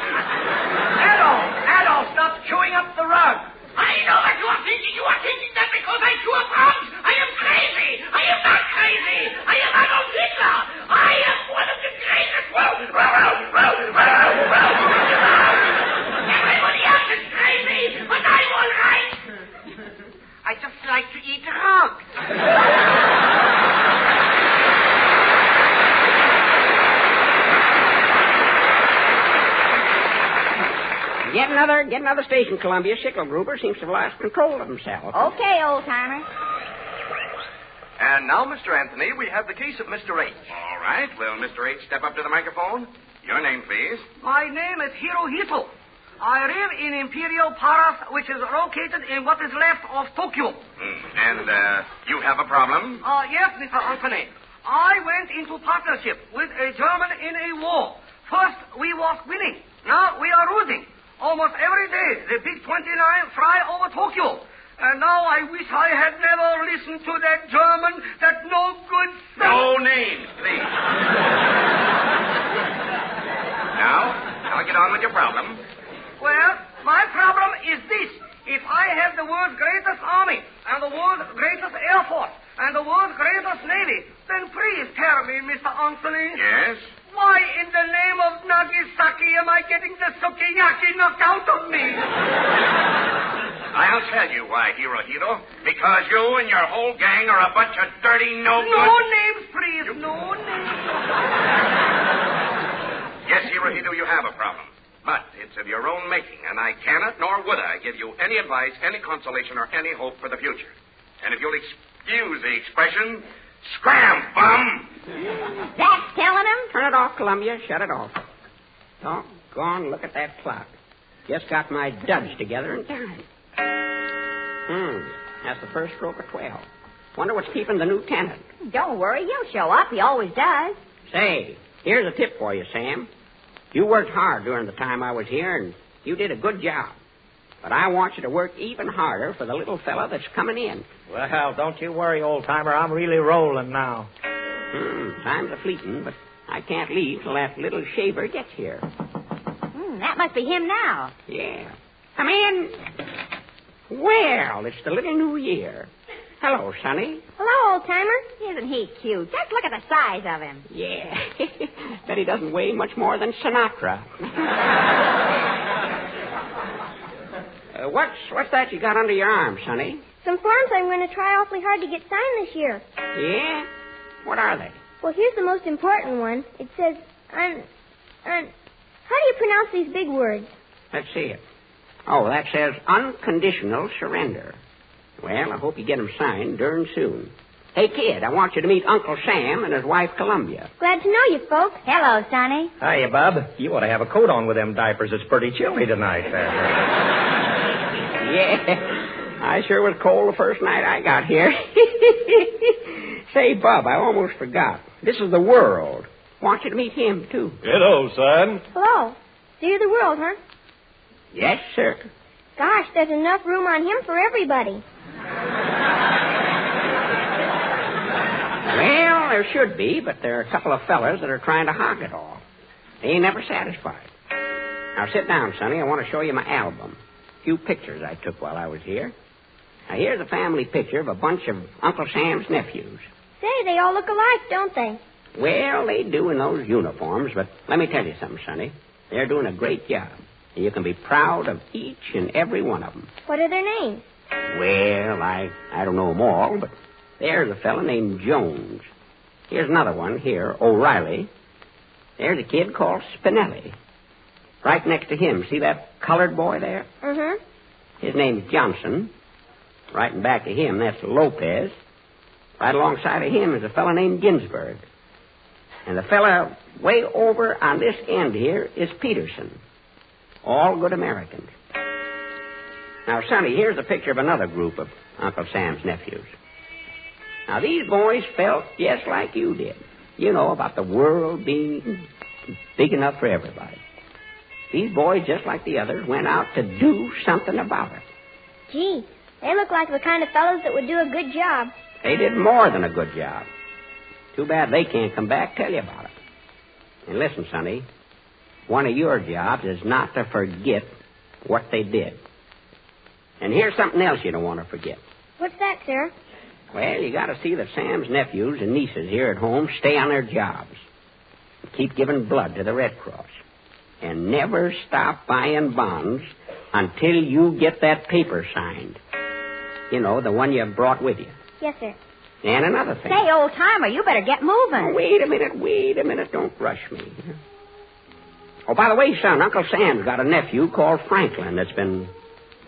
Adolf, stop chewing up the rug. I know what you are thinking. You are thinking that because I chew up rugs, I am crazy. I am not crazy. I am Adolf Hitler. I am one of the greatest. eat hog. Get another station, Columbia. Schickelgruber seems to have lost control of himself. Okay, old-timer. And now, Mr. Anthony, we have the case of Mr. H. All right. Will Mr. H step up to the microphone? Your name, please. My name is Hirohito. I live in Imperial Palace, which is located in what is left of Tokyo. And you have a problem? Yes, Mr. Anthony. I went into partnership with a German in a war. First, we was winning. Now we are losing. Almost every day, the big 29 fly over Tokyo. And now I wish I had never listened to that German, that no good son. No names, please. Now get on with your problem. Well, my problem is this. If I have the world's greatest army, and the world's greatest air force, and the world's greatest navy, then please tell me, Mr. Anthony. Yes? Why in the name of Nagasaki am I getting the sukiyaki knocked out of me? I'll tell you why, Hirohito. Because you and your whole gang are a bunch of dirty, no good... No names, please. No names. Yes, Hirohito, you have a problem. But it's of your own making, and I cannot, nor would I, give you any advice, any consolation, or any hope for the future. And if you'll excuse the expression, scram, bum! That's telling him? Turn it off, Columbia. Shut it off. Doggone, look at that clock. Just got my duds together in time. That's the first stroke of 12. Wonder what's keeping the new tenant. Don't worry, he'll show up. He always does. Say, here's a tip for you, Sam. You worked hard during the time I was here, and you did a good job. But I want you to work even harder for the little fella that's coming in. Well, don't you worry, old-timer. I'm really rolling now. Time's a-fleeting, but I can't leave till that little shaver gets here. That must be him now. Yeah. Come in. Well, it's the little new year. Hello, Sonny. Hello, old-timer. Isn't he cute? Just look at the size of him. Yeah. Bet he doesn't weigh much more than Sinatra. What's that you got under your arm, Sonny? Some forms I'm going to try awfully hard to get signed this year. Yeah? What are they? Well, here's the most important one. It says, how do you pronounce these big words? Let's see it. Oh, that says unconditional surrender. Well, I hope you get them signed darn soon. Hey, kid, I want you to meet Uncle Sam and his wife, Columbia. Glad to know you, folks. Hello, Sonny. Hiya, Bub. You ought to have a coat on with them diapers. It's pretty chilly tonight. Yeah, I sure was cold the first night I got here. Say, Bub, I almost forgot. This is the World. Want you to meet him, too. Hello, son. Hello. So you're the World, huh? Yes, sir. Gosh, there's enough room on him for everybody. Well, there should be, but there are a couple of fellas that are trying to hog it all. They ain't never satisfied. Now, sit down, Sonny. I want to show you my album. A few pictures I took while I was here. Now, here's a family picture of a bunch of Uncle Sam's nephews. Say, they all look alike, don't they? Well, they do in those uniforms, but let me tell you something, Sonny. They're doing a great job. And you can be proud of each and every one of them. What are their names? Well, I don't know them all, but there's a fella named Jones. Here's another one here, O'Reilly. There's a kid called Spinelli. Right next to him, see that colored boy there? Mm-hmm. His name's Johnson. Right in back of him, that's Lopez. Right alongside of him is a fella named Ginsburg. And the fella way over on this end here is Peterson. All good Americans. Now, Sonny, here's a picture of another group of Uncle Sam's nephews. Now, these boys felt just like you did. You know, about the world being big enough for everybody. These boys, just like the others, went out to do something about it. Gee, they look like the kind of fellows that would do a good job. They did more than a good job. Too bad they can't come back tell you about it. And listen, Sonny, one of your jobs is not to forget what they did. And here's something else you don't want to forget. What's that, sir? Well, you got to see that Sam's nephews and nieces here at home stay on their jobs. Keep giving blood to the Red Cross. And never stop buying bonds until you get that paper signed. You know, the one you brought with you. Yes, sir. And another thing. Say, old-timer, you better get moving. Oh, wait a minute. Don't rush me. Oh, by the way, son, Uncle Sam's got a nephew called Franklin that's been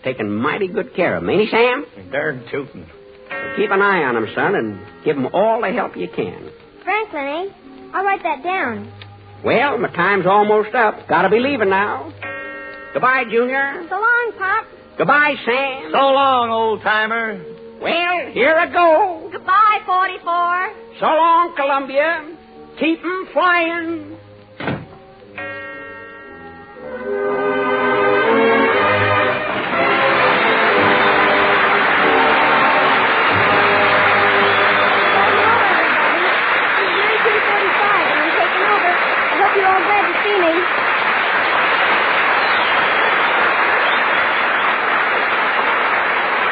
taken mighty good care of him. Ain't he, Sam? Darn tootin'. So keep an eye on him, son, and give him all the help you can. Franklin, eh? I'll write that down. Well, my time's almost up. Gotta be leaving now. Goodbye, Junior. So long, Pop. Goodbye, Sam. So long, old-timer. Well, here I go. Goodbye, 44. So long, Columbia. Keep 'em flying.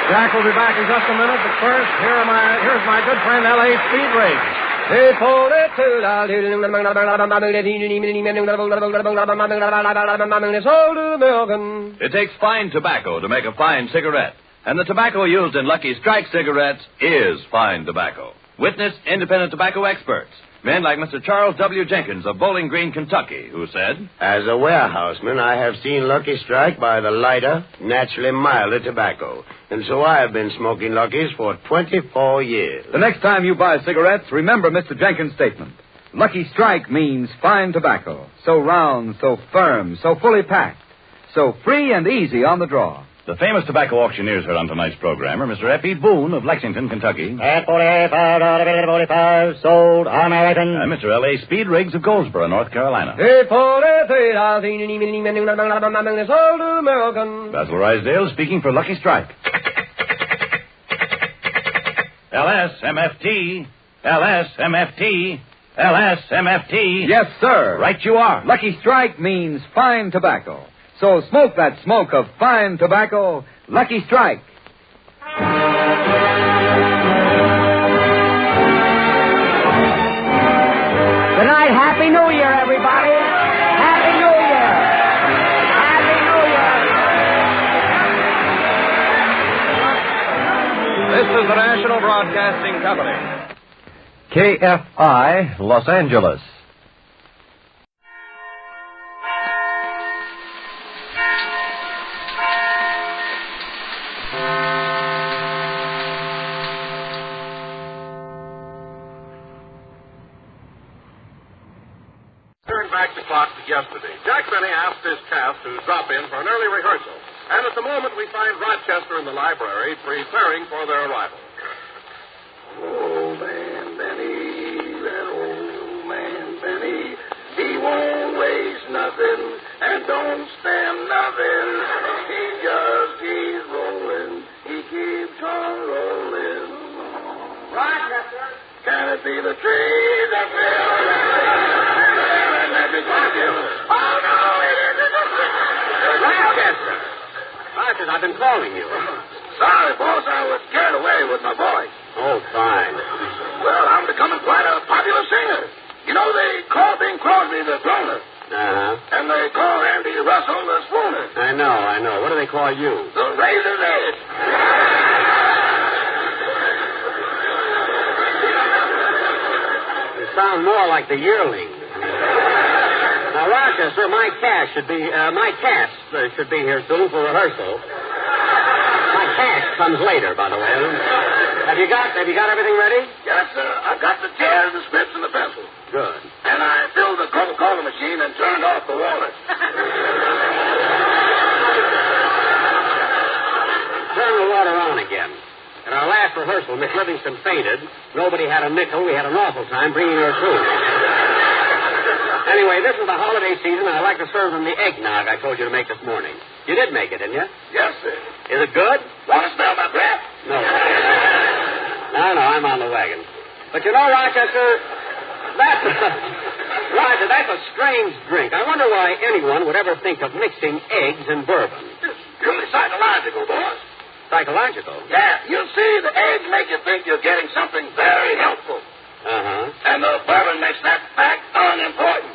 Jack will be back in just a minute, but first, here's my good friend L.A. Speed Race. It takes fine tobacco to make a fine cigarette, and the tobacco used in Lucky Strike cigarettes is fine tobacco. Witness independent tobacco experts, men like Mr. Charles W. Jenkins of Bowling Green, Kentucky, who said, "As a warehouseman, I have seen Lucky Strike by the lighter, naturally milder tobacco. And so I have been smoking Luckies for 24 years. The next time you buy cigarettes, remember Mr. Jenkins' statement. Lucky Strike means fine tobacco. So round, so firm, so fully packed. So free and easy on the draw. The famous tobacco auctioneers heard on tonight's program are Mr. F.E. Boone of Lexington, Kentucky. At 45, sold American. And Mr. L.A. Speed Riggs of Goldsboro, North Carolina. Basil Rysdale speaking for Lucky Strike. LSMFT, LSMFT, LSMFT. Yes, sir. Right you are. Lucky Strike means fine tobacco. So smoke that smoke of fine tobacco, Lucky Strike. Good night. Happy New Year, everybody. Happy New Year. Happy New Year. This is the National Broadcasting Company. KFI, Los Angeles. Turn back the clock to yesterday. Jack Benny asked his cast to drop in for an early rehearsal. And at the moment, we find Rochester in the library preparing for their arrival. Old man Benny, that old man Benny, he won't waste nothing and don't spend nothing. He just keeps rolling. He keeps on rolling. Rochester, can it be the trees that fell? Oh, no, it isn't. Rochester. Rochester, I've been calling you. Sorry, boss, I was carried away with my voice. Oh, fine. Well, I'm becoming quite a popular singer. You know, they call Bing Crosby the Groaner. Uh-huh. And they call Andy Russell the Swooner. I know. What do they call you? The Razor's Edge. You sound more like the yearling. Now, Rochester, my cast should be here soon for rehearsal. My cast comes later, by the way. Have you got everything ready? Yes, sir. I've got the chairs, the scripts, and the pencil. Good. And I filled the Coca-Cola machine and turned off the water. Turn the water on again. At our last rehearsal, Miss Livingston fainted. Nobody had a nickel. We had an awful time bringing her through. Anyway, this is the holiday season, and I'd like to serve them the eggnog I told you to make this morning. You did make it, didn't you? Yes, sir. Is it good? Want to smell my breath? No. No, I'm on the wagon. But you know, Rochester, that's a strange drink. I wonder why anyone would ever think of mixing eggs and bourbon. It's purely psychological, boss. Psychological? Yeah, you see, the eggs make you think you're getting something very helpful. Uh-huh. And the bourbon makes that fact unimportant.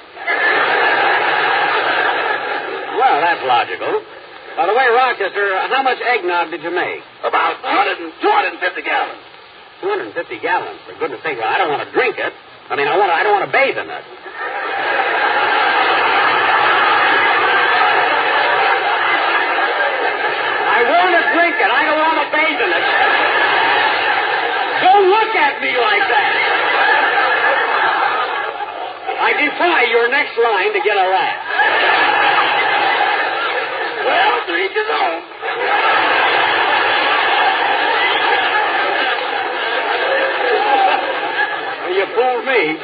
Well, that's logical. By the way, Rochester, how much eggnog did you make? About 250 gallons. 250 gallons. For goodness sake, I don't want to drink it. I mean, I don't want to bathe in it. I want to drink it. I don't want to bathe in it. Don't look at me like that. I defy your next line to get a laugh. Well, to each his own. You fooled me.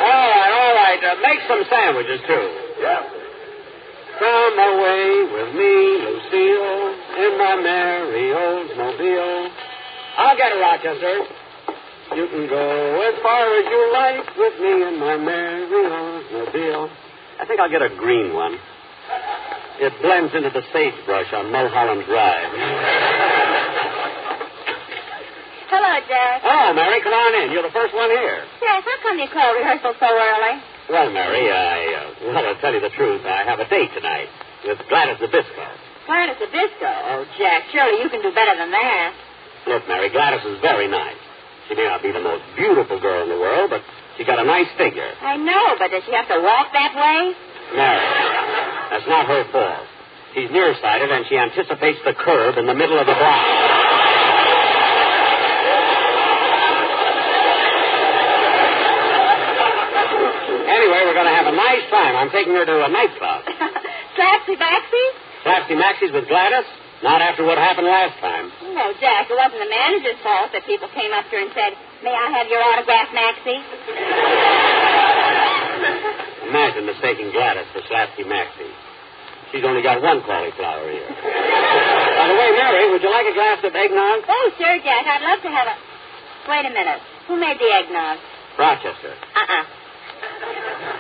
All right. Make some sandwiches, too. Yeah. Come away with me, Lucille, in my merry Oldsmobile. I'll get it, Rochester. You can go as far as you like with me in my merry Oldsmobile. I think I'll get a green one. It blends into the sagebrush on Mulholland Drive. Hello, Jack. Oh, Mary, come on in. You're the first one here. Jack, how come you call rehearsal so early? Well, Mary, I'll tell you the truth. I have a date tonight with Gladys Zabisco. Gladys Zabisco? Oh, Jack, surely you can do better than that. Look, Mary, Gladys is very nice. She may not be the most beautiful girl in the world, but she got a nice figure. I know, but does she have to walk that way? Mary, that's not her fault. She's nearsighted, and she anticipates the curb in the middle of the block. Anyway, we're going to have a nice time. I'm taking her to a nightclub. Slapsy Maxie? Slapsy Maxie's with Gladys? Not after what happened last time. No, Jack, it wasn't the manager's fault that people came up to her and said, "May I have your autograph, Maxie?" Imagine mistaking Gladys for Slapsy Maxie. She's only got one cauliflower ear. By the way, Mary, would you like a glass of eggnog? Oh, sure, Jack. I'd love to have a... Wait a minute. Who made the eggnog? Rochester.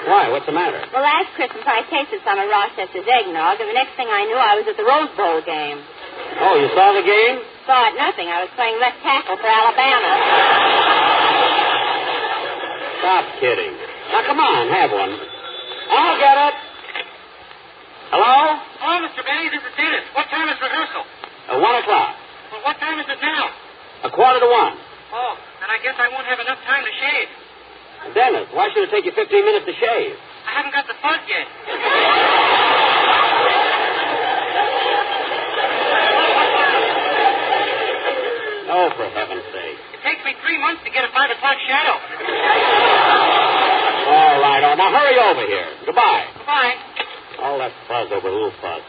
Why? What's the matter? Well, last Christmas I tasted some of Rochester's eggnog, and the next thing I knew I was at the Rose Bowl game. Oh, you saw the game? Saw it nothing. I was playing left tackle for Alabama. Stop kidding. Now, come on, have one. I'll get it. Hello? Oh, Mr. Benny, this is Dennis. What time is rehearsal? 1 o'clock. Well, what time is it now? 1:45. Oh, then I guess I won't have enough time to shave. Dennis, why should it take you 15 minutes to shave? I haven't got the fuzz yet. Oh, for heaven's sake. It takes me 3 months to get a 5 o'clock shadow. All right. Now hurry over here. Goodbye. Goodbye. All that fuzz over a little fuzz.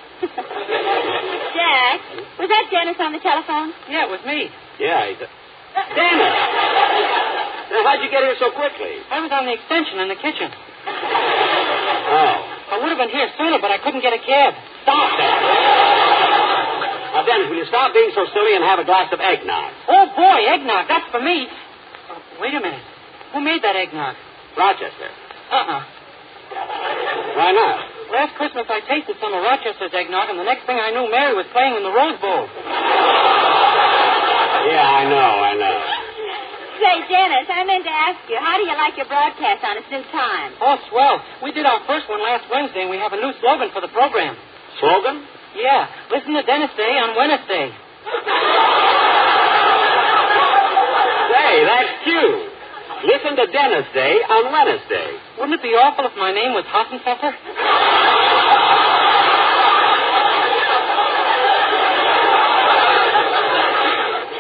Jack, was that Dennis on the telephone? Yeah, it was me. Yeah, he's... Dennis! Now, how'd you get here so quickly? I was on the extension in the kitchen. Oh. I would have been here sooner, but I couldn't get a cab. Stop that. Now, Dennis, will you stop being so silly and have a glass of eggnog? Oh, boy, eggnog. That's for me. Oh, wait a minute. Who made that eggnog? Rochester. Why not? Last Christmas I tasted some of Rochester's eggnog, and the next thing I knew, Mary was playing in the Rose Bowl. Yeah, I know. Say, Dennis, I meant to ask you, how do you like your broadcast on its new time? Oh, swell. We did our first one last Wednesday, and we have a new slogan for the program. Slogan? Yeah. Listen to Dennis Day on Wednesday. Say, that's cute. Listen to Dennis Day on Wednesday. Wouldn't it be awful if my name was Hassenpfeffer?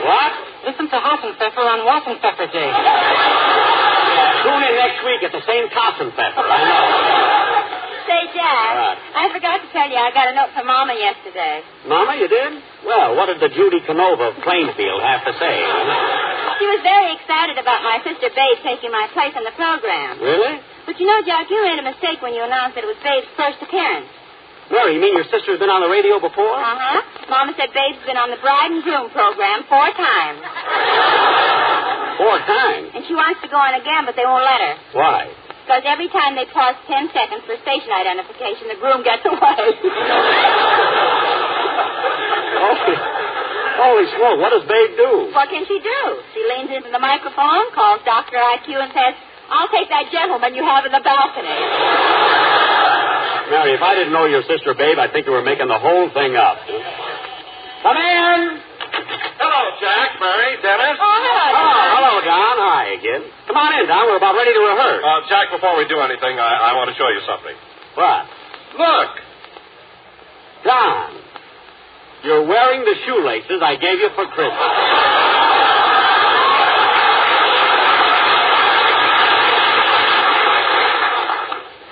What? Listen to Hassenpfeffer on Wassenpfeffer Day. Tune in next week at the same Hassenpfeffer. I know. Say, Jack, What? I forgot to tell you I got a note from Mama yesterday. Mama, you did? Well, what did the Judy Canova of Plainfield have to say? She was very excited about my sister Babe taking my place in the program. Really? But you know, Jack, you made a mistake when you announced that it was Babe's first appearance. Mary, you mean your sister's been on the radio before? Uh-huh. Mama said Babe's been on the Bride and Groom program 4 times. 4 times? And she wants to go on again, but they won't let her. Why? Because every time they pause 10 seconds for station identification, the groom gets away. Holy smoke, what does Babe do? What can she do? She leans into the microphone, calls Dr. IQ, and says, "I'll take that gentleman you have in the balcony." Mary, if I didn't know your sister, babe, I'd think you were making the whole thing up. Come in. Hello, Jack, Mary, Dennis. Oh, hello, Don. Hi, kid. Come on in, Don. We're about ready to rehearse. Jack, before we do anything, I want to show you something. What? Look. Don, you're wearing the shoelaces I gave you for Christmas.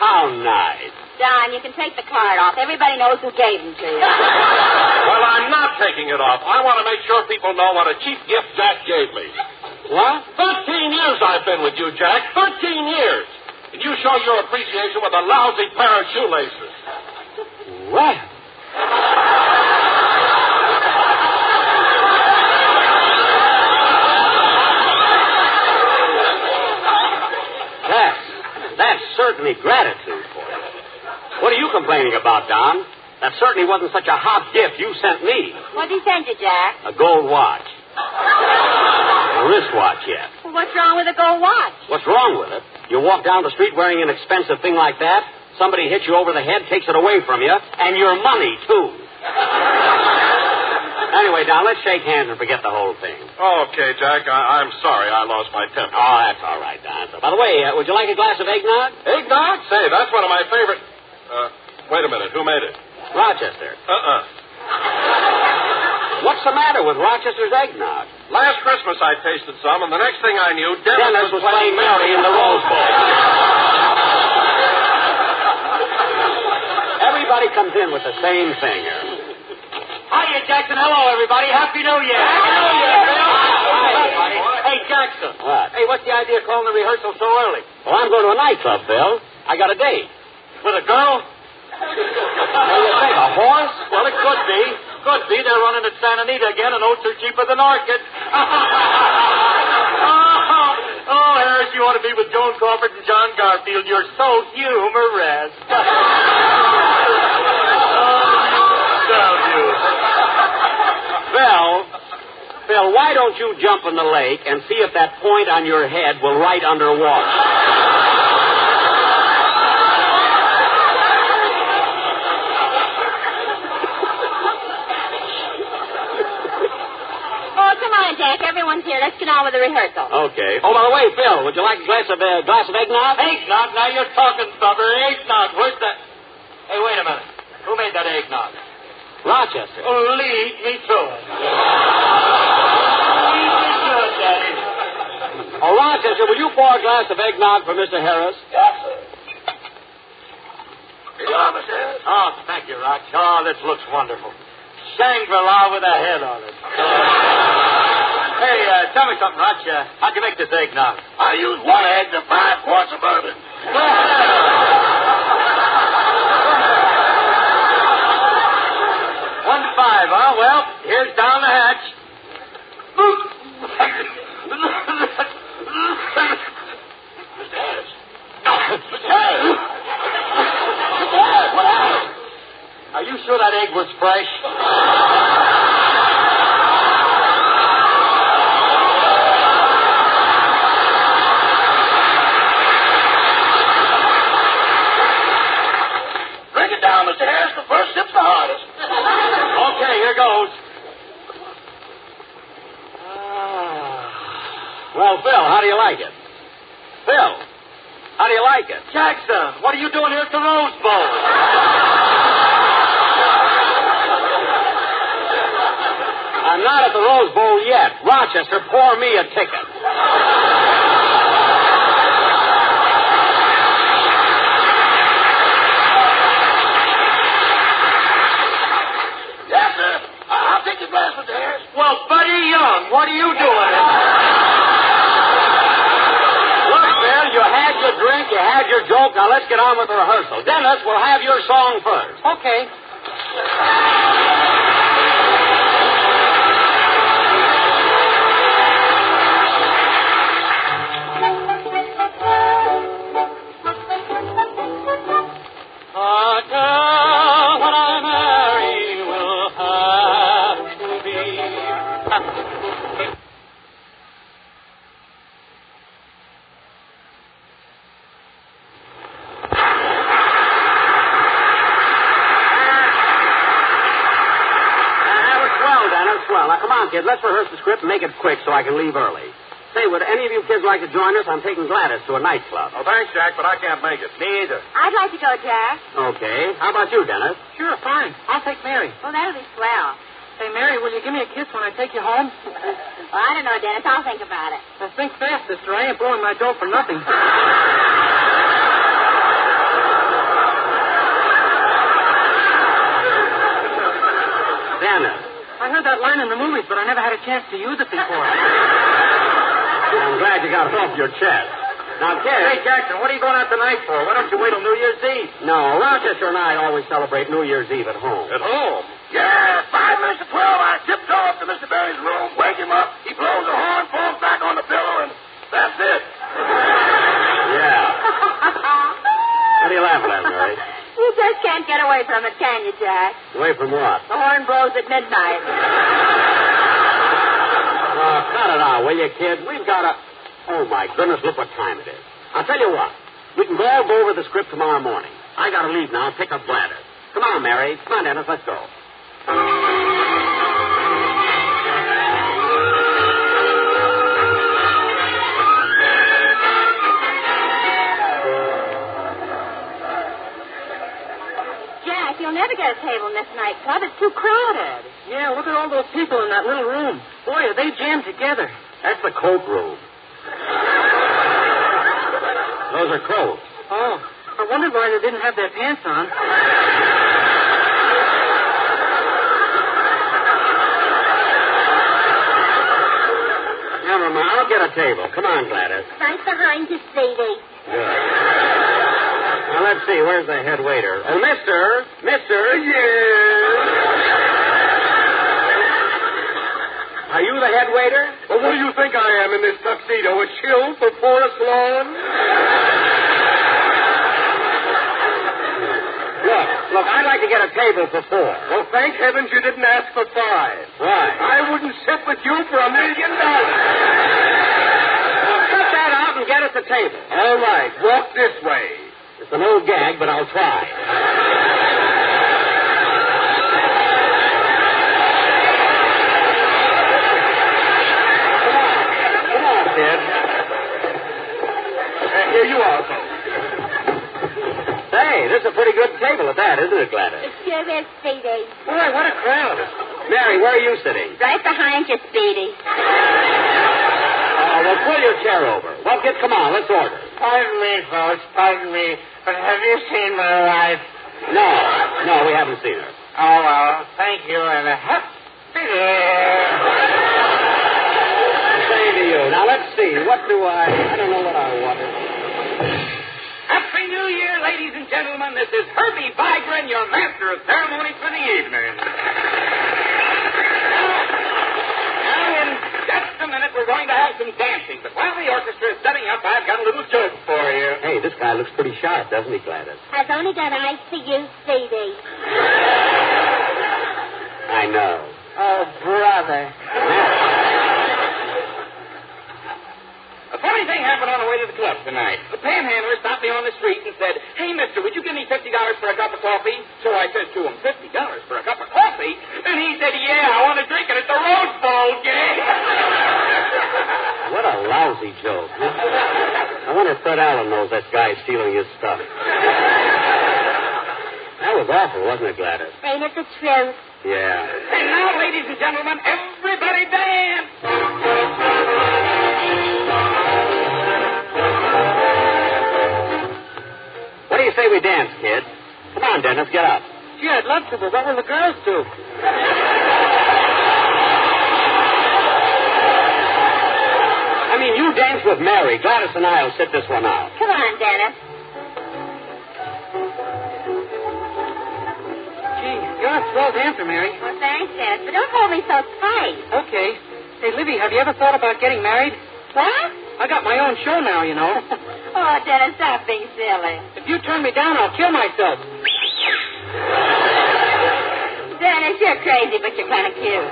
How nice. Don, you can take the card off. Everybody knows who gave them to you. Well, I'm not taking it off. I want to make sure people know what a cheap gift Jack gave me. What? 13 years I've been with you, Jack. 13 years. And you show your appreciation with a lousy pair of shoelaces. Well. That's certainly gratitude for you. What are you complaining about, Don? That certainly wasn't such a hot gift you sent me. What'd he send you, Jack? A gold watch. A wristwatch, yet. Well, what's wrong with a gold watch? What's wrong with it? You walk down the street wearing an expensive thing like that, somebody hits you over the head, takes it away from you, and your money, too. Anyway, Don, let's shake hands and forget the whole thing. Okay, Jack, I'm sorry I lost my temper. Oh, that's all right, Don. By the way, would you like a glass of eggnog? Eggnog? Say, that's one of my favorite... wait a minute. Who made it? Rochester. What's the matter with Rochester's eggnog? Last Christmas I tasted some, and the next thing I knew, Dennis was playing Mary in the Rose Bowl. Everybody comes in with the same thing here. Hiya, Jackson. Hello, everybody. Happy New Year. Happy New Year, Bill. Hi, everybody. Hey, Jackson. What? Hey, what's the idea of calling the rehearsal so early? Well, I'm going to a nightclub, Bill. I got a date. With a girl? What do you think, a horse? Well, it could be. Could be. They're running at Santa Anita again, and oats are cheaper than orchids. Oh, Harris, you ought to be with Joan Crawford and John Garfield. You're so humorous. Phil, why don't you jump in the lake and see if that point on your head will right underwater? Oh, come on, Jack. Everyone's here. Let's get on with the rehearsal. Okay. Oh, by the way, Phil, would you like a glass of eggnog? Eggnog? Now you're talking, Stubber. Eggnog. Where's that? Hey, wait a minute. Who made that eggnog? Rochester. Oh, lead me to it. Oh, Rochester, will you pour a glass of eggnog for Mr. Harris? Yes, sir. Here you are, Mr. Harris. Oh, thank you, Roch. Oh, this looks wonderful. Shangri-La with a head on it. Hey, tell me something, Roch. How'd you make this eggnog? I used 1 egg to 5 quarts of bourbon. 1 to 5, huh? Well, here's down the hatch. Mr. Harris. Mr. Harris. Mr. Harris, what happened? Are you sure that egg was fresh? Drink it down, Mr. Harris. The first sip's the hardest. Okay, here goes. Well, Phil, how do you like it? Phil, how do you like it? Jackson, what are you doing here at the Rose Bowl? I'm not at the Rose Bowl yet. Rochester, pour me a ticket. Yes, sir. I'll take your glass, Mr. Harris. Well, Buddy Young, what are you doing? Look, Phil, you had your drink, you had your joke. Now let's get on with the rehearsal. Dennis, we'll have your song first. Okay. kid, let's rehearse the script and make it quick so I can leave early. Say, would any of you kids like to join us? I'm taking Gladys to a nightclub. Oh, thanks, Jack, but I can't make it. Me either. I'd like to go, Jack. Okay. How about you, Dennis? Sure, fine. I'll take Mary. Well, that'll be swell. Hey, Mary, will you give me a kiss when I take you home? Well, I don't know, Dennis. I'll think about it. Well, think fast, sister. I ain't blowing my dough for nothing. Dennis. I heard that line in the movies, but I never had a chance to use it before. I'm glad you got it off your chest. Now, kid. Hey, Jackson, what are you going out tonight for? Why don't you wait till New Year's Eve? No, Rochester and I always celebrate New Year's Eve at home. At home? Yeah, 5 minutes to 12, I tipped off to Mr. Berry's room, wake him up, he blows a horn, falls back on the pillow, and that's it. Yeah. What are you laughing at, Mary? You just can't get away from it, can you, Jack? Away from what? The horn blows at midnight. Oh, cut it out, will you, kid? We've got a... Oh, my goodness, look what time it is. I'll tell you what. We can all go over the script tomorrow morning. I got to leave now and pick up Gladys. Come on, Mary. Come on, Dennis, let's go. Jack, you'll never get a table in this nightclub. It's too crowded. Yeah, look at all those people in that little room. Boy, are they jammed together. That's the coat room. Those are coats. Oh, I wondered why they didn't have their pants on. Never mind. I'll get a table. Come on, Gladys. Right behind you, Stevie. Good. Now, let's see. Where's the head waiter? Oh, Mister. Yes. Are you the head waiter? Well, what do you think I am in this tuxedo? A shill for Forest Lawn? Look, I'd like to get a table for 4. Well, thank heavens you didn't ask for 5. Why? I wouldn't sit with you for $1 million. Well, cut that out and get us a table. All right, walk this way. It's an old gag, but I'll try. Come on, kid. Here you are, folks. Say, this is a pretty good table at that, isn't it, Gladys? It sure is, Speedy. Boy, what a crowd. Mary, where are you sitting? Right behind you, Speedy. Well, pull your chair over. Well, kids, come on, let's order. Pardon me, folks, pardon me, but have you seen my wife? No, we haven't seen her. Oh, well, thank you, and a happy Same to you. Now, let's see. What do I don't know what I wanted. Happy New Year, ladies and gentlemen. This is Herbie Vigran, your master of ceremonies for the evening. Now, in just a minute, we're going to have some dancing. But while the orchestra is setting up, I've got a little joke for you. Hey, this guy looks pretty sharp, doesn't he, Gladys? I've only got eyes for you, Speedy. I know. Oh, brother. A funny thing happened on the way to the club tonight. The panhandler stopped me on the street and said, "Hey, mister, would you give me $50 for a cup of coffee?" So I said to him, $50 for a cup of coffee? And he said, "Yeah, I want to drink it at the Rose Bowl game." What a lousy joke. I wonder if Fred Allen knows that guy's stealing his stuff. That was awful, wasn't it, Gladys? Ain't it the truth? Yeah. And now, ladies and gentlemen, everybody dance! What do you say we dance, kid? Come on, Dennis, get up. Gee, I'd love to, but what will the girls do? I mean, you dance with Mary. Gladys and I will sit this one out. Come on, Dennis. Gee, you're a swell dancer, Mary. Well, thanks, Dennis, but don't hold me so tight. Okay. Hey, Libby, have you ever thought about getting married? What? I got my own show now, you know. Oh, Dennis, stop being silly. If you turn me down, I'll kill myself. Dennis, you're crazy, but you're kind of cute.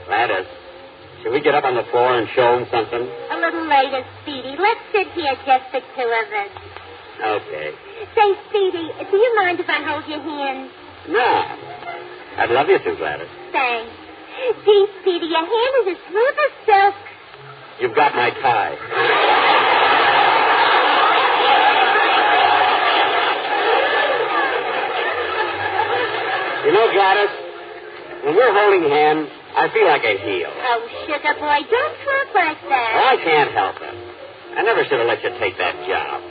Gladys, should we get up on the floor and show them something? A little later, Speedy. Let's sit here, just the two of us. Okay. Say, Speedy, do you mind if I hold your hand? No. I'd love you to, Gladys. Thanks. Gee, Speedy, your hand is as smooth as silk. You've got my tie. You know, Gladys, when we're holding hands, I feel like a heel. Oh, sugar boy, don't talk like that. Well, I can't help it. I never should have let you take that job.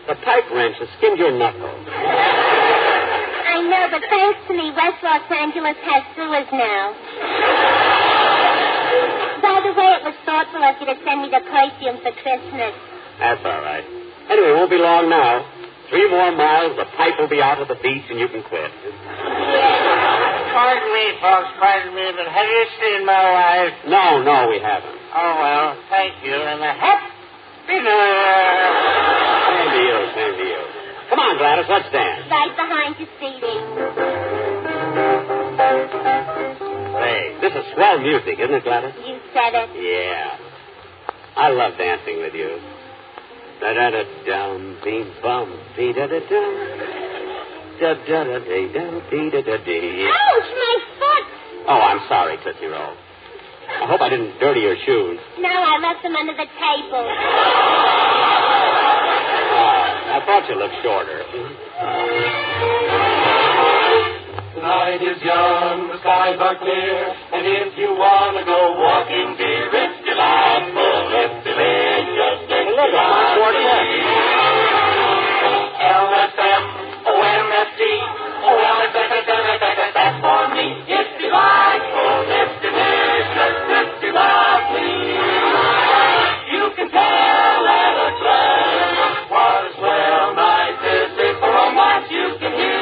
The pipe wrench has skinned your knuckles. I know, but thanks to me, West Los Angeles has sewers now. By the way, it was thoughtful of you to send me the perfume for Christmas. That's all right. Anyway, it won't be long now. 3 more miles, the pipe will be out of the beach, and you can quit. Pardon me, folks, pardon me, but have you seen my wife? No, we haven't. Oh, well, thank you, and a happy New Year. Same to you. Come on, Gladys, let's dance. Right behind you, Speedy. Hey, this is swell music, isn't it, Gladys? You said it. Yeah. I love dancing with you. Da-da-da-dum, bing-bum, dee-da-da-dum. Da-da-da-dee-dum, dee-da-da-dee. Ouch, my foot! Oh, I'm sorry, Tootsie Roll. I hope I didn't dirty your shoes. No, I left them under the table. I thought you looked shorter. The night is young, the skies are clear, and if you want to go walking, dear, it's delightful, it's delicious, it's delightful. LSM, OMSD, OLSS, that's for me. It's delightful, it's delicious, it's delightful. You can tell at a glance what a swell night this is. From what you can hear,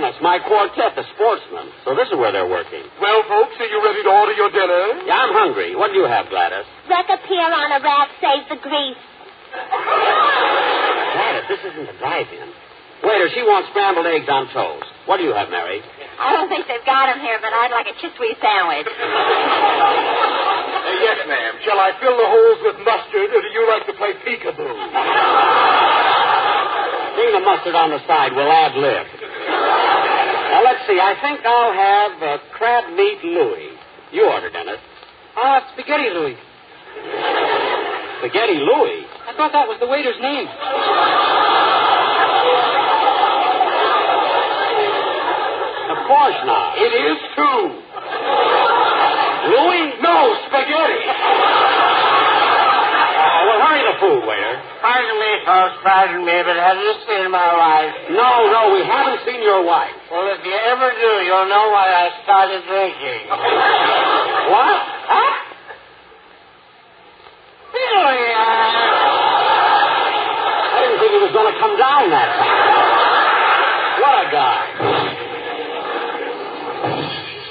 That's my quartet, the Sportsmen. So this is where they're working. Well, folks, are you ready to order your dinner? Yeah, I'm hungry. What do you have, Gladys? Recapere on a rack saves the grease. Gladys, this isn't a drive-in. Waiter, she wants scrambled eggs on toast. What do you have, Mary? I don't think they've got them here, but I'd like a chickpea sandwich. Yes, ma'am. Shall I fill the holes with mustard, or do you like to play peekaboo? Bring the mustard on the side. We'll add lib. Now, let's see. I think I'll have crab meat Louis. You order, Dennis. Spaghetti Louis. Spaghetti Louis? I thought that was the waiter's name. Of course not. It is, too. Louis? No, spaghetti. Well, hurry the food, waiter. Pardon me, folks, pardon me, but have you seen my wife? No, we haven't seen your wife. Well, if you ever do, you'll know why I started drinking. What? Huh? I didn't think he was going to come down that time. What a guy.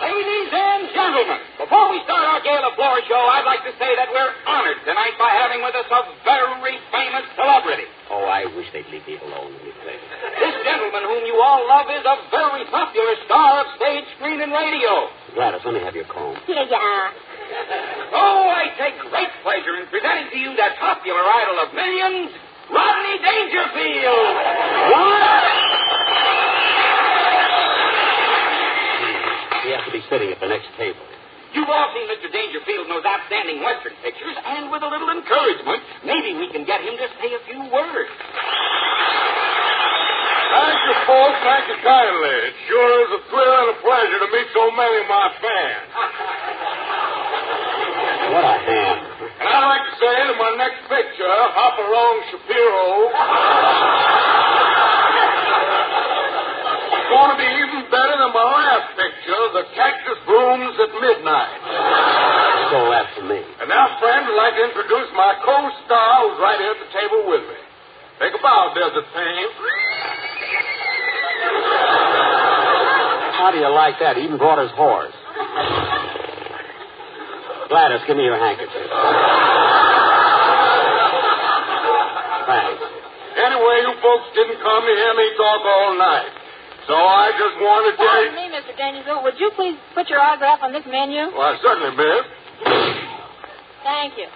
Ladies and gentlemen, before we start our Gala Floor Show, I'd like to say that we're honored tonight by having with us a very famous celebrity. Oh, I wish they'd leave me alone when we play. This gentleman whom you all love is a very popular star of stage, screen, and radio. Gladys, let me have your comb. Here you are. Oh, I take great pleasure in presenting to you that popular idol of millions, Rodney Dangerfield. What? We have to be sitting at the next table. You've all seen Mr. Dangerfield in those outstanding Western pictures, and with a little encouragement, maybe we can get him to say a few words. Thank you, folks. Thank you kindly. It sure is a thrill and a pleasure to meet so many of my fans. What a hand. And I'd like to say that my next picture, Hop Along Shapiro, is going to be even better than my last picture, The Cactus Blooms at Midnight. So that's for me. And now, friends, I'd like to introduce my co-star who's right here at the table with me. Take a bow, Desert Pain. How do you like that? He even brought his horse. Gladys, give me your handkerchief. Thanks. Anyway, you folks didn't come to hear me talk all night. So I just wanted to... Pardon me, Mr. Dangerfield. Would you please put your autograph on this menu? Why, certainly, Biff. Thank you.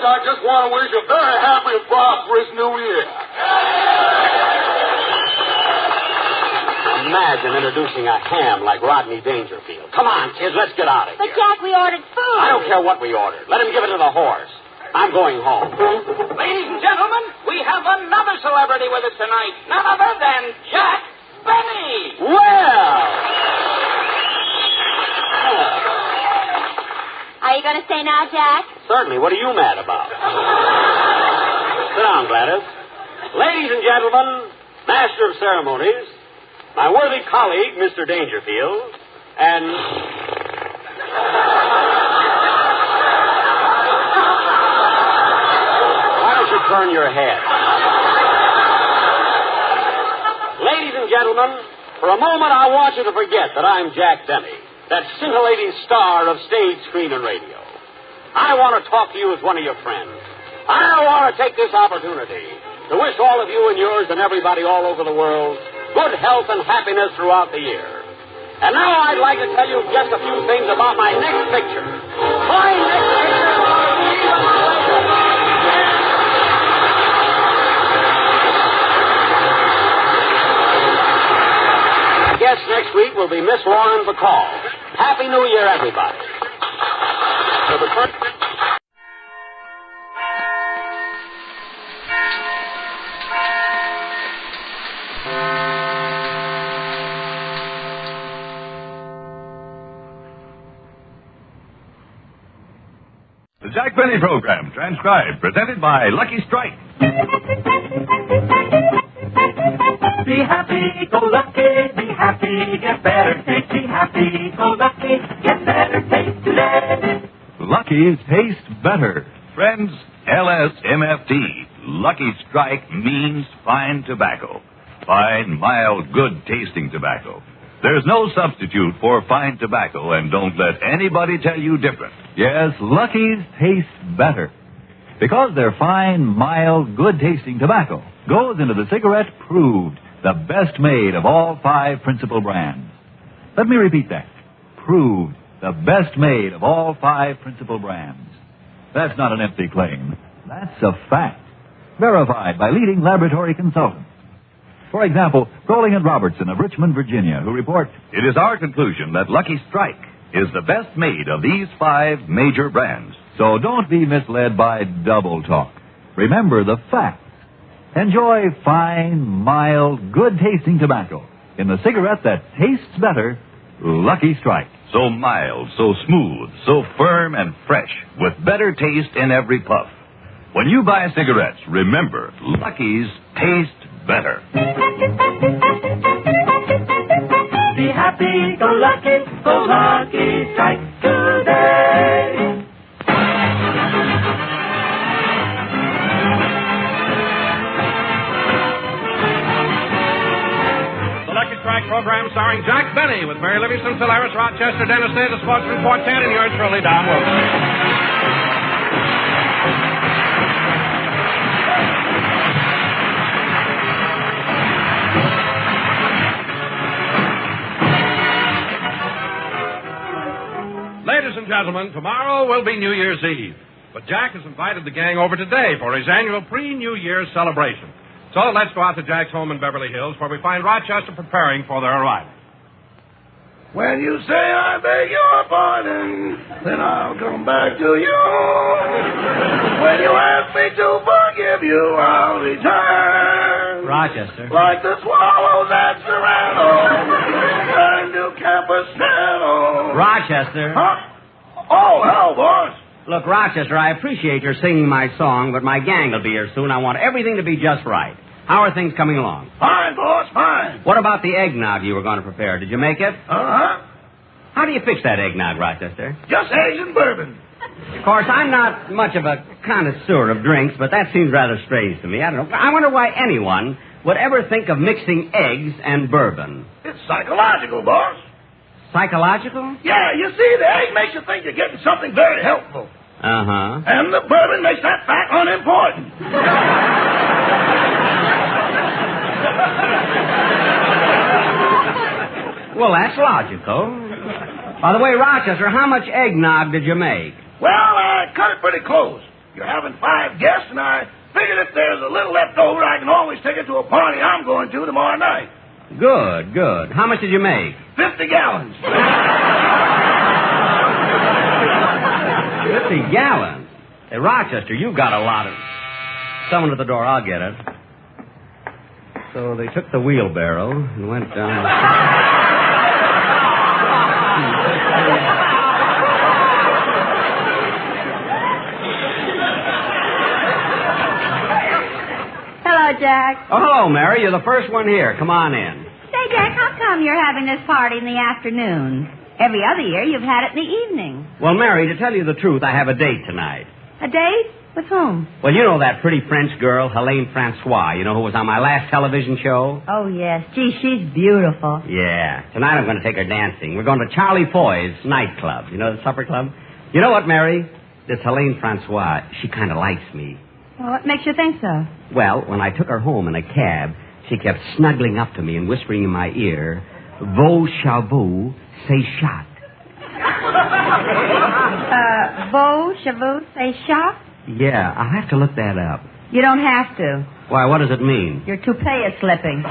I just want to wish you a very happy and prosperous New Year. Imagine introducing a ham like Rodney Dangerfield. Come on, kids, let's get out of But, here. Jack, we ordered food. I don't care what we ordered. Let him give it to the horse. I'm going home. Ladies and gentlemen, we have another celebrity with us tonight. None other than Jack Benny. Well. Are you going to stay now, Jack? Certainly. What are you mad about? Sit down, Gladys. Ladies and gentlemen, Master of Ceremonies, my worthy colleague, Mr. Dangerfield, and... Why don't you turn your head? Ladies and gentlemen, for a moment I want you to forget that I'm Jack Benny, that scintillating star of stage, screen, and radio. I want to talk to you as one of your friends. I want to take this opportunity to wish all of you and yours and everybody all over the world good health and happiness throughout the year. And now I'd like to tell you just a few things about my next picture. My next picture Guest next week will be Miss Lauren Bacall. Happy New Year, everybody. So the first... The Jack Benny Program, transcribed, presented by Lucky Strike. Be happy, go lucky, be happy, get better taste. Be happy, go lucky, get better taste today. Lucky's taste better. Friends, LSMFT. Lucky Strike means fine tobacco. Fine, mild, good-tasting tobacco. There's no substitute for fine tobacco, and don't let anybody tell you different. Yes, Lucky's taste better. Because their fine, mild, good-tasting tobacco goes into the cigarette proved, the best made of all 5 principal brands. Let me repeat that. Proved, the best made of all 5 principal brands. That's not an empty claim. That's a fact. Verified by leading laboratory consultants. For example, Crowley and Robertson of Richmond, Virginia, who report, "It is our conclusion that Lucky Strike is the best made of these 5 major brands. So don't be misled by double talk. Remember the facts. Enjoy fine, mild, good-tasting tobacco in the cigarette that tastes better, Lucky Strike. So mild, so smooth, so firm and fresh, with better taste in every puff. When you buy cigarettes, remember, Lucky's taste better." Be happy, go lucky strike today. The Lucky Strike program starring Jack Benny with Mary Livingston, Phil Harris, Rochester, Dennis Day, the Sportsman Quartet, and yours truly, Don Wilson. Ladies and gentlemen, tomorrow will be New Year's Eve. But Jack has invited the gang over today for his annual pre-New Year's celebration. So let's go out to Jack's home in Beverly Hills, where we find Rochester preparing for their arrival. When you say I beg your pardon, then I'll come back to you. When you ask me to forgive you, I'll return. Rochester. Like the swallows at Serrano, return to Capistrano. Rochester. Huh? Oh, hello, boss. Look, Rochester, I appreciate your singing my song, but my gang will be here soon. I want everything to be just right. How are things coming along? Fine, boss, fine. What about the eggnog you were going to prepare? Did you make it? Uh-huh. How do you fix that eggnog, Rochester? Just eggs and bourbon. Of course, I'm not much of a connoisseur of drinks, but that seems rather strange to me. I don't know. I wonder why anyone would ever think of mixing eggs and bourbon. It's psychological, boss. Psychological? Yeah, you see, the egg makes you think you're getting something very helpful. Uh-huh. And the bourbon makes that fact unimportant. Well, that's logical. By the way, Rochester, how much eggnog did you make? Well, I cut it pretty close. You're having 5 guests, and I figured if there's a little left over, I can always take it to a party I'm going to tomorrow night. Good, good. How much did you make? 50 gallons. 50 gallons? Hey, Rochester, you've got a lot of... Someone at the door. I'll get it. So they took the wheelbarrow and went down... Hello, Jack. Oh, hello, Mary. You're the first one here. Come on in. Say, Jack, how come you're having this party in the afternoon? Every other year you've had it in the evening. Well, Mary, to tell you the truth, I have a date tonight. A date? With whom? Well, you know that pretty French girl, Helene Francois, who was on my last television show? Oh, yes. Gee, she's beautiful. Yeah. Tonight I'm going to take her dancing. We're going to Charlie Foy's nightclub. You know the supper club? You know what, Mary? This Helene Francois, she kind of likes me. Well, what makes you think so? Well, when I took her home in a cab, she kept snuggling up to me and whispering in my ear, Vos chevaux, c'est chat. Vos chevaux, c'est chat? Yeah, I'll have to look that up. You don't have to. Why, what does it mean? Your toupee is slipping.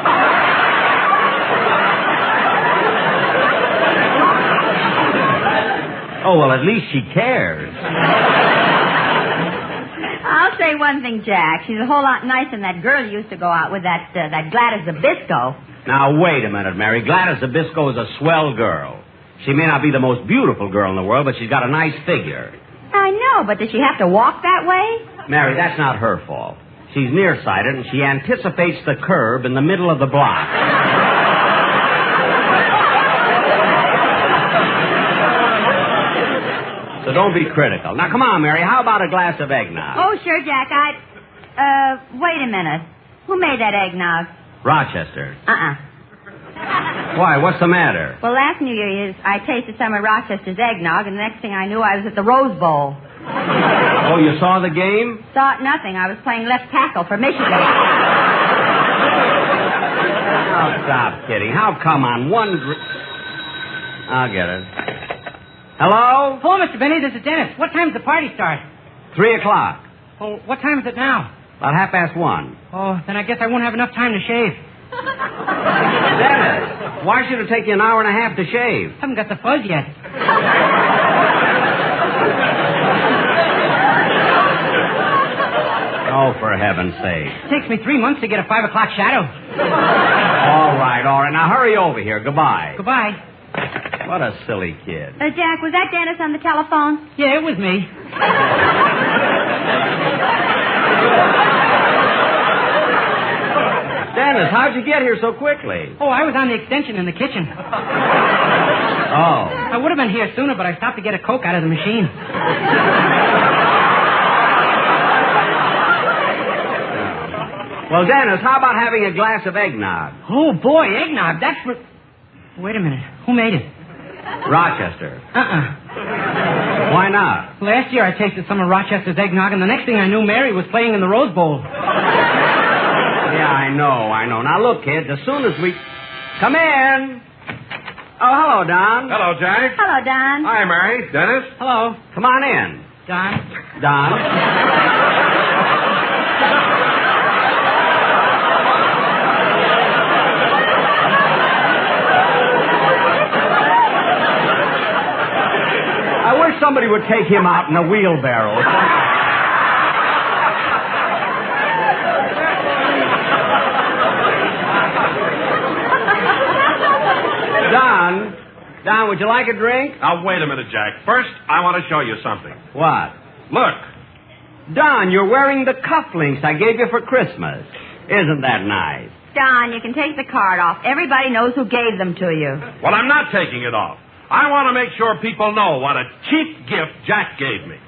Oh, well, at least she cares. I'll say one thing, Jack. She's a whole lot nicer than that girl you used to go out with, that Gladys Zabisco. Now, wait a minute, Mary. Gladys Zabisco is a swell girl. She may not be the most beautiful girl in the world, but she's got a nice figure. I know, but does she have to walk that way? Mary, that's not her fault. She's nearsighted, and she anticipates the curb in the middle of the block. So don't be critical. Now, come on, Mary. How about a glass of eggnog? Oh, sure, Jack. Wait a minute. Who made that eggnog? Rochester. Uh-uh. Why? What's the matter? Well, last New Year's, I tasted some of Rochester's eggnog, and the next thing I knew, I was at the Rose Bowl. Oh, you saw the game? Saw nothing. I was playing left tackle for Michigan. Oh, stop kidding. How come on one... I'll get it. Hello? Hello, Mr. Benny. This is Dennis. What time does the party start? 3 o'clock. Oh, what time is it now? About 1:30. Oh, then I guess I won't have enough time to shave. Dennis, why should it take you an hour and a half to shave? Haven't got the fuzz yet. Oh, for heaven's sake. It takes me 3 months to get a 5 o'clock shadow. All right. Now hurry over here. Goodbye. Goodbye. What a silly kid. Jack, was that Dennis on the telephone? Yeah, it was me. Dennis, how'd you get here so quickly? Oh, I was on the extension in the kitchen. Oh. I would have been here sooner, but I stopped to get a Coke out of the machine. Well, Dennis, how about having a glass of eggnog? Oh, boy, eggnog. That's what... Wait a minute. Who made it? Rochester. Why not? Last year I tasted some of Rochester's eggnog, and the next thing I knew, Mary was playing in the Rose Bowl. Yeah, I know. Now, look, kids, as soon as we... Come in. Oh, hello, Don. Hello, Jack. Hello, Don. Hi, Mary. Dennis. Hello. Come on in. Don. I wish somebody would take him out in a wheelbarrow. Don, would you like a drink? Now, wait a minute, Jack. First, I want to show you something. What? Look. Don, you're wearing the cufflinks I gave you for Christmas. Isn't that nice? Don, you can take the card off. Everybody knows who gave them to you. Well, I'm not taking it off. I want to make sure people know what a cheap gift Jack gave me.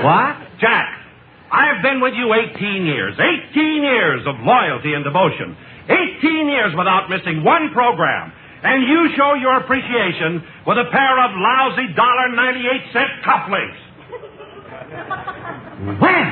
What? Jack, I've been with you 18 years. 18 years of loyalty and devotion. 18 years without missing one program. And you show your appreciation with a pair of lousy $1.98 cufflinks. When?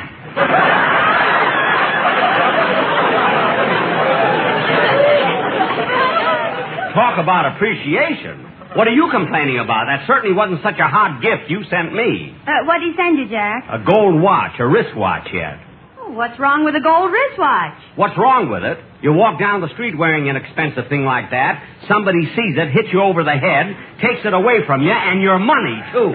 Talk about appreciation. What are you complaining about? That certainly wasn't such a hot gift you sent me. What'd he send you, Jack? A gold watch, a wristwatch yet. Oh, what's wrong with a gold wristwatch? What's wrong with it? You walk down the street wearing an expensive thing like that, somebody sees it, hits you over the head, takes it away from you, and your money, too.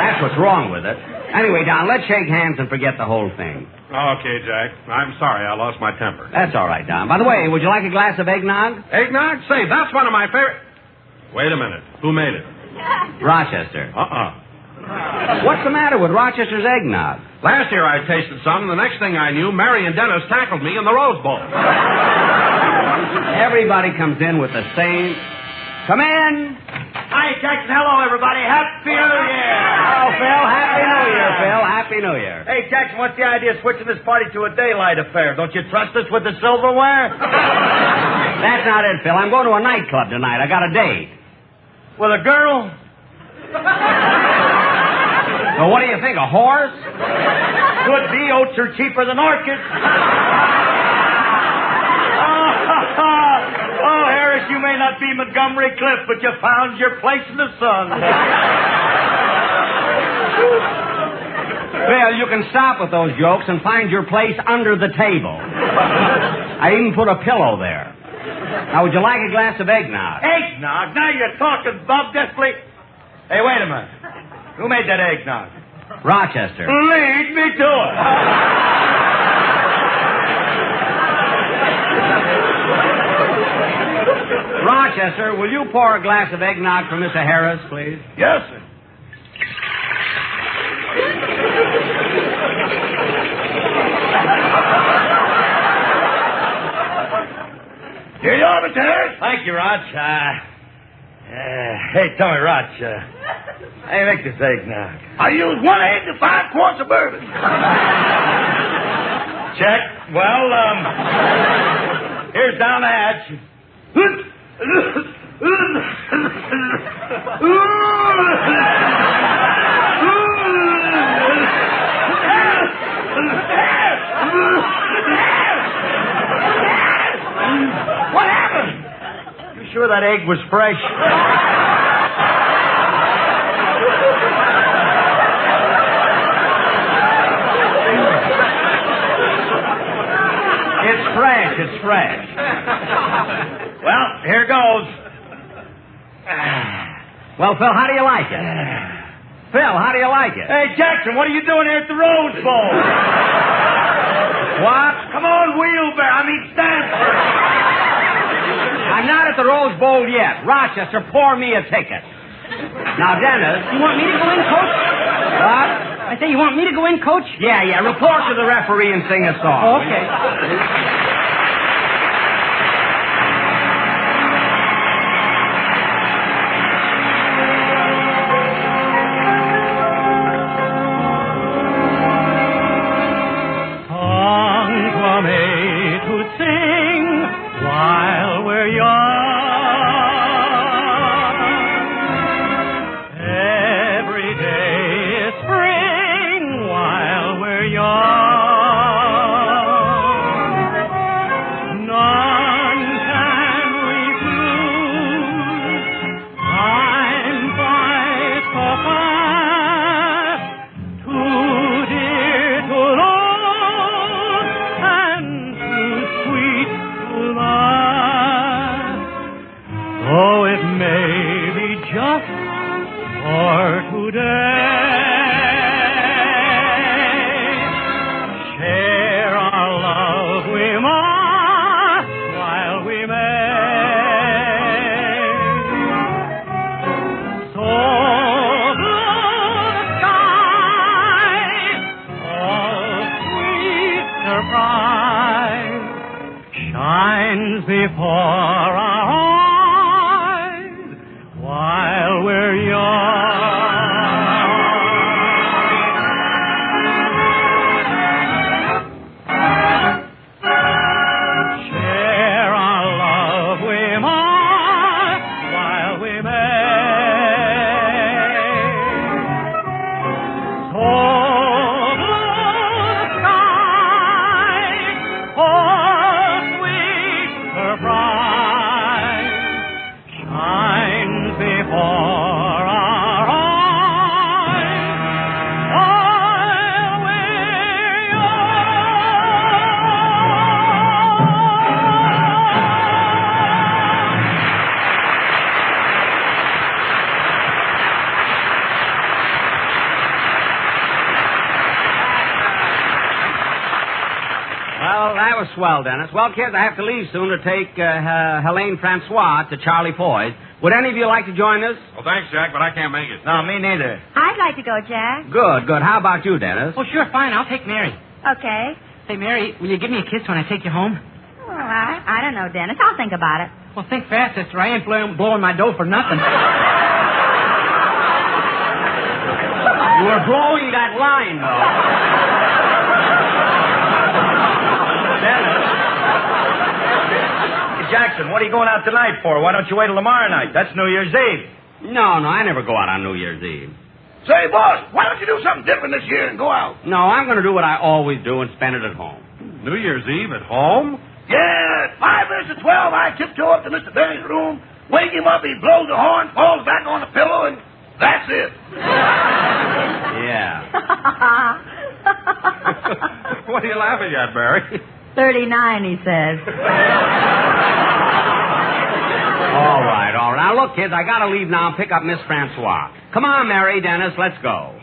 That's what's wrong with it. Anyway, Don, let's shake hands and forget the whole thing. Okay, Jack. I'm sorry I lost my temper. That's all right, Don. By the way, would you like a glass of eggnog? Eggnog? Say, that's one of my favorite... Wait a minute. Who made it? Rochester. What's the matter with Rochester's eggnog? Last year I tasted some, and the next thing I knew, Mary and Dennis tackled me in the Rose Bowl. Everybody comes in with the same... Come in. Hi, Jackson. Hello, everybody. Happy New Year. Oh, Phil, Happy New Year, Phil. Happy New Year. Hey, Jackson, what's the idea of switching this party to a daylight affair? Don't you trust us with the silverware? That's not it, Phil. I'm going to a nightclub tonight. I got a date. With a girl? Well, what do you think, a horse? Could be. Oats are cheaper than orchids. Oh, Harris, you may not be Montgomery Clift, but you found your place in the sun. Phil, you can stop with those jokes and find your place under the table. I even put a pillow there. Now, would you like a glass of eggnog? Eggnog? Now you're talking, Bob, desperately. Hey, wait a minute. Who made that eggnog? Rochester. Lead me to it. Rochester, will you pour a glass of eggnog for Mr. Harris, please? Yes, sir. Here you are, Mr. Harris. Thank you, Rog. Hey, tell me, Rog, how you make this eggnog? I use 1 egg to 5 quarts of bourbon. Check. Well, here's down the hatch. What happened? You sure that egg was fresh? It's fresh. It's fresh. Well, here goes. Well, Phil, how do you like it? Phil, how do you like it? Hey, Jackson, what are you doing here at the Rose Bowl? What? Come on, wheelbarrow. Stanford. I'm not at the Rose Bowl yet. Rochester, pour me a ticket. Now, Dennis. You want me to go in, Coach? What? I say, you want me to go in, Coach? Yeah. Report to the referee and sing a song. Okay. Surprise. that was swell, Dennis. Well, kids, I have to leave soon to take Helene Francois to Charlie Foy's. Would any of you like to join us? Well, thanks, Jack, but I can't make it. No, me neither. I'd like to go, Jack. Good, good. How about you, Dennis? Oh, sure, fine. I'll take Mary. Okay. Hey, Mary, will you give me a kiss when I take you home? Well, I don't know, Dennis. I'll think about it. Well, think fast, sister. I ain't blowing my dough for nothing. You were blowing that line, though. Dennis. Jackson, what are you going out tonight for? Why don't you wait till tomorrow night? That's New Year's Eve. No, I never go out on New Year's Eve. Say, boss, why don't you do something different this year and go out? No, I'm going to do what I always do and spend it at home. New Year's Eve at home? Yeah, at 5 minutes to 12, I tiptoe up to Mr. Benny's room, wake him up, he blows the horn, falls back on the pillow, and that's it. Yeah. What are you laughing at, Mary? 39, he says. All right. Now, look, kids, I got to leave now and pick up Miss Francois. Come on, Mary, Dennis, let's go.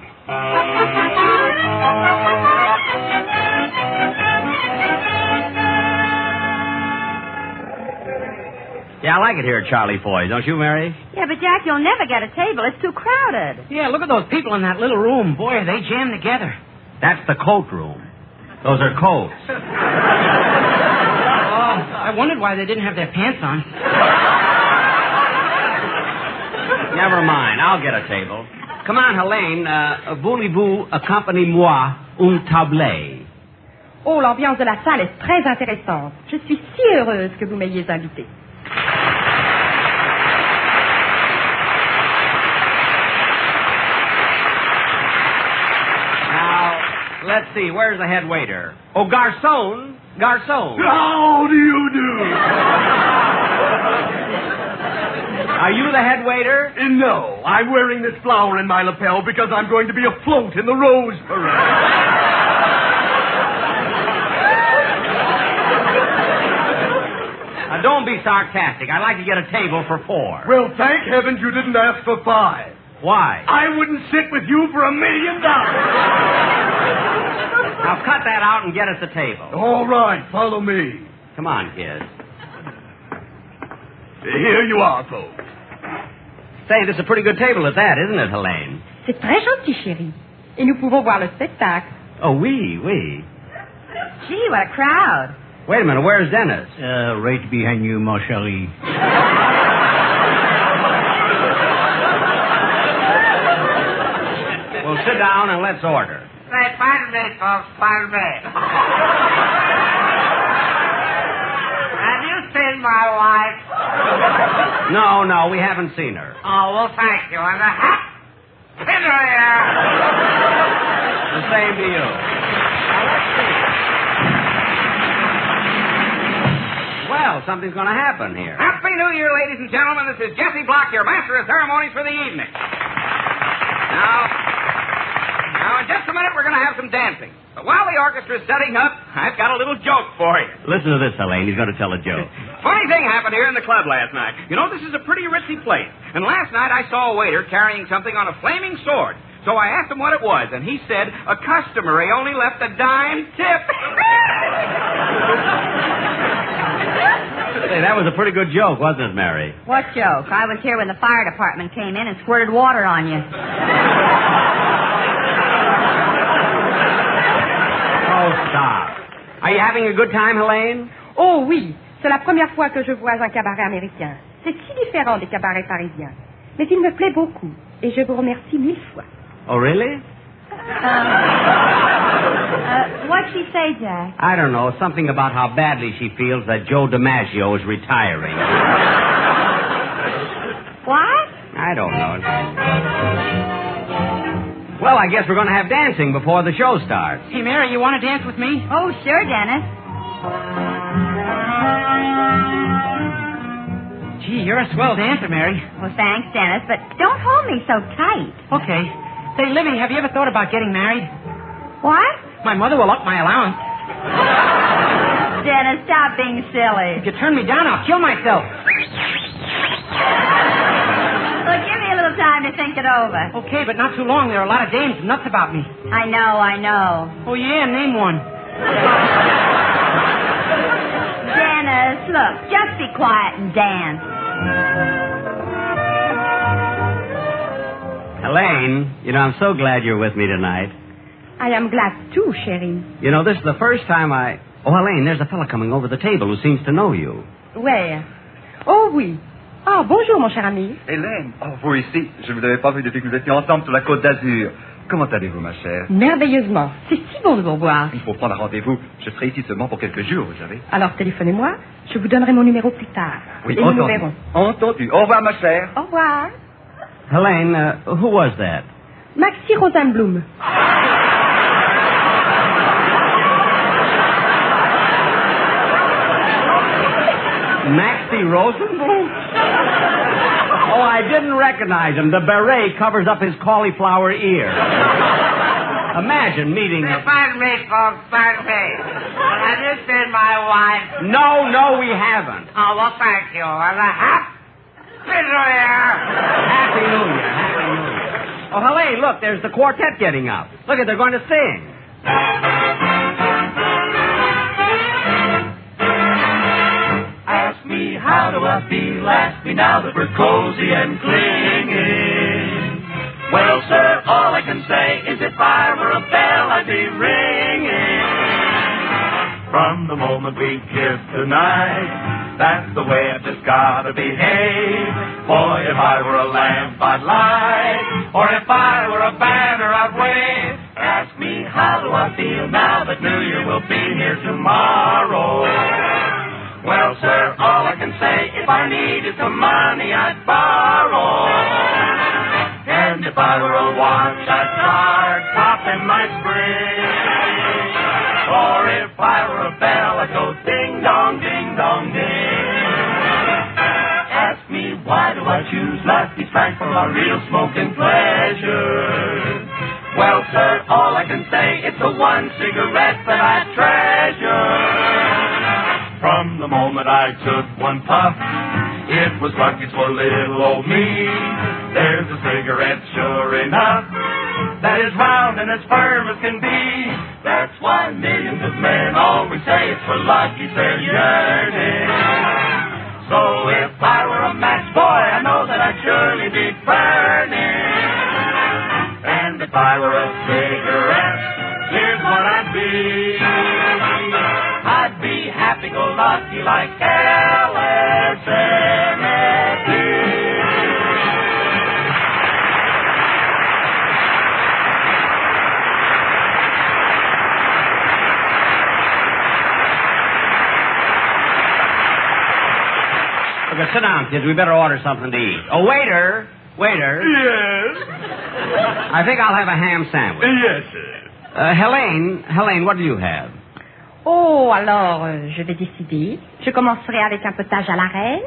Yeah, I like it here at Charlie Foy's, don't you, Mary? Yeah, but Jack, you'll never get a table. It's too crowded. Yeah, look at those people in that little room. Boy, are they jammed together. That's the coat room. Those are coats. I wondered why they didn't have their pants on. Never mind. I'll get a table. Come on, Helene. Voulez-vous accompagner-moi un tablé? Oh, l'ambiance de la salle est très intéressante. Je suis si heureuse que vous m'ayez invitée. Now, let's see. Where's the head waiter? Oh, garçon. Garçon. How do you do? Are you the head waiter? No, I'm wearing this flower in my lapel because I'm going to be afloat in the Rose Parade. Now, don't be sarcastic. I'd like to get a table for 4. Well, thank heavens you didn't ask for 5. Why? I wouldn't sit with you for $1 million. Now, cut that out and get us a table. All right, follow me. Come on, kid. Here you are, folks. Say, this is a pretty good table at that, isn't it, Helene? C'est très gentil, chérie. Et nous pouvons voir le spectacle. Oh, oui. Gee, what a crowd. Wait a minute, where's Dennis? Right behind you, mon chéri. Well, sit down and let's order. Say, pardon me, folks, pardon me. Have you seen my wife? No, we haven't seen her. Oh, well, thank you. And a happy New Year. The same to you. Now, let's see. Well, something's going to happen here. Happy New Year, ladies and gentlemen. This is Jesse Block, your master of ceremonies for the evening. Now, in just a minute, we're going to have some dancing. But while the orchestra's setting up, I've got a little joke for you. Listen to this, Helene. He's going to tell a joke. Funny thing happened here in the club last night. You know, this is a pretty ritzy place. And last night I saw a waiter carrying something on a flaming sword. So I asked him what it was, and he said, a customer. He only left a dime tip. Hey, that was a pretty good joke, wasn't it, Mary? What joke? I was here when the fire department came in and squirted water on you. Oh, stop. Are you having a good time, Helene? Oh oui, c'est la première fois que je vois un cabaret américain. C'est si différent des cabarets parisiens. Mais il me plaît beaucoup et je vous remercie 1000 fois. Oh, really? What'd she say, Jack? I don't know. Something about how badly she feels that Joe DiMaggio is retiring. What? I don't know. Well, I guess we're going to have dancing before the show starts. Hey, Mary, you want to dance with me? Oh, sure, Dennis. Gee, you're a swell dancer, Mary. Well, thanks, Dennis, but don't hold me so tight. Okay. Say, Livy, have you ever thought about getting married? What? My mother will up my allowance. Dennis, stop being silly. If you turn me down, I'll kill myself. Well, give me a little time to think it over. Okay, but not too long. There are a lot of dames nuts about me. I know. Oh, yeah, name one. Gladys, look, just be quiet and dance. Elaine, I'm so glad you're with me tonight. I am glad too, chérie. This is the first time Oh, Elaine, there's a fella coming over the table who seems to know you. Where? Oh, oui. Ah, bonjour, mon cher ami. Hélène, vous ici. Je ne vous avais pas vu depuis que nous étions ensemble sur la Côte d'Azur. Comment allez-vous, ma chère? Merveilleusement. C'est si bon de vous revoir. Il faut prendre un rendez-vous. Je serai ici seulement pour quelques jours, vous savez. Alors, téléphonez-moi. Je vous donnerai mon numéro plus tard. Oui, et entendu. nous nous verrons. Entendu. Au revoir, ma chère. Au revoir. Helene, who was that? Maxi Rosenblum. Maxi Rosenblum? Oh, I didn't recognize him. The beret covers up his cauliflower ear. Imagine meeting... Pardon me, folks, pardon me. Well, have you seen my wife? No, we haven't. Oh, well, thank you. And Happy New Year. Happy New Year. Oh, Helene, look, there's the quartet getting up. Look, they're going to sing. Ask me, how do I feel? Ask me now that we're cozy and clinging. Well, sir, all I can say is if I were a bell, I'd be ringing. From the moment we kissed tonight, that's the way I've just gotta behave. Boy, if I were a lamp, I'd light. Or if I were a banner, I'd wave. Ask me, how do I feel now that New Year will be here tomorrow? Well, sir, all I can say, if I needed some money, I'd borrow. And if I were a watch, I'd start popping my spring. Or if I were a bell, I'd go ding dong, ding dong, ding. Ask me, why do I choose Lucky Strike for my real smoking pleasure? Well, sir, all I can say, it's the one cigarette that I treasure. From the moment I took one puff, it was Lucky's for little old me. There's a cigarette, sure enough, that is round and as firm as can be. That's why millions of men always say it's for Lucky's they're yearning. So if I were a match boy, I know that I'd surely be burning. And if I were a cigarette, here's what I'd be. I'd be happy-go-lucky like LSMFT. Okay, sit down, kids. We better order something to eat. Oh, waiter. Yes? I think I'll have a ham sandwich. Yes, sir. Helene, what do you have? Oh, alors, je vais décider. Je commencerai avec un potage à la reine,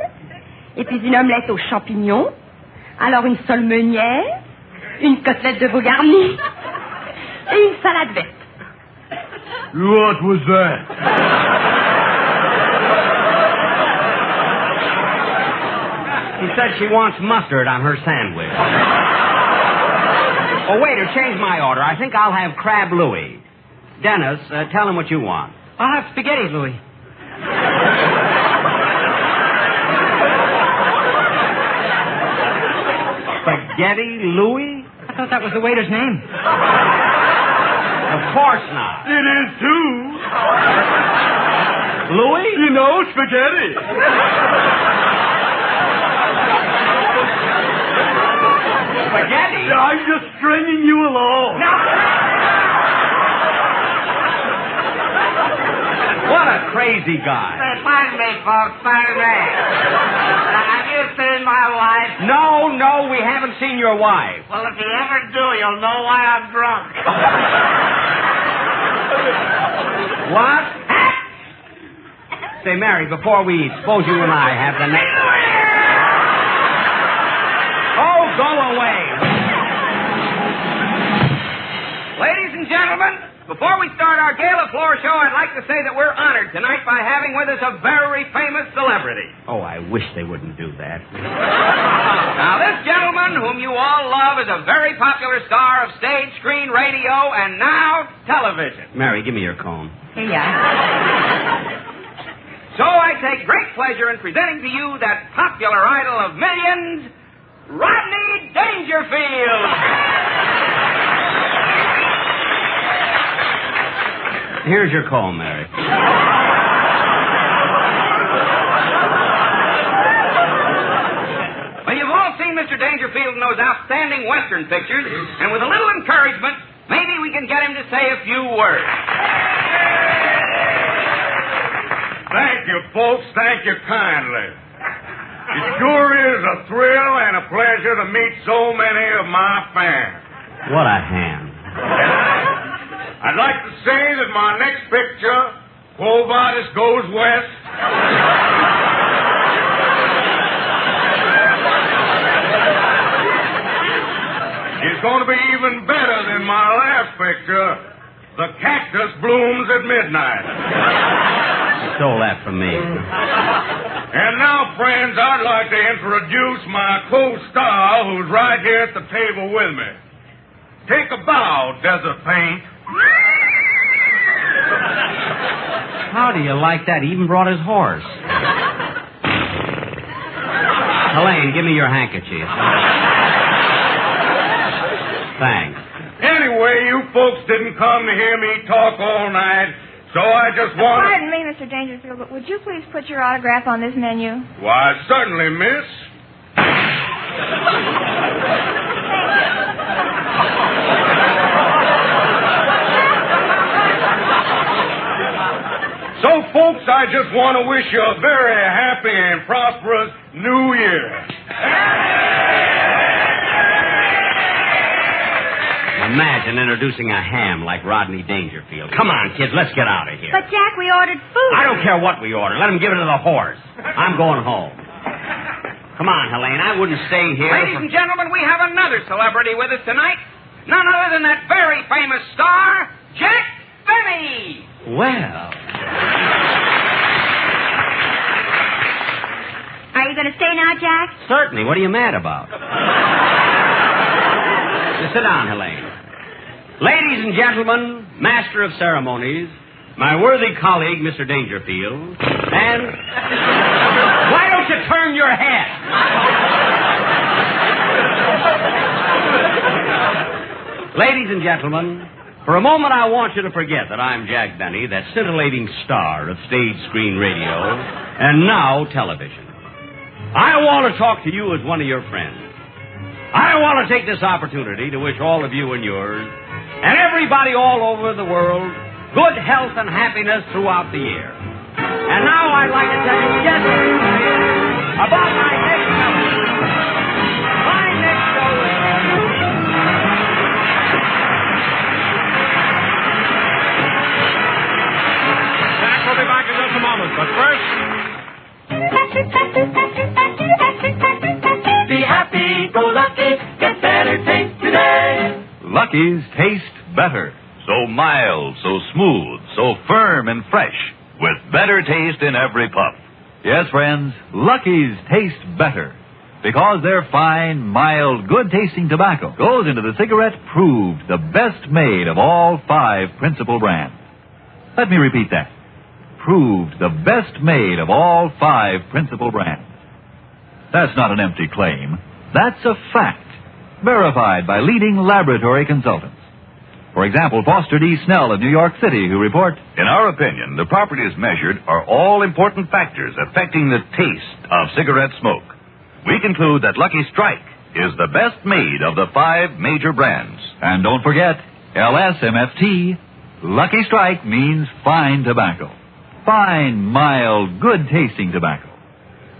et puis une omelette aux champignons, alors une sole meunière, une côtelette de veau garnie, et une salade verte. What was that? She said she wants mustard on her sandwich. Oh, waiter, change my order. I think I'll have crab Louis. Dennis, tell him what you want. I'll have spaghetti, Louis. Spaghetti Louis? I thought that was the waiter's name. Of course not. It is, too. Louis? You know, spaghetti. Spaghetti? I'm just stringing you along. What a crazy guy. Pardon me, folks, pardon me. Have you seen my wife? No, we haven't seen your wife. Well, if you ever do, you'll know why I'm drunk. What? Say, Mary, before we eat, suppose you and I have the next... Oh, go away. Ladies and gentlemen, before we start our gala floor show, I'd like to say that we're honored tonight by having with us a very famous celebrity. Oh, I wish they wouldn't do that. Now, this gentleman, whom you all love, is a very popular star of stage, screen, radio, and now television. Mary, give me your comb. Here you are. So I take great pleasure in presenting to you that popular idol of millions, Rodney Dangerfield. Here's your call, Mary. Well, you've all seen Mr. Dangerfield in those outstanding Western pictures, and with a little encouragement, maybe we can get him to say a few words. Thank you, folks. Thank you kindly. It sure is a thrill and a pleasure to meet so many of my fans. What a hand. I'd like to say that my next picture, Quo Vadis Goes West, is going to be even better than my last picture, The Cactus Blooms at Midnight. Stole that from me. And now, friends, I'd like to introduce my co-star who's right here at the table with me. Take a bow, Desert Paint. How do you like that? He even brought his horse. Helene, give me your handkerchief. Thanks. Anyway, you folks didn't come to hear me talk all night, so I just want... Pardon me, Mr. Dangerfield, but would you please put your autograph on this menu? Why, certainly, miss. So, folks, I just want to wish you a very happy and prosperous New Year. Imagine introducing a ham like Rodney Dangerfield. Come on, kids, let's get out of here. But, Jack, we ordered food. I don't care what we order. Let him give it to the horse. I'm going home. Come on, Helene. I wouldn't stay here. Ladies and gentlemen, we have another celebrity with us tonight. None other than that very famous star, Jack Benny. Well. Are you going to stay now, Jack? Certainly. What are you mad about? Just sit down, Helene. Ladies and gentlemen, Master of Ceremonies, my worthy colleague, Mr. Dangerfield, and... Why don't you turn your head? Ladies and gentlemen, for a moment I want you to forget that I'm Jack Benny, that scintillating star of stage, screen, radio, and now television. I want to talk to you as one of your friends. I want to take this opportunity to wish all of you and yours, and everybody all over the world, good health and happiness throughout the year. And now I'd like to tell you just about my next show. My next show is... Jack will be back in just a moment, but first... Be happy, go lucky, get better taste today. Lucky's taste better. So mild, so smooth, so firm and fresh, with better taste in every puff. Yes, friends, Lucky's taste better. Because their fine, mild, good-tasting tobacco goes into the cigarette proved the best made of all 5 principal brands. Let me repeat that. Proved the best made of all 5 principal brands. That's not an empty claim. That's a fact, verified by leading laboratory consultants. For example, Foster D. Snell of New York City, who report, In our opinion, the properties measured are all important factors affecting the taste of cigarette smoke. We conclude that Lucky Strike is the best made of the 5 major brands. And don't forget, LSMFT. Lucky Strike means fine tobacco. Fine, mild, good-tasting tobacco.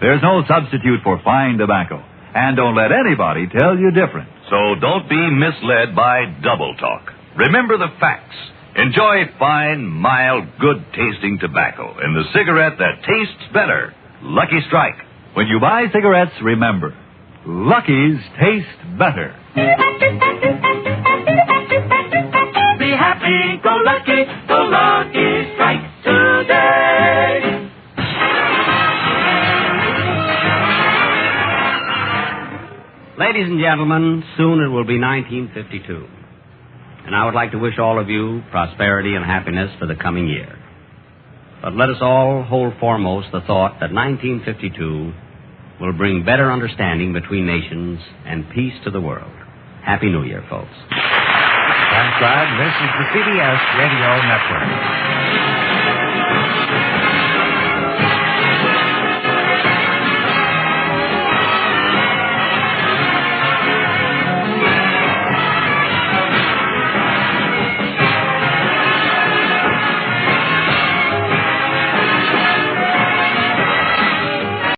There's no substitute for fine tobacco. And don't let anybody tell you different. So don't be misled by double talk. Remember the facts. Enjoy fine, mild, good-tasting tobacco in the cigarette that tastes better. Lucky Strike. When you buy cigarettes, remember, Lucky's taste better. Be happy, go Lucky Strike today. Ladies and gentlemen, soon it will be 1952. And I would like to wish all of you prosperity and happiness for the coming year. But let us all hold foremost the thought that 1952 will bring better understanding between nations and peace to the world. Happy New Year, folks. Transcribed, this is the CBS Radio Network.